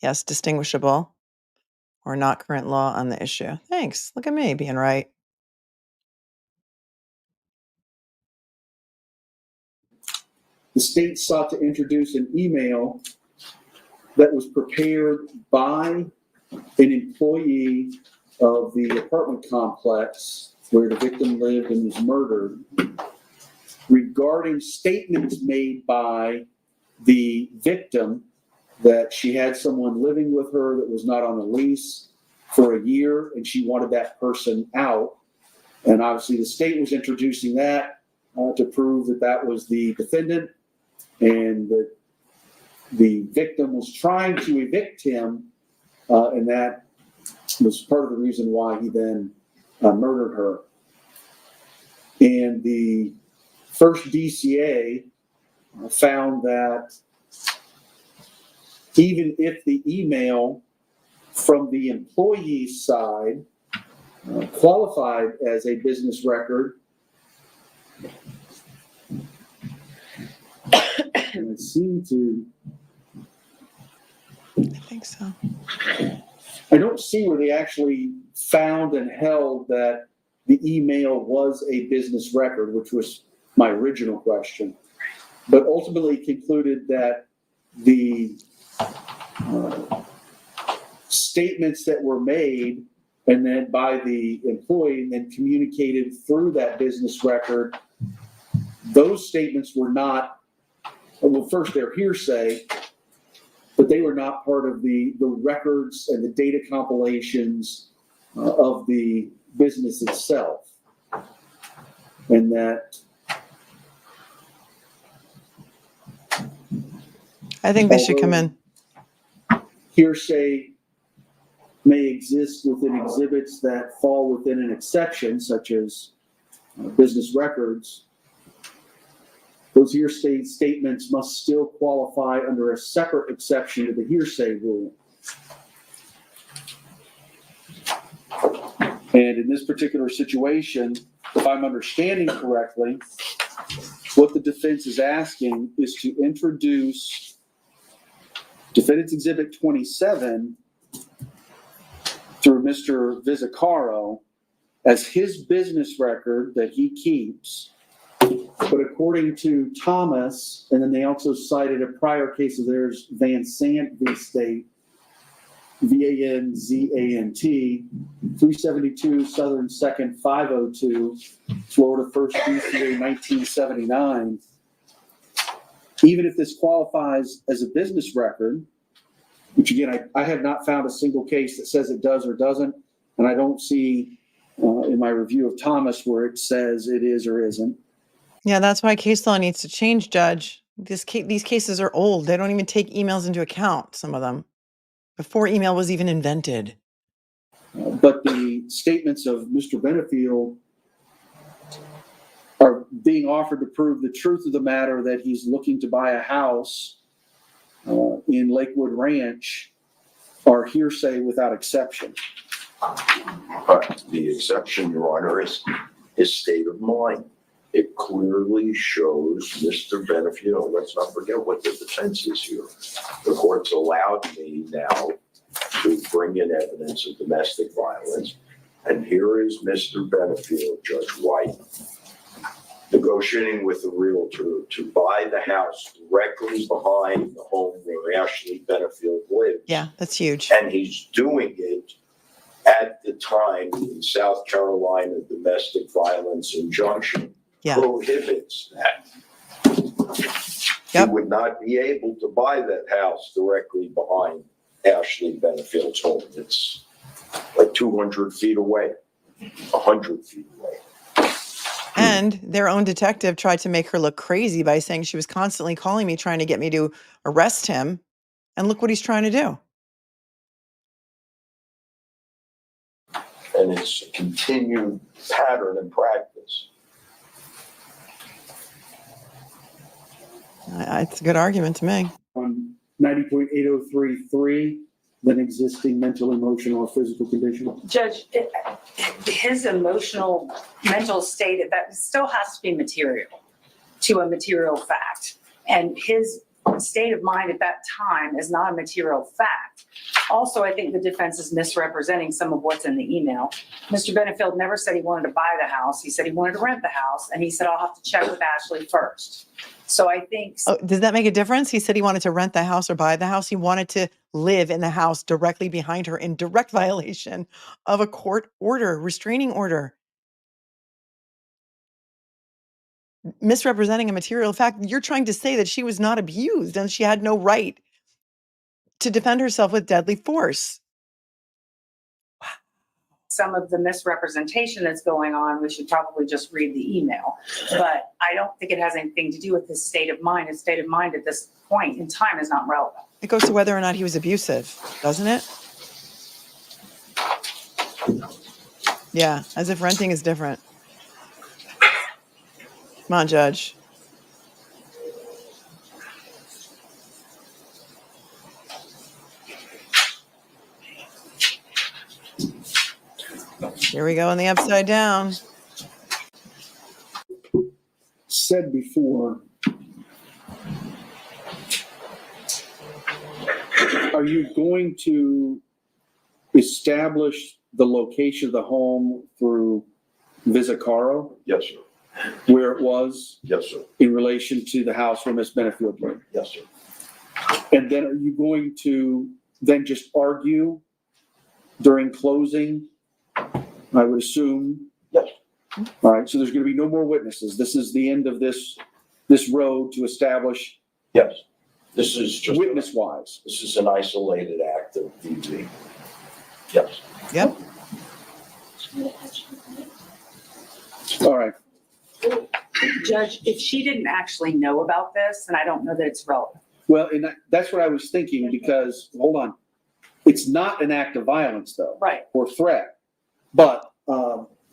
Yes, distinguishable or not current law on the issue. Thanks. Look at me being right. The state sought to introduce an email that was prepared by an employee of the apartment complex where the victim lived and was murdered regarding statements made by the victim that she had someone living with her that was not on the lease for a year and she wanted that person out. And obviously the state was introducing that to prove that that was the defendant and that the victim was trying to evict him, and that was part of the reason why he then murdered her. And the first DCA found that even if the email from the employee's side qualified as a business record, and it seemed to, I think so. I don't see where they actually found and held that the email was a business record, which was my original question, but ultimately concluded that the statements that were made and then by the employee and then communicated through that business record, those statements were not, well, first they're hearsay, but they were not part of the records and the data compilations of the business itself. And that I think they should come in. Hearsay may exist within exhibits that fall within an exception, such as business records. Those hearsay statements must still qualify under a separate exception to the hearsay rule. And in this particular situation, if I'm understanding correctly, what the defense is asking is to introduce Defendant's Exhibit 27 through Mr. Vizzacaro as his business record that he keeps. But according to Thomas, and then they also cited a prior case of theirs, Van Sant v. State, VANZANT, 372 Southern 2nd 502, Florida 1st DCA 1979. Even if this qualifies as a business record, which again, I have not found a single case that says it does or doesn't, and I don't see in my review of Thomas where it says it is or isn't. Yeah, that's why case law needs to change, Judge. These cases are old. They don't even take emails into account, some of them, before email was even invented. But the statements of Mr. Benefield are being offered to prove the truth of the matter that he's looking to buy a house in Lakewood Ranch are hearsay without exception. But the exception, Your Honor, is his state of mind. It clearly shows Mr. Benefield, let's not forget what the defense is here. The court's allowed me now to bring in evidence of domestic violence. And here is Mr. Benefield, Judge White, negotiating with the Realtor to buy the house directly behind the home where Ashley Benefield lives. Yeah, that's huge. And he's doing it at the time the South Carolina domestic violence injunction prohibits that. Yep. He would not be able to buy that house directly behind Ashley Benefield's home. It's like 200 feet away, 100 feet away. And their own detective tried to make her look crazy by saying she was constantly calling me, trying to get me to arrest him. And look what he's trying to do. And it's a continued pattern and practice. It's a good argument to me. On 90.8033, than existing mental, emotional, or physical condition. Judge, his emotional, mental state, that still has to be material to a material fact. And his state of mind at that time is not a material fact. Also, I think the defense is misrepresenting some of what's in the email. Mr. Benefield never said he wanted to buy the house. He said he wanted to rent the house, and he said, I'll have to check with Ashley first. So I think... Oh, does that make a difference? He said he wanted to rent the house or buy the house. He wanted to live in the house directly behind her in direct violation of a court order, restraining order. Misrepresenting a material fact. You're trying to say that she was not abused and she had no right to defend herself with deadly force. Some of the misrepresentation that's going on, we should probably just read the email. But I don't think it has anything to do with his state of mind. His state of mind at this point in time is not relevant. It goes to whether or not he was abusive, doesn't it? Yeah, as if renting is different. Come on, Judge. Here we go on the upside down. Said before, are you going to establish the location of the home through Visicaro, Yes, sir. where it was Yes, sir. in relation to the house where Miss Benefield lived? Yes, sir. And then are you going to then just argue during closing? I would assume. Yes. All right, so there's going to be no more witnesses. This is the end of this road to establish Yes. This is just witness-wise. This is an isolated act of DV. Yes. Yep. All right. Judge, if she didn't actually know about this, and I don't know that it's relevant. Well, and that's what I was thinking, because, hold on, it's not an act of violence, though. Right. Or threat. But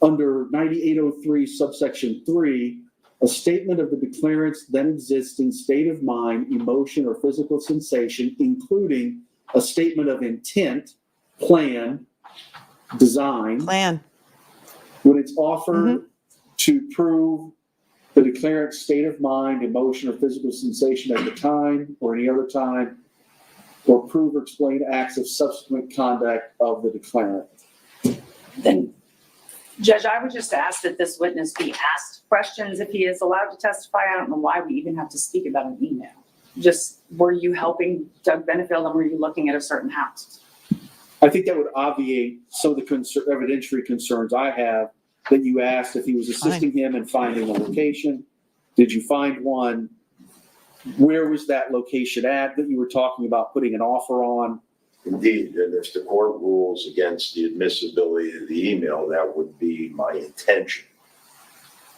under 9803 subsection 3, a statement of the declarant's then existing state of mind, emotion, or physical sensation, including a statement of intent, plan, design, when it's offered to prove the declarant's state of mind, emotion, or physical sensation at the time or any other time, or prove or explain acts of subsequent conduct of the declarant. Then, Judge, I would just ask that this witness be asked questions if he is allowed to testify. I don't know why we even have to speak about an email. Just, were you helping Doug Benefield and were you looking at a certain house? I think that would obviate some of the evidentiary concerns I have, that you asked if he was assisting him in finding a location. Did you find one? Where was that location at that you were talking about putting an offer on? Indeed, and if the court rules against the admissibility of the email, that would be my intention.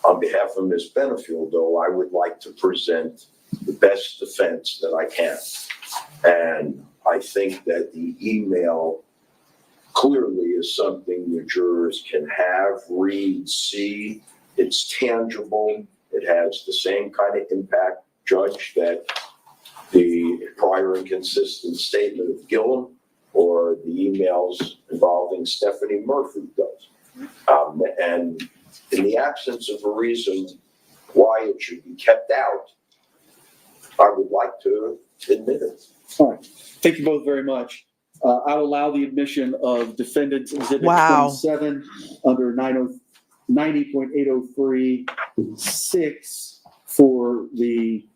On behalf of Ms. Benefield, though, I would like to present the best defense that I can. And I think that the email clearly is something the jurors can have, read, see. It's tangible. It has the same kind of impact, Judge, that the prior inconsistent statement of Gillum or the emails involving Stephanie Murphy does. And in the absence of a reason why it should be kept out, I would like to admit it. All right. Thank you both very much. I'll allow the admission of defendants exhibit Wow. 27 under 90.803(6) for the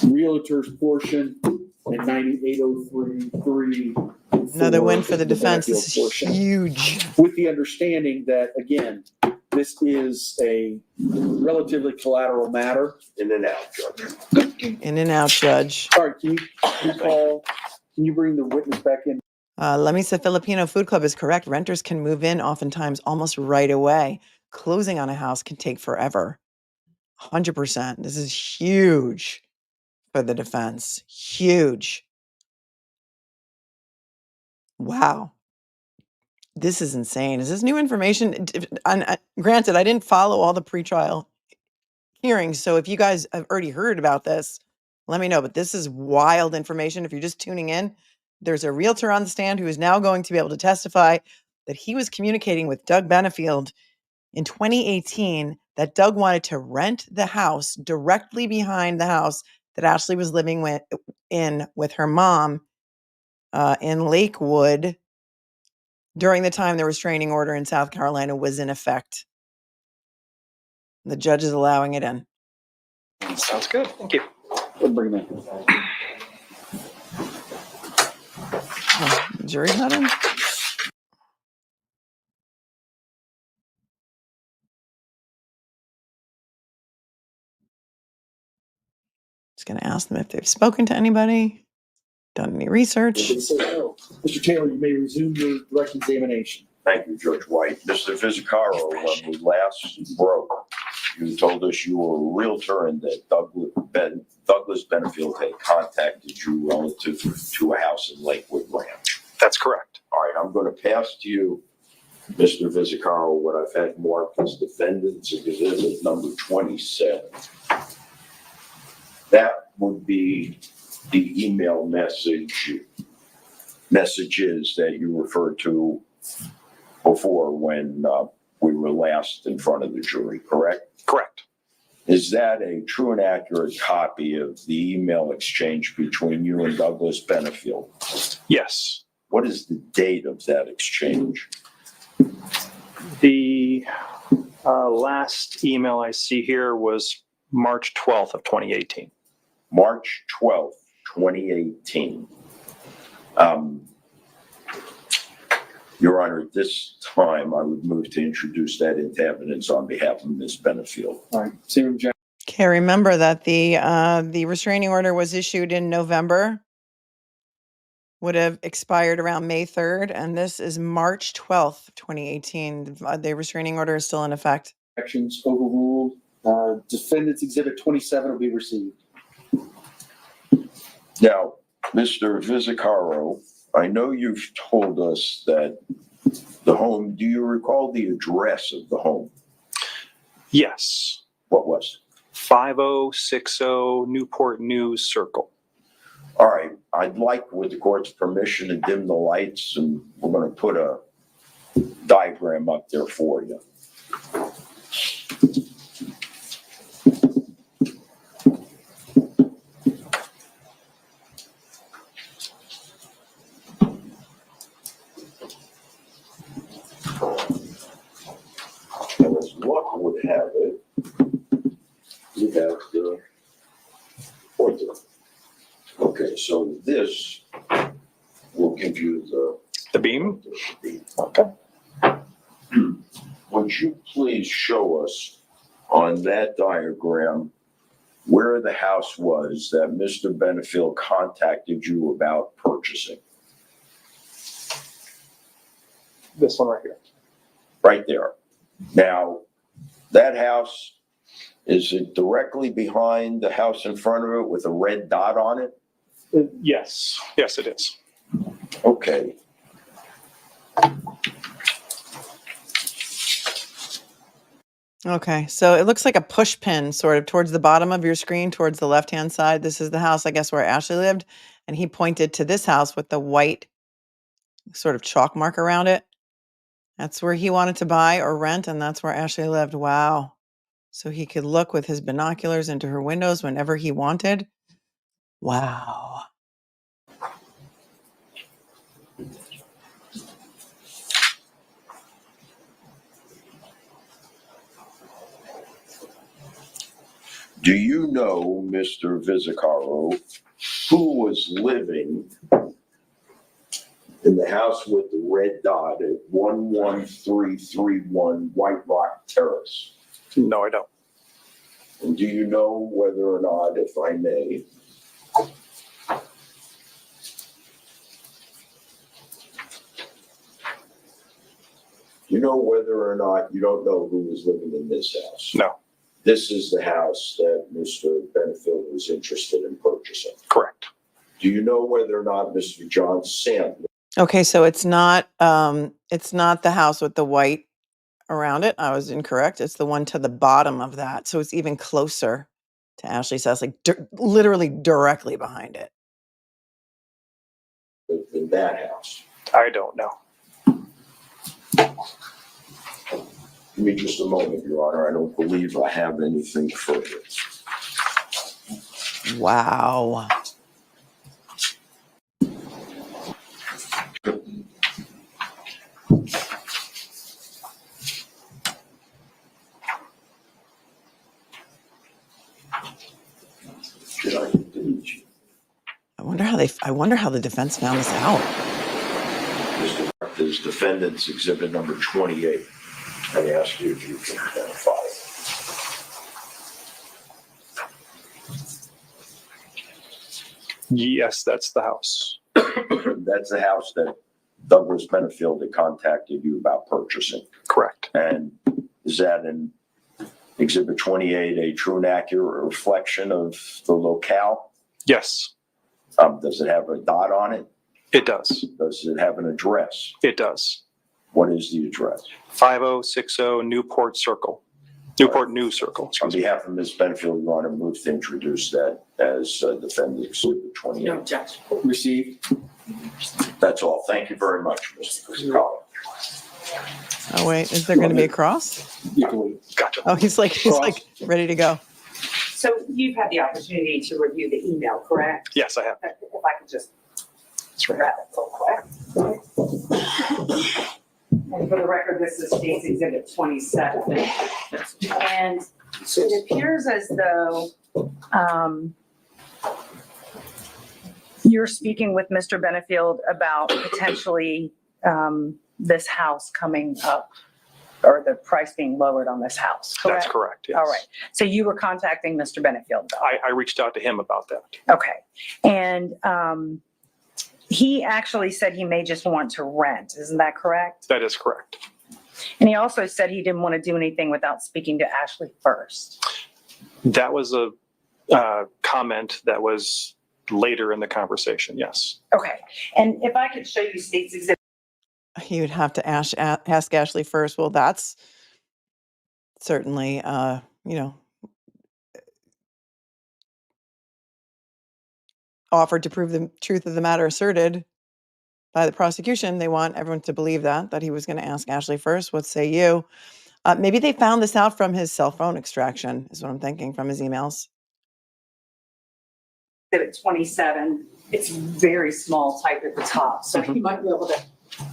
Realtor's portion and 98.03(3). Another win for the defense. Benefield This is portion. huge. With the understanding that, again, this is a relatively collateral matter. In and out, Judge. In and out, Judge. All right, can you bring the witness back in? Lamisa Filipino Food Club is correct. Renters can move in oftentimes almost right away. Closing on a house can take forever. 100%. This is huge for the defense. Huge. Wow. This is insane. Is this new information? Granted, I didn't follow all the pretrial hearings, so if you guys have already heard about this, let me know. But this is wild information. If you're just tuning in, there's a realtor on the stand who is now going to be able to testify that he was communicating with Doug Benefield in 2018 that Doug wanted to rent the house directly behind the house that Ashley was living with her mom in Lakewood during the time the restraining order in South Carolina was in effect. The judge is allowing it in. Sounds good. Thank you. We'll bring them in. Oh, the jury's not in? Just going to ask them if they've spoken to anybody, done any research. They say no. Mr. Taylor, you may resume your direct examination. Thank you, Judge White. Mr. Fisicaro, when we last broke, you told us you were a realtor and that Douglas Benefield had contacted you relative to a house in Lakewood Ranch. That's correct. All right, I'm going to pass to you, Mr. Fisicaro, what I've had marked as defendants exhibit number 27. That would be the email messages that you referred to before when we were last in front of the jury, correct? Correct. Is that a true and accurate copy of the email exchange between you and Douglas Benefield? Yes. What is the date of that exchange? The last email I see here was March 12th of 2018. March 12th, 2018. Your Honor, at this time, I would move to introduce that into evidence on behalf of Ms. Benefield. All right, same objection. Okay, remember that the restraining order was issued in November, would have expired around May 3rd, and this is March 12th, 2018. The restraining order is still in effect. Objections overruled. Defendants exhibit 27 will be received. Now, Mr. Fisicaro, I know you've told us that the home, do you recall the address of the home? Yes. What was? 5060 Newport News Circle. All right, I'd like, with the court's permission, to dim the lights, and we're going to put a diagram up there for you. And as luck would have it, we have the pointer. Okay, so this will give you The beam? Okay. Would you please show us on that diagram where the house was that Mr. Benefield contacted you about purchasing? This one right here. Right there. Now, that house Is it directly behind the house in front of it with a red dot on it? Yes, yes, it is. Okay. Okay, so it looks like a push pin sort of towards the bottom of your screen, towards the left-hand side. This is the house, I guess, where Ashley lived. And he pointed to this house with the white sort of chalk mark around it. That's where he wanted to buy or rent, and that's where Ashley lived. Wow. So he could look with his binoculars into her windows whenever he wanted. Wow. Do you know, Mr. Vizicaro, who was living in the house with the red dot at 11331 White Rock Terrace? No, I don't. And do you know whether or not, if I may, you know whether or not you don't know who was living in this house? No, This is the house that Mr. Benefield was interested in purchasing. correct. Do you know whether or not Mr. John Santley? Okay, so it's not the house with the white around it. I was incorrect. It's the one to the bottom of that. So it's even closer to Ashley's house, like literally directly behind it. lived in that house? I don't know. Give me just a moment, Your Honor. I don't believe I have anything further. Wow. Did I delete you? I wonder how the defense found this out. Mr. Director, this defendant's exhibit number 28. I ask you if you can identify it. Yes, that's the house. That's the house that Douglas Benefield had contacted you about purchasing. Correct. And is that in exhibit 28 a true and accurate reflection of the locale? Yes, Does it have a dot on it? it does. Does it have an address? It does. What is the address? 5060 Newport Circle. Newport New Circle. On Excuse me. behalf of Ms. Benefield, Your Honor, move to introduce that as defendant exhibit 28. No objection. Received. That's all. Thank you very much, Mr. Fisicalo. Oh wait, is there going to be a cross? Gotcha. Oh, he's like ready to go. So you've had the opportunity to review the email, correct? Yes, I have. If I could just That's right. grab it real quick. And for the record, this is case exhibit 27. And it appears as though you're speaking with Mr. Benefield about potentially this house coming up or the price being lowered on this house, correct? That's correct. Yes. All right. So you were contacting Mr. Benefield about it? I reached out to him about that. Okay. And he actually said he may just want to rent. Isn't that correct? That is correct. And he also said he didn't want to do anything without speaking to Ashley first. That was a comment that was later in the conversation. Yes. Okay. And if I could show you state's exhibit. He would have to ask Ashley first. Well, that's certainly, offered to prove the truth of the matter asserted by the prosecution. They want everyone to believe that he was going to ask Ashley first. What say you? Maybe they found this out from his cell phone extraction, is what I'm thinking, from his emails. Exhibit 27. It's very small type at the top, so you might be able to.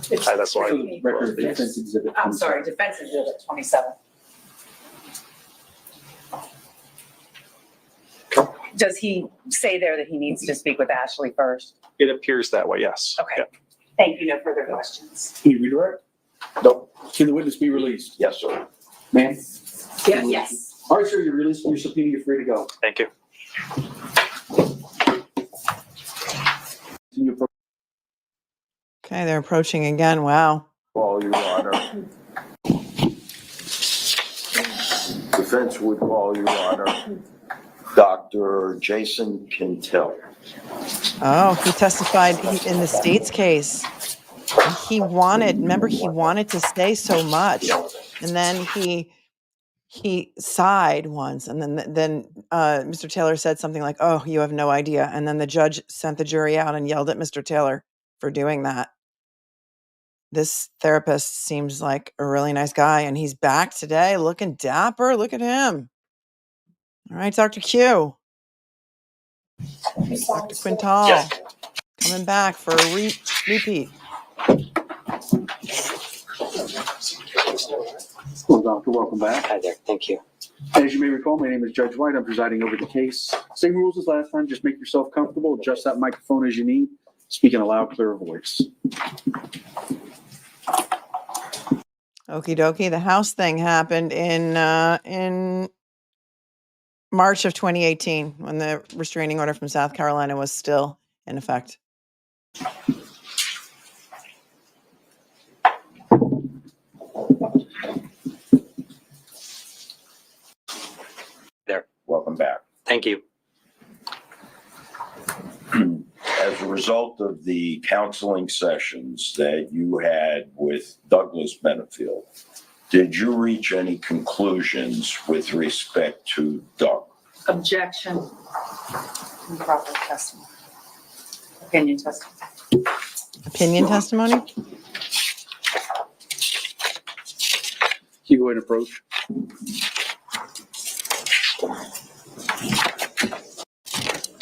That's why. Record defense exhibit. I'm sorry, defense exhibit 27. Does he say there that he needs to speak with Ashley first? It appears that way. Yes. Okay. Yep. Thank you. No further questions. Can you redirect? No. Can the witness be released? Yes, sir. Ma'am? Yes. All right, sir, you're released from your subpoena. You're free to go. Thank you. Okay, they're approaching again. Wow. Well, Your Honor, the defense would call, Your Honor, Dr. Jason Quintel. Oh, he testified in the state's case. And he wanted, remember, he wanted to stay so much. And then he sighed once, and then Mr. Taylor said something like, "Oh, you have no idea." And then the judge sent the jury out and yelled at Mr. Taylor for doing that. This therapist seems like a really nice guy, and he's back today looking dapper. Look at him. All right, Dr. Q. Dr. Quintal coming back for a repeat. Hello, Doctor. Welcome back. Hi there. Thank you. As you may recall, my name is Judge White. I'm presiding over the case. Same rules as last time. Just make yourself comfortable. Adjust that microphone as you need. Speak in a loud, clear voice. Okie dokie. The House thing happened in March of 2018 when the restraining order from South Carolina was still in effect. There. Welcome back. Thank you. As a result of the counseling sessions that you had with Douglas Benefield, did you reach any conclusions with respect to Doug? Objection. Improper testimony. Opinion testimony. Opinion testimony? Can you go ahead and approach?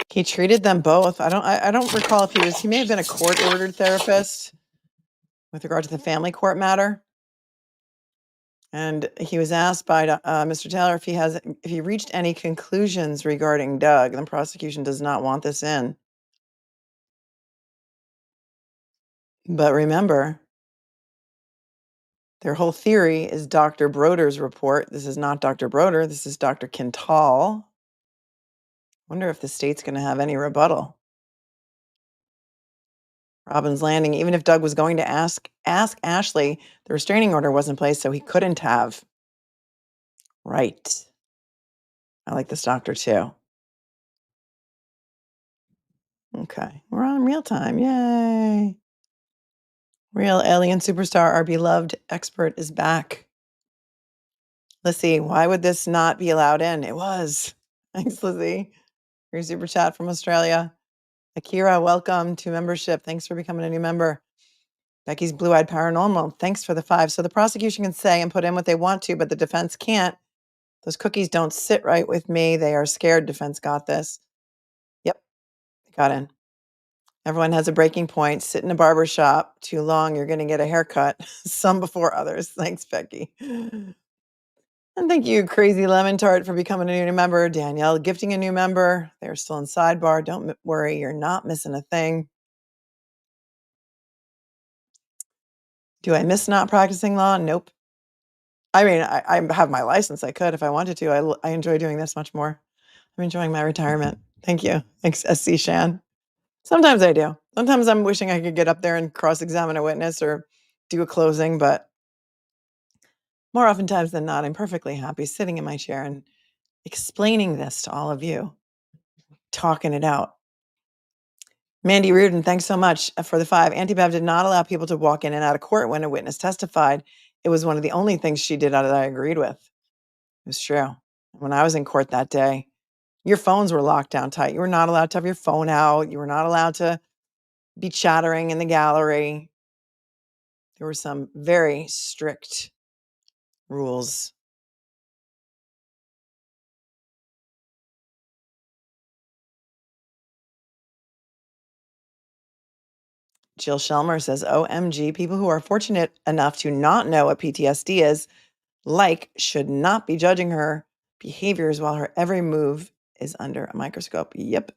He treated them both. I don't recall if he may have been a court-ordered therapist with regard to the family court matter. And he was asked by Mr. Taylor if he reached any conclusions regarding Doug. The prosecution does not want this in. But remember, their whole theory is Dr. Broder's report. This is not Dr. Broder. This is Dr. Quintal. Wonder if the state's going to have any rebuttal. Robin's Landing, even if Doug was going to ask Ashley, the restraining order was in place, so he couldn't have. Right. I like this doctor too. Okay, we're on real time. Yay. Real alien superstar, our beloved expert is back. Lizzie, why would this not be allowed in? It was. Thanks, Lizzie. Your super chat from Australia. Akira, welcome to membership. Thanks for becoming a new member. Becky's Blue-Eyed Paranormal. Thanks for the 5. So the prosecution can say and put in what they want to, but the defense can't. Those cookies don't sit right with me. They are scared. Defense got this. Yep, got in. Everyone has a breaking point. Sit in a barber shop too long, you're going to get a haircut. Some before others. Thanks, Becky. And thank you, Crazy Lemon Tart, for becoming a new member. Danielle, gifting a new member. They're still in sidebar. Don't worry, you're not missing a thing. Do I miss not practicing law? Nope. I mean, I have my license. I could if I wanted to. I enjoy doing this much more. I'm enjoying my retirement. Thank you. Thanks, SC Shan. Sometimes I do. Sometimes I'm wishing I could get up there and cross-examine a witness or do a closing, but more oftentimes than not, I'm perfectly happy sitting in my chair and explaining this to all of you, talking it out. Mandy Reardon, thanks so much for the 5. Auntie Bev did not allow people to walk in and out of court when a witness testified. It was one of the only things she did that I agreed with. It was true. When I was in court that day, your phones were locked down tight. You were not allowed to have your phone out. You were not allowed to be chattering in the gallery. There were some very strict rules. Jill Shelmer says, OMG, people who are fortunate enough to not know what PTSD is, should not be judging her behaviors while her every move is under a microscope. Yep.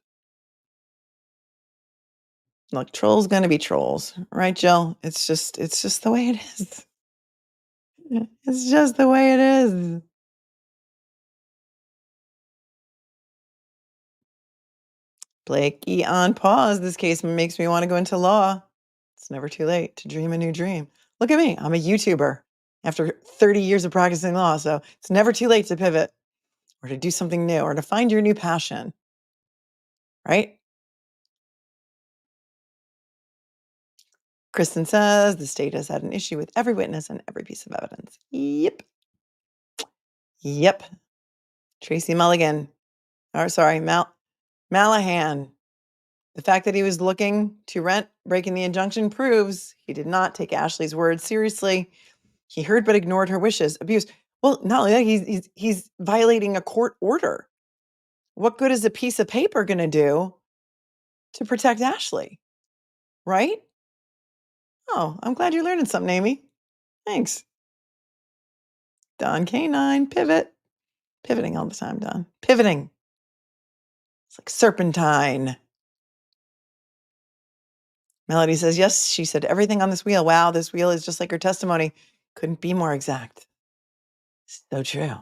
Look, trolls gonna be trolls, right, Jill? It's just the way it is. It's just the way it is. Blakey on pause. This case makes me want to go into law. It's never too late to dream a new dream. Look at me. I'm a YouTuber after 30 years of practicing law. So it's never too late to pivot or to do something new or to find your new passion, right? Kristen says the state has had an issue with every witness and every piece of evidence. Yep. Yep. Tracy Mulligan. Or sorry, Malahan. The fact that he was looking to rent, breaking the injunction proves he did not take Ashley's words seriously. He heard but ignored her wishes. Abuse. Well, not only that, he's violating a court order. What good is a piece of paper going to do to protect Ashley? Right? Oh, I'm glad you're learning something, Amy. Thanks. Don K9, pivot. Pivoting all the time, Don. Pivoting. It's like serpentine. Melody says, yes, she said everything on this wheel. Wow, this wheel is just like her testimony. Couldn't be more exact. So true.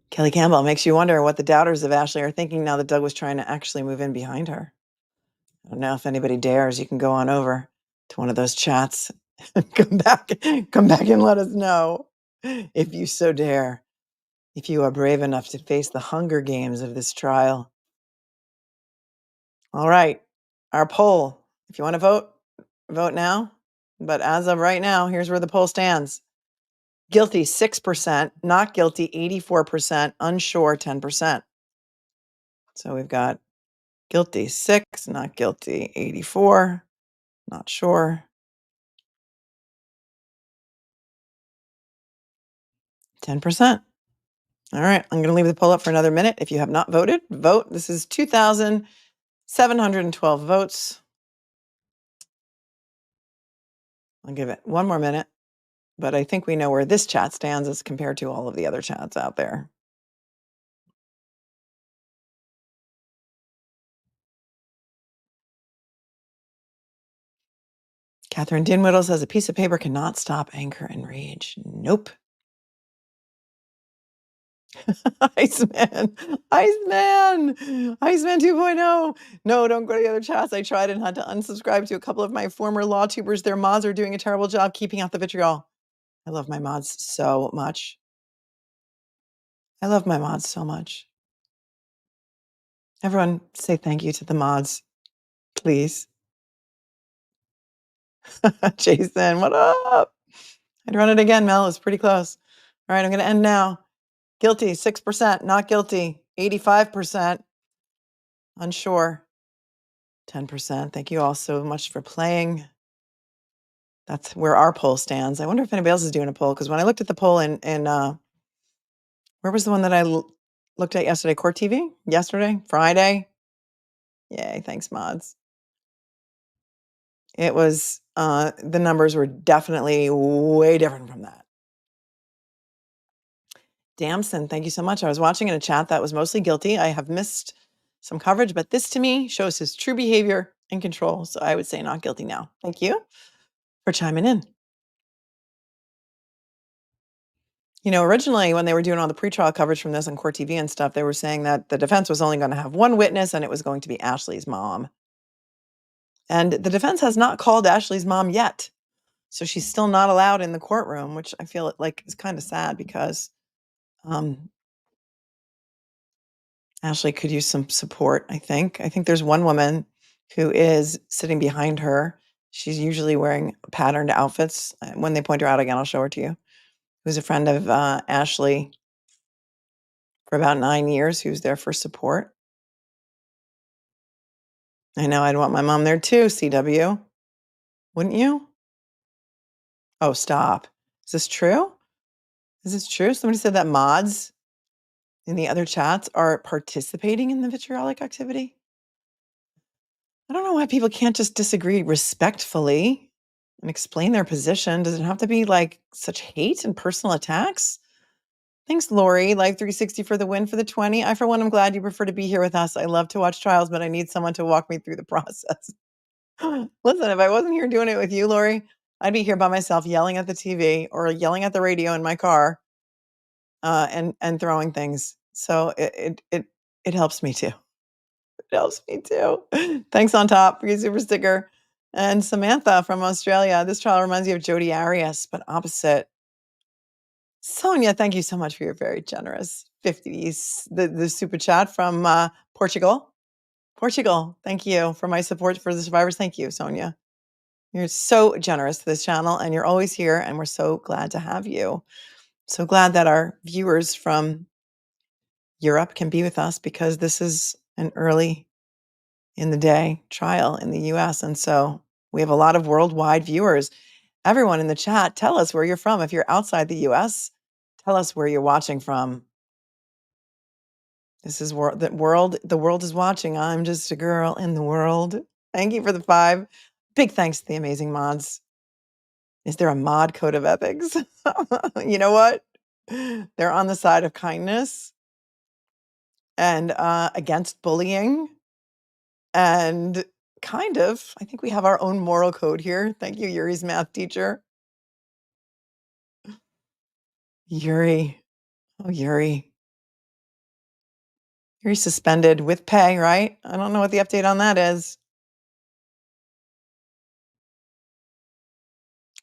Kelly Campbell makes you wonder what the doubters of Ashley are thinking now that Doug was trying to actually move in behind her. I don't know if anybody dares. You can go on over to one of those chats and come back and let us know if you so dare. If you are brave enough to face the Hunger Games of this trial. All right, our poll. If you want to vote, vote now. But as of right now, here's where the poll stands. Guilty, 6%. Not guilty, 84%. Unsure, 10%. So we've got guilty, 6. Not guilty, 84. Not sure, 10%. All right, I'm going to leave the poll up for another minute. If you have not voted, vote. This is 2,712 votes. I'll give it one more minute, but I think we know where this chat stands as compared to all of the other chats out there. Catherine Dinwiddle says a piece of paper cannot stop anger and rage. Nope. Iceman 2.0. No, don't go to the other chats. I tried and had to unsubscribe to a couple of my former law tubers. Their mods are doing a terrible job keeping out the vitriol. I love my mods so much. Everyone say thank you to the mods, please. Jason, what up? I'd run it again, Mel. It's pretty close. All right, I'm going to end now. Guilty, 6%. Not guilty, 85%. Unsure, 10%. Thank you all so much for playing. That's where our poll stands. I wonder if anybody else is doing a poll, because when I looked at the poll in where was the one that I looked at yesterday? Court TV? Yesterday? Friday? Yay, thanks, mods. It was, the numbers were definitely way different from that. Damson, thank you so much. I was watching in a chat that was mostly guilty. I have missed some coverage, but this to me shows his true behavior and control. So I would say not guilty now. Thank you for chiming in. You know, originally when they were doing all the pretrial coverage from this on Court TV and stuff, they were saying that the defense was only going to have one witness and it was going to be Ashley's mom. And the defense has not called Ashley's mom yet. So she's still not allowed in the courtroom, which I feel like is kind of sad because Ashley could use some support, I think. I think there's one woman who is sitting behind her. She's usually wearing patterned outfits. When they point her out again, I'll show her to you. Who's a friend of Ashley for about 9 years, who's there for support. I know I'd want my mom there too, CW. Wouldn't you? Oh, stop. Is this true? Is this true? Somebody said that mods in the other chats are participating in the vitriolic activity. I don't know why people can't just disagree respectfully and explain their position. Does it have to be like such hate and personal attacks? Thanks, Lori. Live 360 for the win for the 20. I, for one, am glad you prefer to be here with us. I love to watch trials, but I need someone to walk me through the process. Listen, if I wasn't here doing it with you, Lori, I'd be here by myself yelling at the TV or yelling at the radio in my car and throwing things. So it helps me too. It helps me too. Thanks on top for your super sticker. And Samantha from Australia. This trial reminds you of Jodi Arias, but opposite. Sonia, thank you so much for your very generous 50s, the super chat from Portugal. Portugal, thank you for my support for the survivors. Thank you, Sonia. You're so generous to this channel, and you're always here, and we're so glad to have you. So glad that our viewers from Europe can be with us, because this is an early in the day trial in the US. And so we have a lot of worldwide viewers. Everyone in the chat, tell us where you're from. If you're outside the US, tell us where you're watching from. This is the world is watching. I'm just a girl in the world. Thank you for the 5. Big thanks to the amazing mods. Is there a mod code of ethics? You know what? They're on the side of kindness and against bullying. And kind of, I think we have our own moral code here. Thank you, Yuri's math teacher. Yuri. Oh, Yuri. Yuri's suspended with pay, right? I don't know what the update on that is.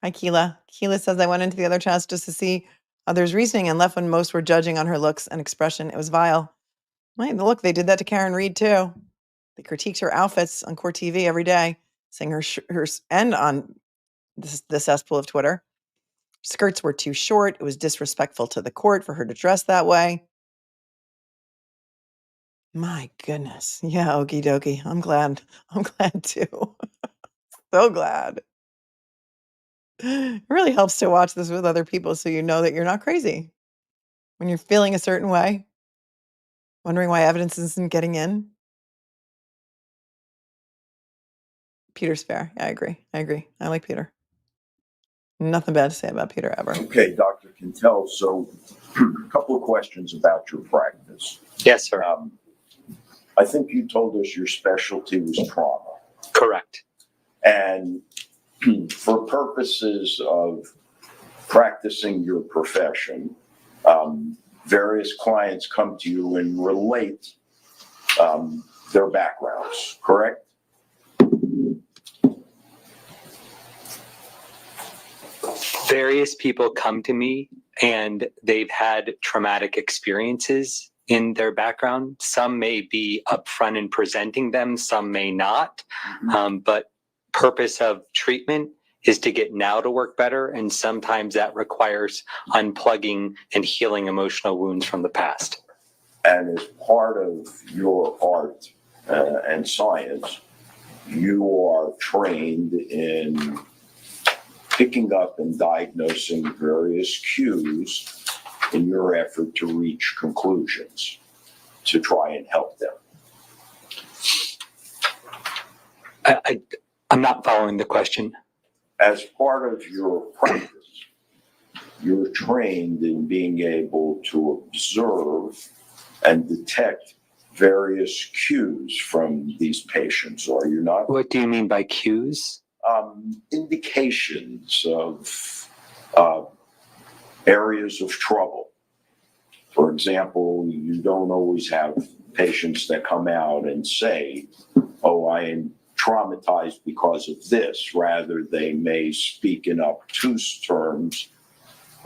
Hi, Keela. Keela says, I went into the other chats just to see others' reasoning and left when most were judging on her looks and expression. It was vile. Right, look, they did that to Karen Reed, too. They critiqued her outfits on Court TV every day, saying her and on the cesspool of Twitter. Skirts were too short. It was disrespectful to the court for her to dress that way. My goodness. Yeah, okie dokie. I'm glad. I'm glad too. So glad. It really helps to watch this with other people so you know that you're not crazy. When you're feeling a certain way, wondering why evidence isn't getting in. Peter's fair. Yeah, I agree. I like Peter. Nothing bad to say about Peter ever. Okay, Dr. Quintel, so a couple of questions about your practice. Yes, sir. I think you told us your specialty was trauma. Correct. And for purposes of practicing your profession, various clients come to you and relate their backgrounds, correct? Various people come to me and they've had traumatic experiences in their background. Some may be upfront in presenting them, some may not. But purpose of treatment is to get now to work better, and sometimes that requires unplugging and healing emotional wounds from the past. And as part of your art and science, you are trained in picking up and diagnosing various cues in your effort to reach conclusions to try and help them. I'm not following the question. As part of your practice, you're trained in being able to observe and detect various cues from these patients, are you not? What do you mean by cues? Indications of areas of trouble. For example, you don't always have patients that come out and say, oh, I am traumatized because of this. Rather, they may speak in obtuse terms,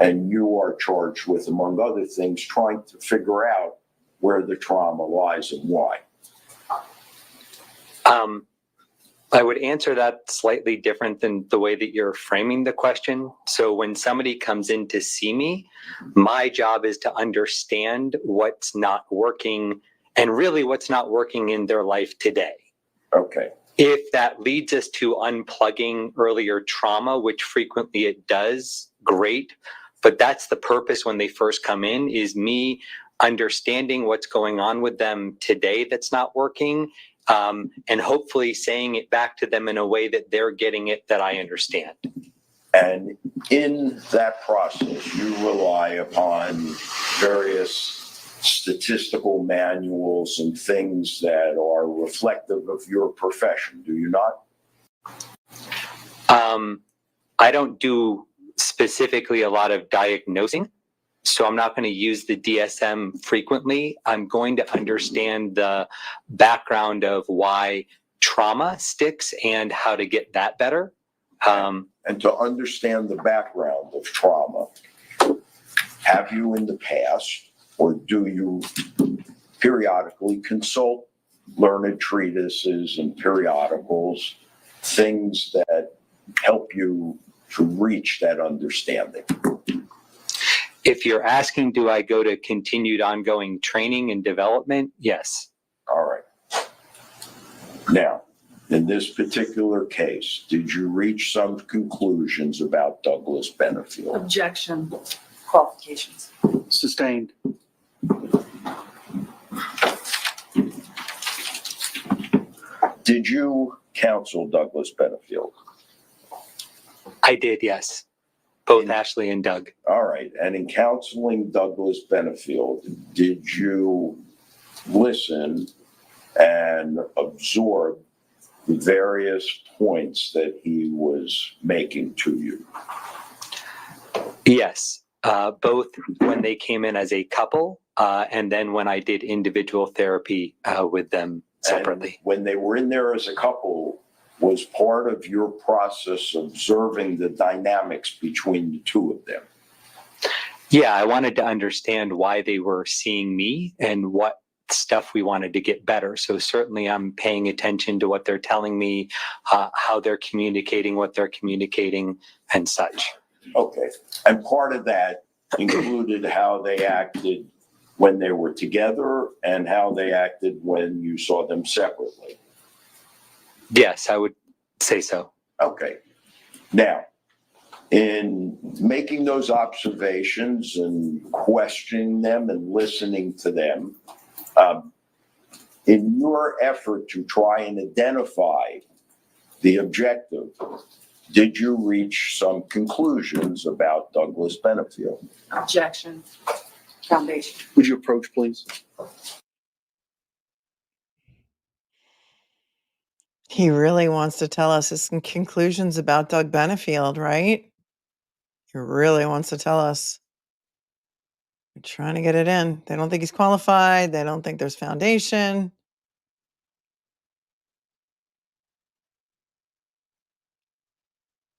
and you are charged with, among other things, trying to figure out where the trauma lies and why. I would answer that slightly different than the way that you're framing the question. So when somebody comes in to see me, my job is to understand what's not working and really what's not working in their life today. Okay. If that leads us to unplugging earlier trauma, which frequently it does, great. But that's the purpose when they first come in, is me understanding what's going on with them today that's not working, and hopefully saying it back to them in a way that they're getting it, that I understand. And in that process, you rely upon various statistical manuals and things that are reflective of your profession, do you not? I don't do specifically a lot of diagnosing, so I'm not going to use the DSM frequently. I'm going to understand the background of why trauma sticks and how to get that better. And to understand the background of trauma, have you in the past, or do you periodically consult learned treatises and periodicals, things that help you to reach that understanding? If you're asking, do I go to continued ongoing training and development? Yes. All right. Now, in this particular case, did you reach some conclusions about Douglas Benefield? Objection. Qualifications. Sustained. Did you counsel Douglas Benefield? I did, yes. Both Ashley and Doug. All right. And in counseling Douglas Benefield, did you listen and absorb the various points that he was making to you? Yes, both when they came in as a couple and then when I did individual therapy with them separately. And when they were in there as a couple, was part of your process observing the dynamics between the two of them? Yeah, I wanted to understand why they were seeing me and what stuff we wanted to get better. So certainly I'm paying attention to what they're telling me, how they're communicating, what they're communicating, and such. Okay. And part of that included how they acted when they were together and how they acted when you saw them separately. Yes, I would say so. Okay. Now, in making those observations and questioning them and listening to them, in your effort to try and identify the objective, did you reach some conclusions about Douglas Benefield? Objection. Foundation. Would you approach, please? He really wants to tell us his conclusions about Doug Benefield, right? He really wants to tell us. We're trying to get it in. They don't think he's qualified. They don't think there's foundation.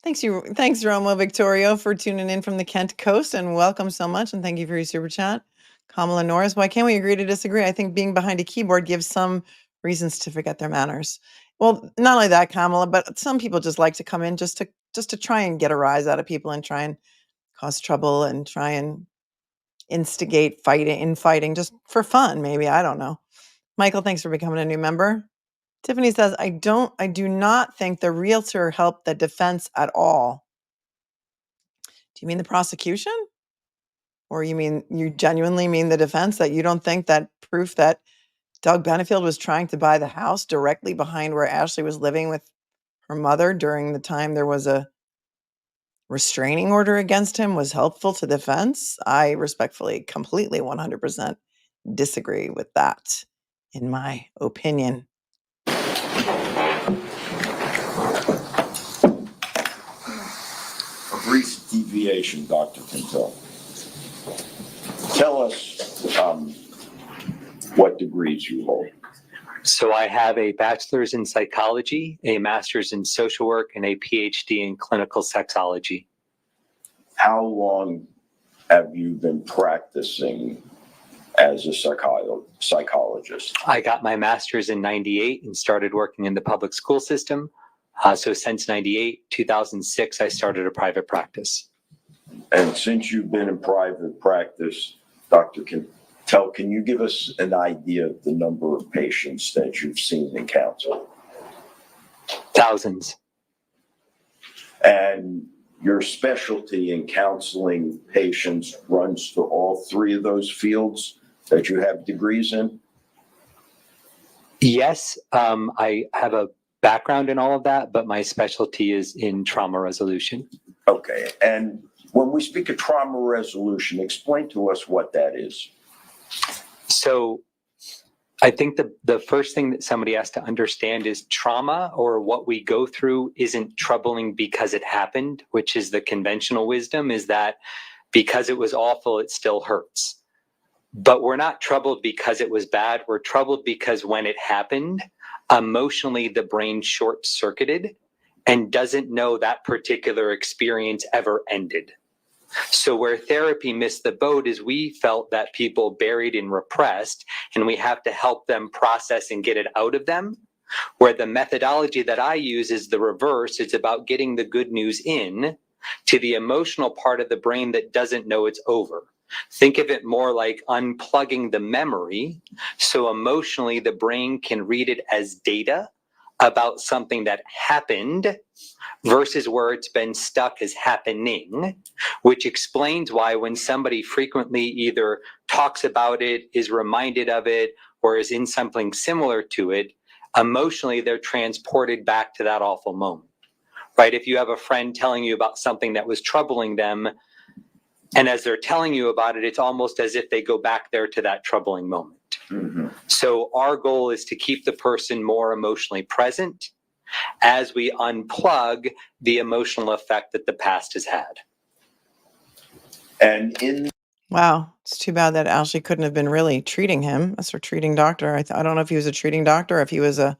Thanks, Romo Victorio, for tuning in from the Kent Coast, and welcome so much, and thank you for your super chat. Kamala Norris, why can't we agree to disagree? I think being behind a keyboard gives some reasons to forget their manners. Well, not only that, Kamala, but some people just like to come in just to try and get a rise out of people and try and cause trouble and try and instigate infighting just for fun, maybe. I don't know. Michael, thanks for becoming a new member. Tiffany says, I do not think the realtor helped the defense at all. Do you mean the prosecution? Or you genuinely mean the defense, that you don't think that proof that Doug Benefield was trying to buy the house directly behind where Ashley was living with her mother during the time there was a restraining order against him was helpful to the defense? I respectfully, completely, 100% disagree with that, in my opinion. A brief deviation, Dr. Pinto. Tell us what degrees you hold. So I have a bachelor's in psychology, a master's in social work, and a PhD in clinical sexology. How long have you been practicing as a psychologist? I got my master's in 98 and started working in the public school system. So since 98, 2006, I started a private practice. And since you've been in private practice, Dr. Can you give us an idea of the number of patients that you've seen in counsel? Thousands. And your specialty in counseling patients runs to all three of those fields that you have degrees in? Yes, I have a background in all of that, but my specialty is in trauma resolution. Okay. And when we speak of trauma resolution, explain to us what that is. So I think the first thing that somebody has to understand is trauma, or what we go through, isn't troubling because it happened, which is the conventional wisdom, is that because it was awful, it still hurts. But we're not troubled because it was bad. We're troubled because when it happened, emotionally the brain short-circuited and doesn't know that particular experience ever ended. So where therapy missed the boat is we felt that people buried and repressed, and we have to help them process and get it out of them. Where the methodology that I use is the reverse. It's about getting the good news in to the emotional part of the brain that doesn't know it's over. Think of it more like unplugging the memory, so emotionally the brain can read it as data about something that happened versus where it's been stuck as happening, which explains why when somebody frequently either talks about it, is reminded of it, or is in something similar to it, emotionally they're transported back to that awful moment, right? If you have a friend telling you about something that was troubling them, and as they're telling you about it, it's almost as if they go back there to that troubling moment. Mhm. So our goal is to keep the person more emotionally present as we unplug the emotional effect that the past has had. And in Wow. It's too bad that Ashley couldn't have been really treating him. That's her treating doctor. I don't know if he was a treating doctor or if he was a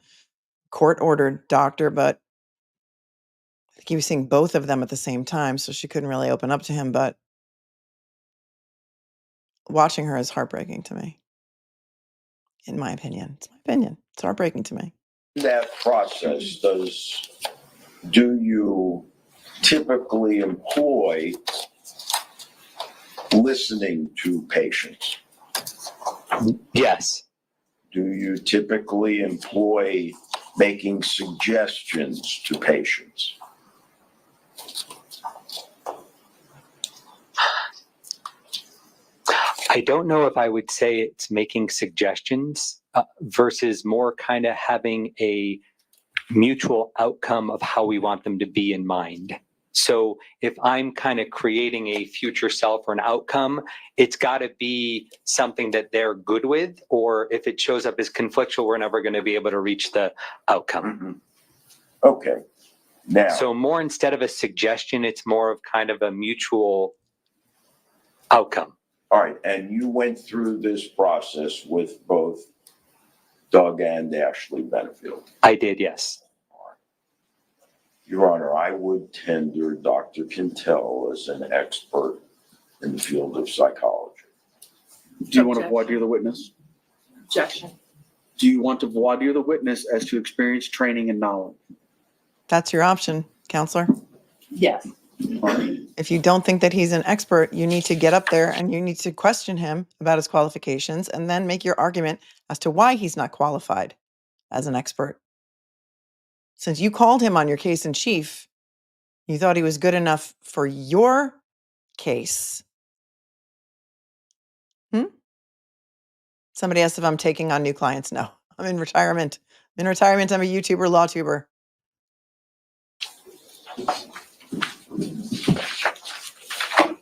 court-ordered doctor, but I think he was seeing both of them at the same time, so she couldn't really open up to him. But watching her is heartbreaking to me, in my opinion. It's my opinion. It's heartbreaking to me. that process, do you typically employ listening to patients? Yes. Do you typically employ making suggestions to patients? I don't know if I would say it's making suggestions versus more kind of having a mutual outcome of how we want them to be in mind. So if I'm kind of creating a future self or an outcome, it's got to be something that they're good with, or if it shows up as conflictual, we're never going to be able to reach the outcome. Okay. Now, So more instead of a suggestion, it's more of kind of a mutual outcome. all right, and you went through this process with both Doug and Ashley Benefield. I did, yes. Your Honor, I would tender Dr. Quintel as an expert in the field of psychology. Do you want to voir dire the witness? Objection. Do you want to voir dire the witness as to experience, training, and knowledge? That's your option, counselor. Yes. All right. If you don't think that he's an expert, you need to get up there and you need to question him about his qualifications and then make your argument as to why he's not qualified as an expert. Since you called him on your case in chief, you thought he was good enough for your case. Somebody asked if I'm taking on new clients. No, I'm in retirement. I'm a YouTuber, law tuber.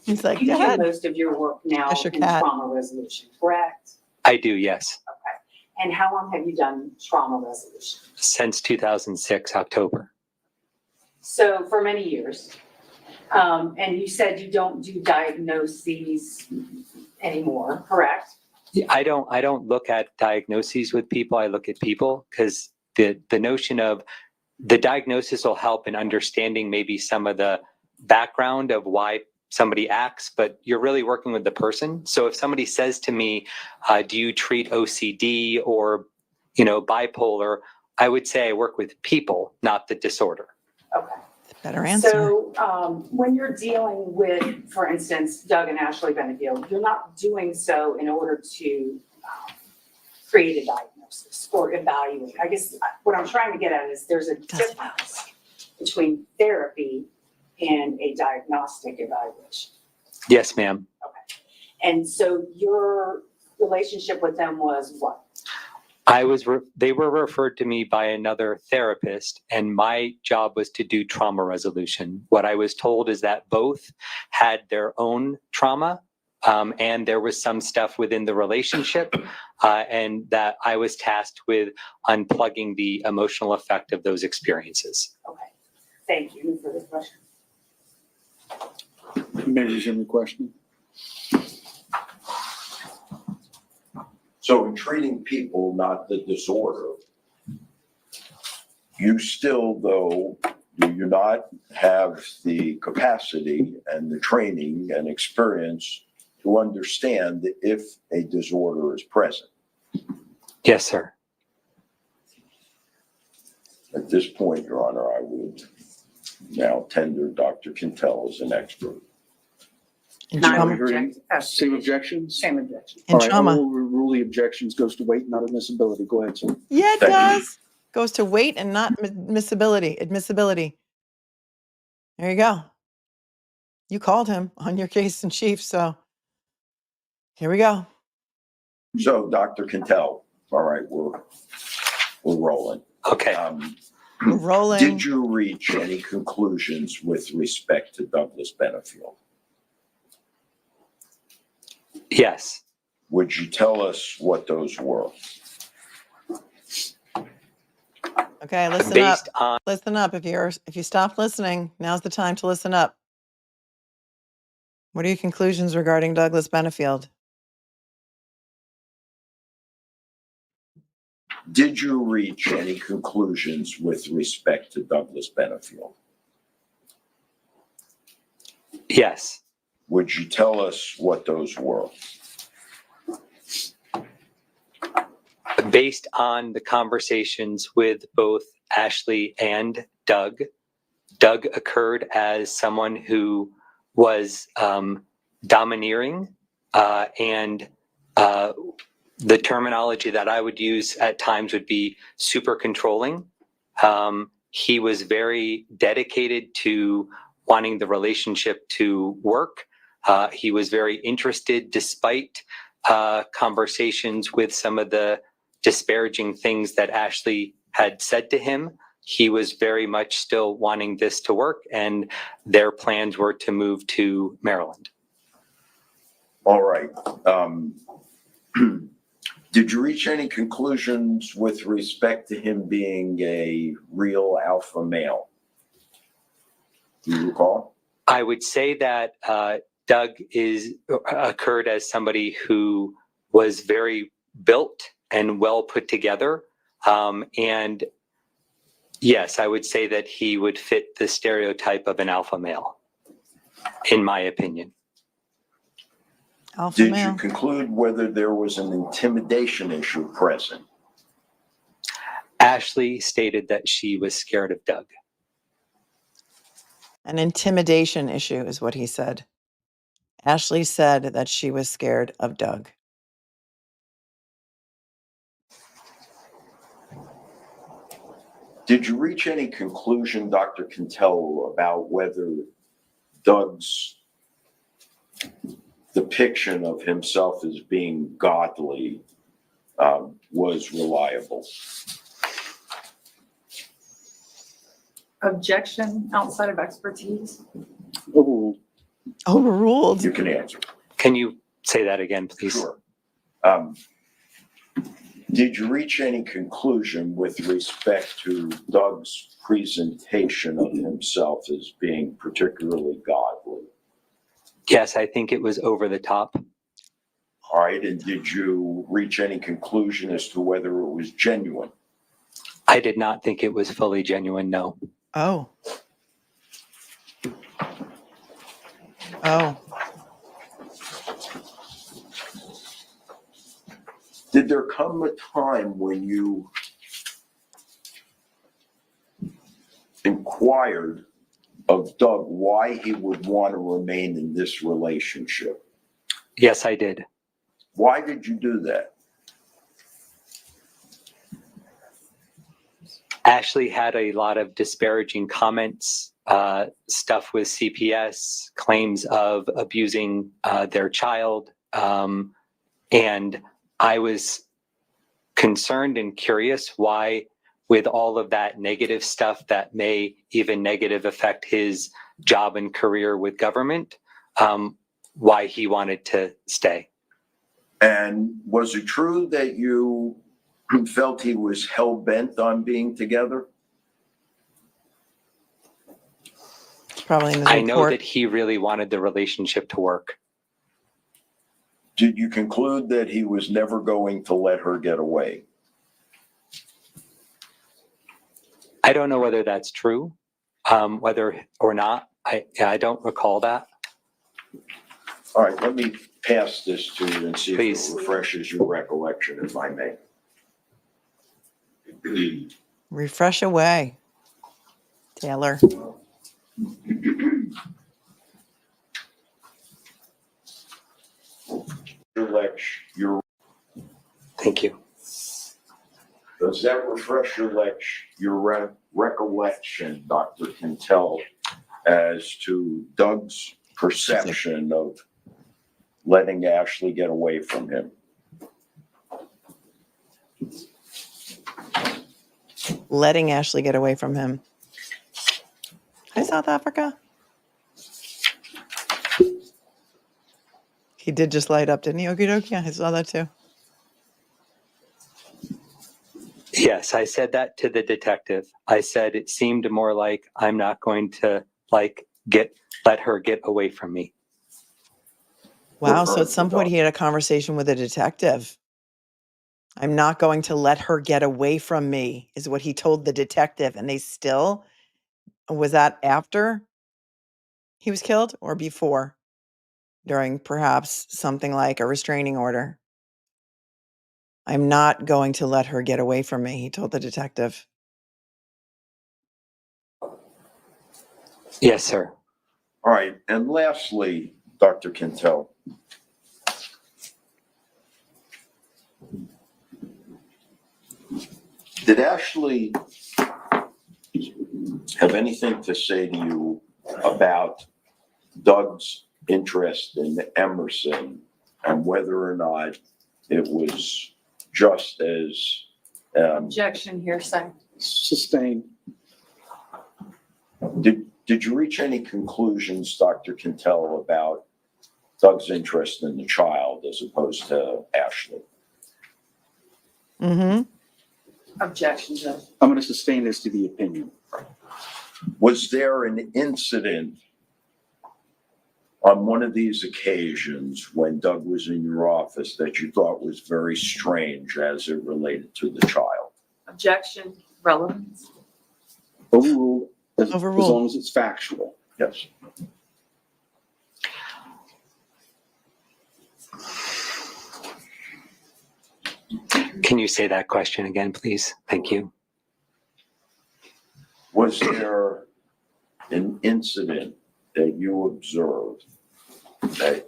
He's like, You go do ahead. most of your work now That's your in cat. trauma resolution, correct? I do, yes. Okay. And how long have you done trauma resolution? Since 2006, October. So for many years. And you said you don't do diagnoses anymore, correct? I don't look at diagnoses with people. I look at people because the notion of the diagnosis will help in understanding maybe some of the background of why somebody acts, but you're really working with the person. So if somebody says to me, do you treat OCD or, bipolar? I would say I work with people, not the disorder. Okay. Better answer. So when you're dealing with, for instance, Doug and Ashley Benefield, you're not doing so in order to create a diagnosis or evaluate. I guess what I'm trying to get at is there's a difference between therapy and a diagnostic evaluation. Yes, ma'am. Okay. And so your relationship with them was what? They were referred to me by another therapist, and my job was to do trauma resolution. What I was told is that both had their own trauma, and there was some stuff within the relationship, and that I was tasked with unplugging the emotional effect of those experiences. Okay. Thank you for this question. May I resume the question? So in treating people, not the disorder, You still, though, do you not have the capacity and the training and experience to understand if a disorder is present? Yes, sir. At this point, Your Honor, I would now tender Dr. Quintel as an expert. In Not trauma. hearing object- Same objections? Same objection. In All right, I trauma. will rule the objections goes to weight, not admissibility. Go ahead, sir. Yeah, it Thank you. does. Goes to weight and not admissibility. Admissibility. There you go. You called him on your case in chief, so here we go. So, Dr. Quintel, all right, we're rolling. Okay. We're rolling. Did you reach any conclusions with respect to Douglas Benefield? Yes. Would you tell us what those were? Okay, listen up. Based on Listen up. If you stop listening, now's the time to listen up. What are your conclusions regarding Douglas Benefield? Did you reach any conclusions with respect to Douglas Benefield? yes. Would you tell us what those were? Based on the conversations with both Ashley and Doug, Doug occurred as someone who was domineering, and the terminology that I would use at times would be super controlling. He was very dedicated to wanting the relationship to work. He was very interested, despite conversations with some of the disparaging things that Ashley had said to him. He was very much still wanting this to work, and their plans were to move to Maryland. All right. Did you reach any conclusions with respect to him being a real alpha male? Do you recall? I would say that Doug occurred as somebody who was very built and well put together. And yes, I would say that he would fit the stereotype of an alpha male, in my opinion. Alpha Did male. you conclude whether there was an intimidation issue present? Ashley stated that she was scared of Doug. An intimidation issue is what he said. Ashley said that she was scared of Doug. Did you reach any conclusion, Dr. Quintel, about whether Doug's depiction of himself as being godly was reliable? Objection outside of expertise. Overruled. Overruled. You can answer. Can you say that again, please? Sure. Did you reach any conclusion with respect to Doug's presentation of himself as being particularly godly? Yes, I think it was over the top. All right, and did you reach any conclusion as to whether it was genuine? I did not think it was fully genuine, no. Oh. Oh. Did there come a time when you inquired of Doug why he would want to remain in this relationship? Yes, I did. Why did you do that? Ashley had a lot of disparaging comments, stuff with CPS, claims of abusing their child. And I was concerned and curious why, with all of that negative stuff that may even negative affect his job and career with government, why he wanted to stay. And was it true that you felt he was hell-bent on being together? It's probably in his I know report. that he really wanted the relationship to work. Did you conclude that he was never going to let her get away? I don't know whether that's true, whether or not. I don't recall that. All right, let me pass this to you and see Please. if it refreshes your recollection, if I may. Refresh away, Taylor. Your Thank you. Does that refresh your recollection, Dr. Quintel, as to Doug's perception of letting Ashley get away from him? Letting Ashley get away from him. Hi, South Africa. He did just light up, didn't he? Okie dokie. Yeah, I saw that too. Yes, I said that to the detective. I said it seemed more like I'm not going to let her get away from me. Wow. So at some point he had a conversation with a detective. I'm not going to let her get away from me, is what he told the detective. And they still, was that after he was killed or before? During perhaps something like a restraining order. I'm not going to let her get away from me, he told the detective. Yes, sir. All right, and lastly, Dr. Quintel, did Ashley have anything to say to you about Doug's interest in Emerson and whether or not it was just as Objection, hearsay. Sustained. Did you reach any conclusions, Dr. Quintel, about Doug's interest in the child as opposed to Ashley? Mm-hmm. Objection, Judge. I'm going to sustain this to the opinion. Was there an incident on one of these occasions when Doug was in your office that you thought was very strange as it related to the child? Objection, relevance. Overruled, as Overruled. long as it's factual. Yes. Can you say that question again, please? Thank you. Was there an incident that you observed that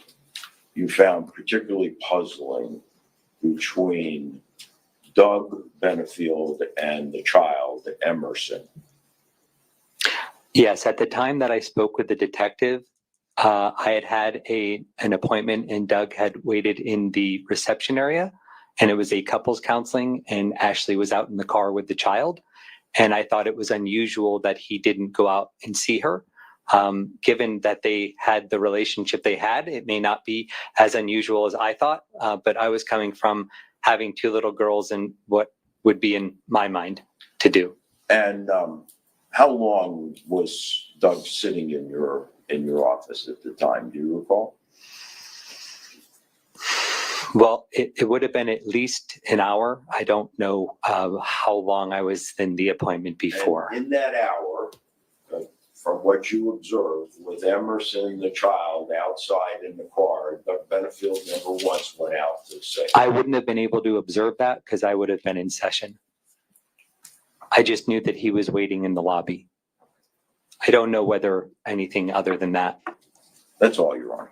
you found particularly puzzling between Doug Benefield and the child, Emerson? Yes, at the time that I spoke with the detective, I had an appointment and Doug had waited in the reception area, and it was a couples counseling, and Ashley was out in the car with the child. And I thought it was unusual that he didn't go out and see her. Given that they had the relationship they had, it may not be as unusual as I thought, but I was coming from having two little girls and what would be in my mind to do. And how long was Doug sitting in your office at the time? Do you recall? Well, it would have been at least an hour. I don't know how long I was in the appointment before. And in that hour, from what you observed with Emerson, the child, outside in the car, Doug Benefield never once went out to say. I wouldn't have been able to observe that because I would have been in session. I just knew that he was waiting in the lobby. I don't know whether anything other than that. That's all, Your Honor.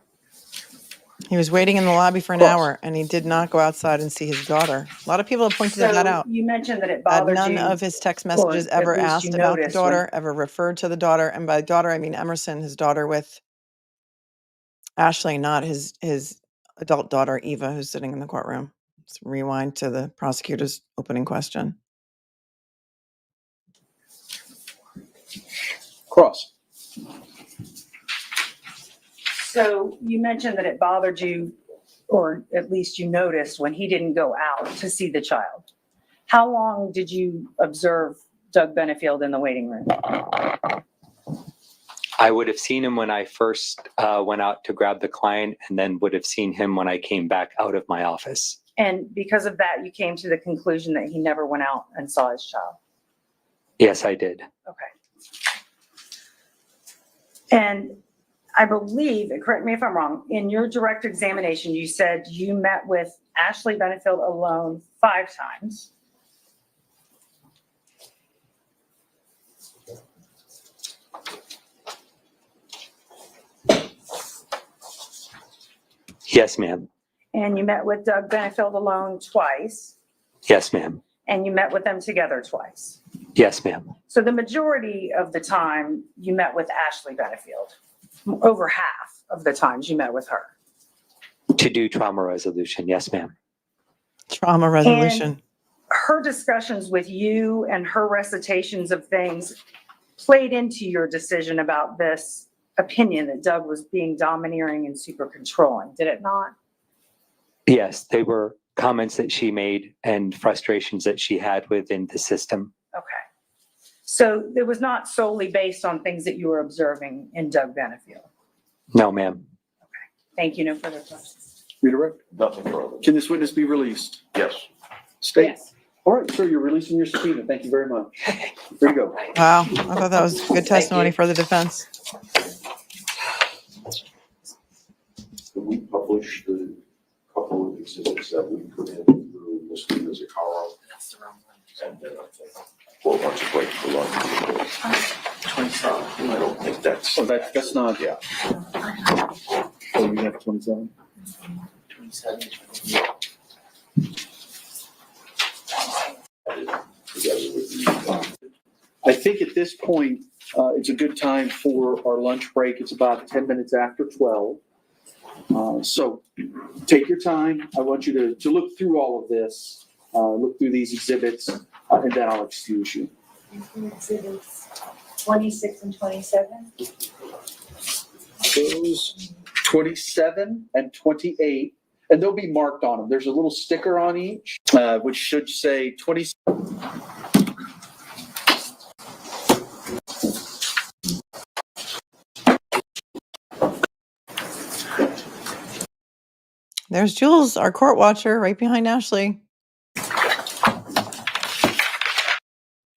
He was waiting in the lobby for an hour, and he did not go outside and see his daughter. A lot of people have pointed that out. You mentioned that it That bothered you. none of his text messages or at ever least asked you about the noticed daughter, ever referred to the daughter. And by daughter, I mean Emerson, his daughter with Ashley, not his adult daughter, Eva, who's sitting in the courtroom. Let's rewind to the prosecutor's opening question. Cross. So you mentioned that it bothered you, or at least you noticed when he didn't go out to see the child. How long did you observe Doug Benefield in the waiting room? I would have seen him when I first went out to grab the client, and then would have seen him when I came back out of my office. And because of that, you came to the conclusion that he never went out and saw his child. Yes, I did. Okay. And I believe, and correct me if I'm wrong, in your direct examination, you said you met with Ashley Benefield alone 5 times. Yes, ma'am. And you met with Doug Benefield alone twice. Yes, ma'am. And you met with them together twice. Yes, ma'am. So the majority of the time you met with Ashley Benefield. Over half of the times you met with her. To do trauma resolution. Yes, ma'am. Trauma resolution. And her discussions with you and her recitations of things played into your decision about this opinion that Doug was being domineering and super controlling, did it not? Yes, they were comments that she made and frustrations that she had within the system. Okay. So it was not solely based on things that you were observing in Doug Benefield. No, ma'am. Thank you. No further questions. Redirect. Nothing further. Can this witness be released? Yes. State. Yes. All right, sir, you're releasing your subpoena. Thank you very much. There you go. Wow. I thought that was good testimony for the defense. We published the couple of exhibits that we put in through Mr. Mizikaro. And then I think, well, once a break for lunch. I don't think that's. Oh, that's not. Yeah. Oh, you have 27? 27. I think at this point, it's a good time for our lunch break. It's about 10 minutes after 12. So take your time. I want you to look through all of this, look through these exhibits, and then I'll excuse you. Exhibits 26 and 27. Those 27 and 28, and they'll be marked on them. There's a little sticker on each, which should say 20. There's Jules, our court watcher, right behind Ashley.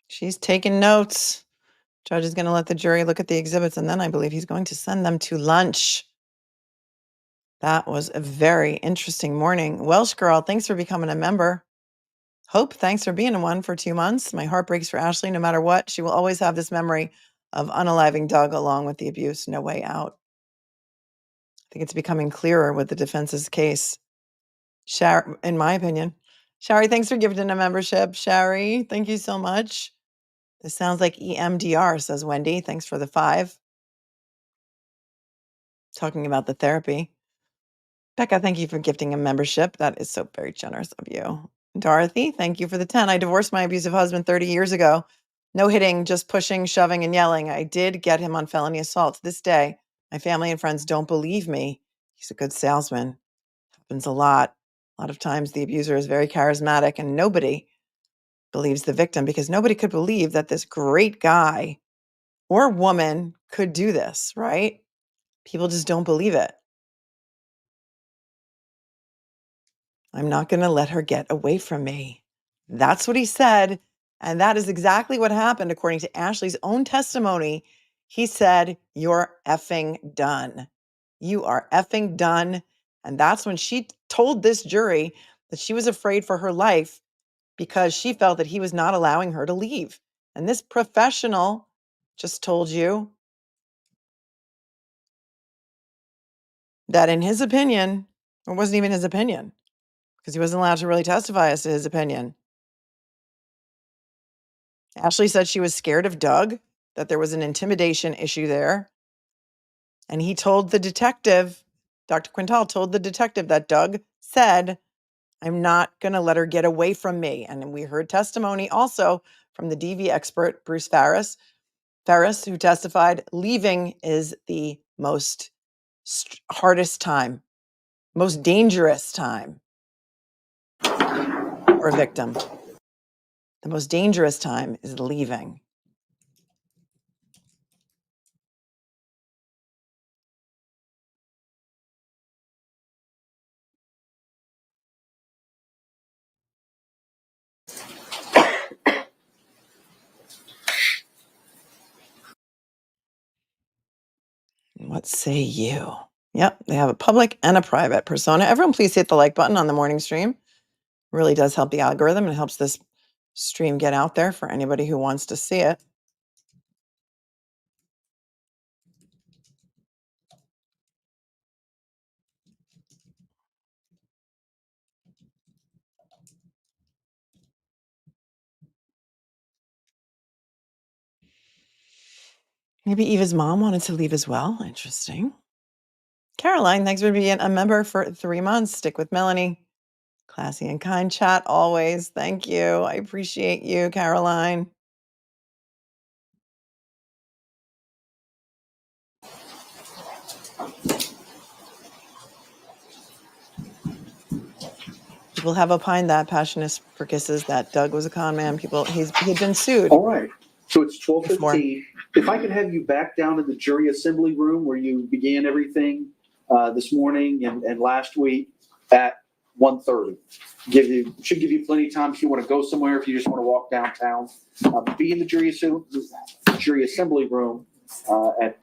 She's taking notes. Judge is going to let the jury look at the exhibits, and then I believe he's going to send them to lunch. That was a very interesting morning. Welsh Girl, thanks for becoming a member. Hope, thanks for being one for 2 months. My heart breaks for Ashley. No matter what, she will always have this memory of unaliving Doug along with the abuse. No way out. I think it's becoming clearer with the defense's case. In my opinion. Shari, thanks for giving a membership. Shari, thank you so much. This sounds like EMDR, says Wendy. Thanks for the 5. Talking about the therapy. Becca, thank you for gifting a membership. That is so very generous of you. Dorothy, thank you for the 10. I divorced my abusive husband 30 years ago. No hitting, just pushing, shoving, and yelling. I did get him on felony assault. To this day, my family and friends don't believe me. He's a good salesman. Happens a lot. A lot of times the abuser is very charismatic and nobody believes the victim because nobody could believe that this great guy or woman could do this, right? People just don't believe it. I'm not going to let her get away from me. That's what he said. And that is exactly what happened. According to Ashley's own testimony, he said, "You're effing done. You are effing done." And that's when she told this jury that she was afraid for her life because she felt that he was not allowing her to leave. And this professional just told you that in his opinion, it wasn't even his opinion because he wasn't allowed to really testify as to his opinion. Ashley said she was scared of Doug, that there was an intimidation issue there. And he told the detective, Dr. Quintal told the detective that Doug said, "I'm not going to let her get away from me." And we heard testimony also from the DV expert, Bruce Ferris, who testified leaving is the most hardest time, most dangerous time for a victim. The most dangerous time is leaving. What say you? Yep, they have a public and a private persona. Everyone please hit the like button on the morning stream. Really does help the algorithm and helps this stream get out there for anybody who wants to see it. Maybe Eva's mom wanted to leave as well. Interesting. Caroline, thanks for being a member for 3 months. Stick with Melanie. Classy and kind chat always. Thank you. I appreciate you, Caroline. People have opined that passionate for kisses that Doug was a con man. He'd been sued. All right, so it's Before. 12:15. If I could have you back down in the jury assembly room where you began everything this morning and last week at 1:30. Should give you plenty of time if you want to go somewhere, if you just want to walk downtown. Be in the jury assembly room at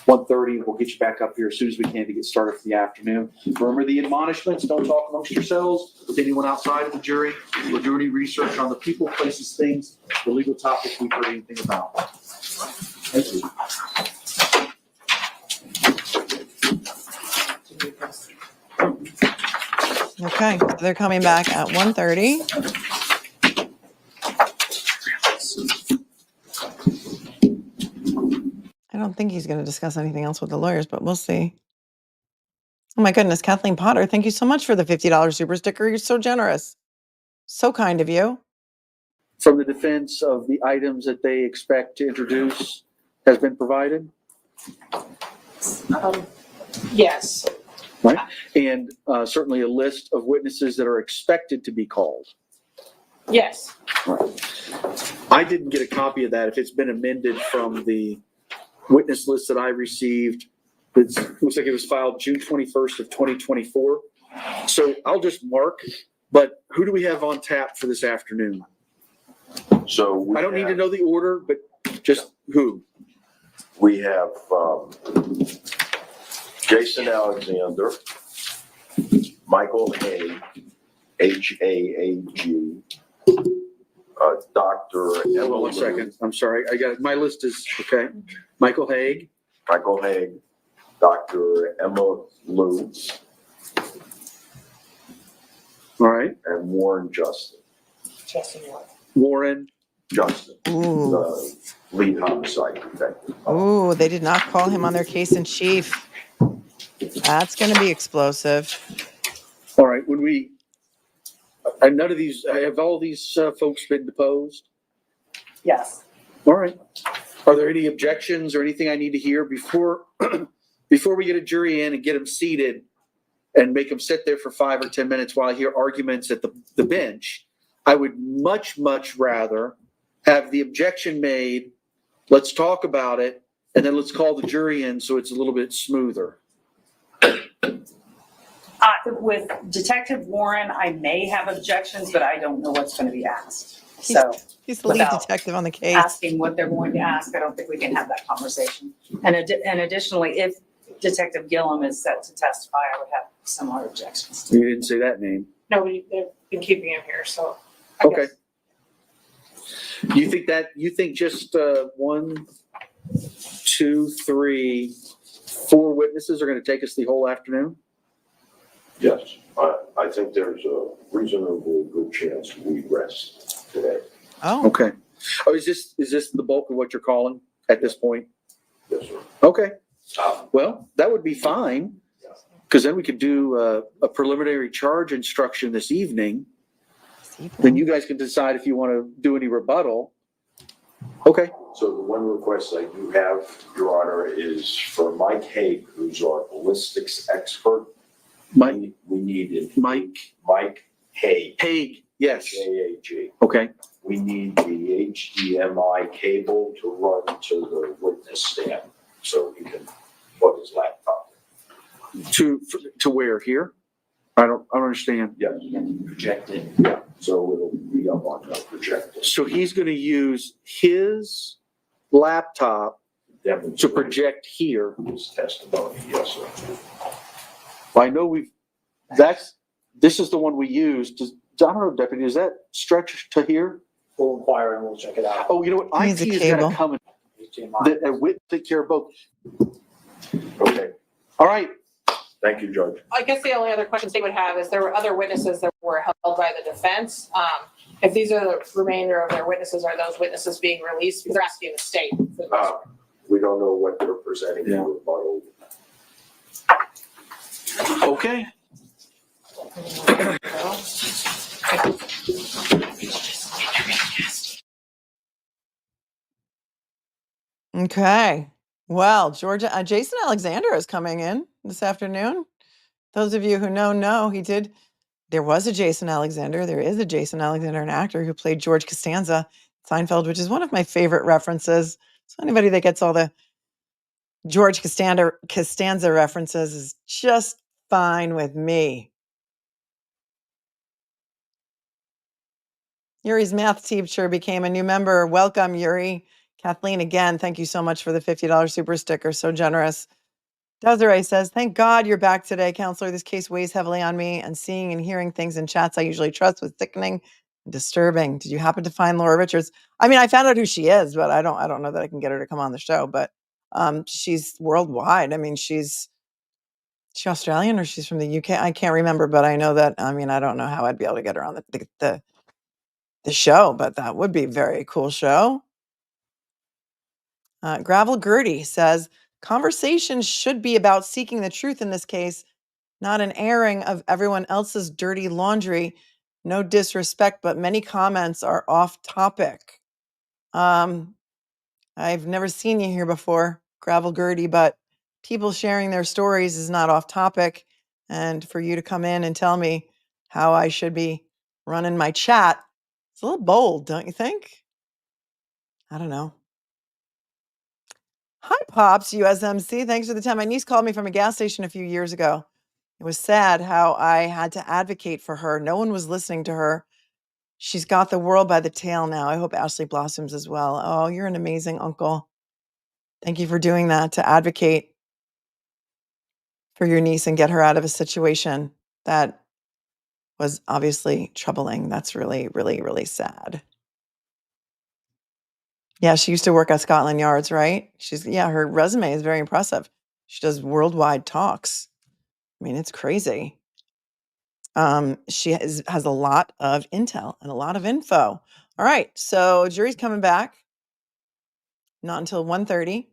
1:30. We'll get you back up here as soon as we can to get started for the afternoon. Remember the admonishments, don't talk amongst yourselves with anyone outside of the jury. We're doing any research on the people, places, things, the legal topics we've heard anything about. Thank you. Okay, so they're coming back at 1:30. I don't think he's going to discuss anything else with the lawyers, but we'll see. Oh my goodness, Kathleen Potter, thank you so much for the $50 super sticker. You're so generous. So kind of you. From the defense of the items that they expect to introduce has been provided, Yes. right? And certainly a list of witnesses that are expected to be called. Yes. I didn't get a copy of that. If it's been amended from the witness list that I received, it looks like it was filed June 21st of 2024. So I'll just mark, but who do we have on tap for this afternoon? So I don't need to know the order, but just who? We have Jason Alexander, Michael Haig, Haag, Dr. Hold on one second. I'm sorry. My list is, okay. Michael Haig. Michael Haig, Dr. Emma Lou, All right. and Warren Justin. Warren. Justin, Ooh. the lead homicide detective. Ooh, they did not call him on their case in chief. That's going to be explosive. All right. And none of these, have all these folks been deposed? Yes. All right. Are there any objections or anything I need to hear before we get a jury in and get them seated and make them sit there for 5 or 10 minutes while I hear arguments at the bench? I would much, much rather have the objection made. Let's talk about it, and then let's call the jury in so it's a little bit smoother. With Detective Warren, I may have objections, but I don't know what's going to be asked. So He's the lead without detective on the case. asking what they're going to ask, I don't think we can have that conversation. And additionally, if Detective Gillum is set to testify, I would have similar objections. You didn't say that name. No, they've been keeping him here, so. I Okay. guess. You think just 1, 2, 3, 4 witnesses are going to take us the whole afternoon? Yes, I think there's a reasonably good chance we rest today. Oh, Okay. Oh, is this the bulk of what you're calling at this point? Yes, sir. Okay. Well, that would be fine, because then we could do a preliminary charge instruction this evening. Then you guys can decide if you want to do any rebuttal. Okay. So the one request I do have, Your Honor, is for Mike Haig, who's our ballistics expert. Mike. We need Mike Haig. Haig. Yes. Haag. Okay. We need the HDMI cable to run to the witness stand so he can plug his laptop in. To where? Here? I don't understand. Yes. Projected. Yeah, so it'll be up on the projector. So he's going to use his laptop to demonstrate project here. his testimony, yes, sir. I know this is the one we used. I don't know, Deputy, does that stretch to here? We'll inquire and we'll check it out. Oh, you know what? Needs a IT is gonna cable. come and take care of both. Okay, All right. thank you, Judge. I guess the only other questions they would have is there were other witnesses that were held by the defense. If these are the remainder of their witnesses, are those witnesses being released? Because they're asking the state. For this. We don't know what they're presenting in rebuttal. Okay. Okay. Well, Georgia, Jason Alexander is coming in this afternoon. Those of you who know, he did. There was a Jason Alexander. There is a Jason Alexander, an actor who played George Costanza, Seinfeld, which is one of my favorite references. So anybody that gets all the George Costanza references is just fine with me. Yuri's math teacher became a new member. Welcome, Yuri. Kathleen, again, thank you so much for the $50 super sticker. So generous. Desiree says, thank God you're back today, counselor. This case weighs heavily on me, and seeing and hearing things in chats I usually trust was sickening and disturbing. Did you happen to find Laura Richards? I mean, I found out who she is, but I don't know that I can get her to come on the show. But she's worldwide. I mean, she's Australian or she's from the UK. I can't remember, but I know that. I mean, I don't know how I'd be able to get her on the show, but that would be a very cool show. Gravel Gertie says, conversations should be about seeking the truth in this case, not an airing of everyone else's dirty laundry. No disrespect, but many comments are off topic. I've never seen you here before, Gravel Gertie, but people sharing their stories is not off topic. And for you to come in and tell me how I should be running my chat, it's a little bold, don't you think? I don't know. Hi, Pops, USMC. Thanks for the time. My niece called me from a gas station a few years ago. It was sad how I had to advocate for her. No one was listening to her. She's got the world by the tail now. I hope Ashley blossoms as well. Oh, you're an amazing uncle. Thank you for doing that, to advocate for your niece and get her out of a situation that was obviously troubling. That's really, really, really sad. Yeah, she used to work at Scotland Yards, right? Her resume is very impressive. She does worldwide talks. I mean, it's crazy. She has a lot of intel and a lot of info. All right, so jury's coming back. Not until 1:30.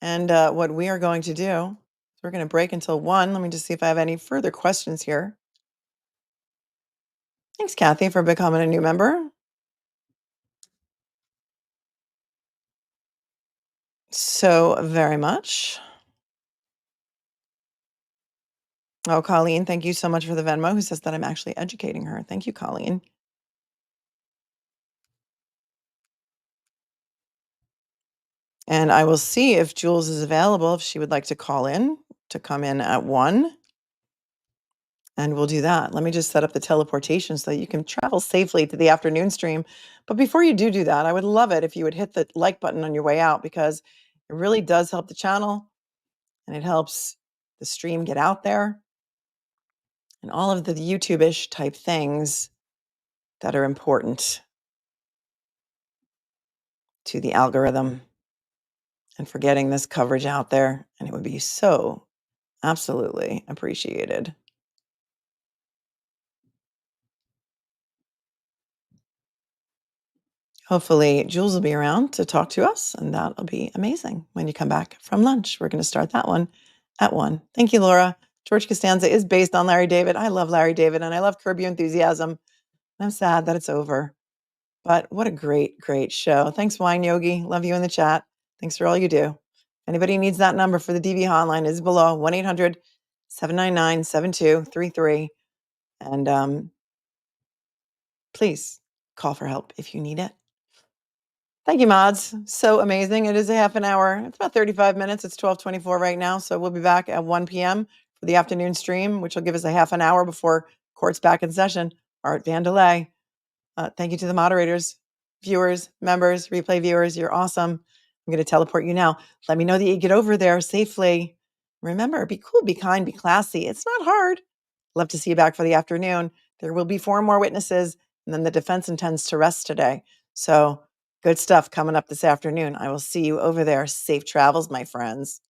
And what we are going to do, we're going to break until 1. Let me just see if I have any further questions here. Thanks, Kathy, for becoming a new member. So very much. Oh, Colleen, thank you so much for the Venmo, who says that I'm actually educating her. Thank you, Colleen. And I will see if Jules is available, if she would like to call in, to come in at 1. And we'll do that. Let me just set up the teleportation so that you can travel safely to the afternoon stream. But before you do that, I would love it if you would hit the like button on your way out, because it really does help the channel and it helps the stream get out there and all of the YouTube-ish type things that are important to the algorithm and for getting this coverage out there. And it would be so absolutely appreciated. Hopefully, Jules will be around to talk to us, and that'll be amazing when you come back from lunch. We're going to start that one at 1. Thank you, Laura. George Costanza is based on Larry David. I love Larry David, and I love Curb Your Enthusiasm. I'm sad that it's over, but what a great, great show. Thanks, Wine Yogi. Love you in the chat. Thanks for all you do. If anybody needs that number for the DV hotline, it is below, 1-800-799-7233. And please call for help if you need it. Thank you, mods. So amazing. It is a half an hour. It's about 35 minutes. It's 12:24 right now. So we'll be back at 1 p.m. for the afternoon stream, which will give us a half an hour before court's back in session. Art Vandelay. Thank you to the moderators. viewers, members, replay viewers, you're awesome. I'm going to teleport you now. Let me know that you get over there safely. Remember, be cool, be kind, be classy. It's not hard. Love to see you back for the afternoon. There will be 4 more witnesses, and then the defense intends to rest today. So good stuff coming up this afternoon. I will see you over there. Safe travels, my friends.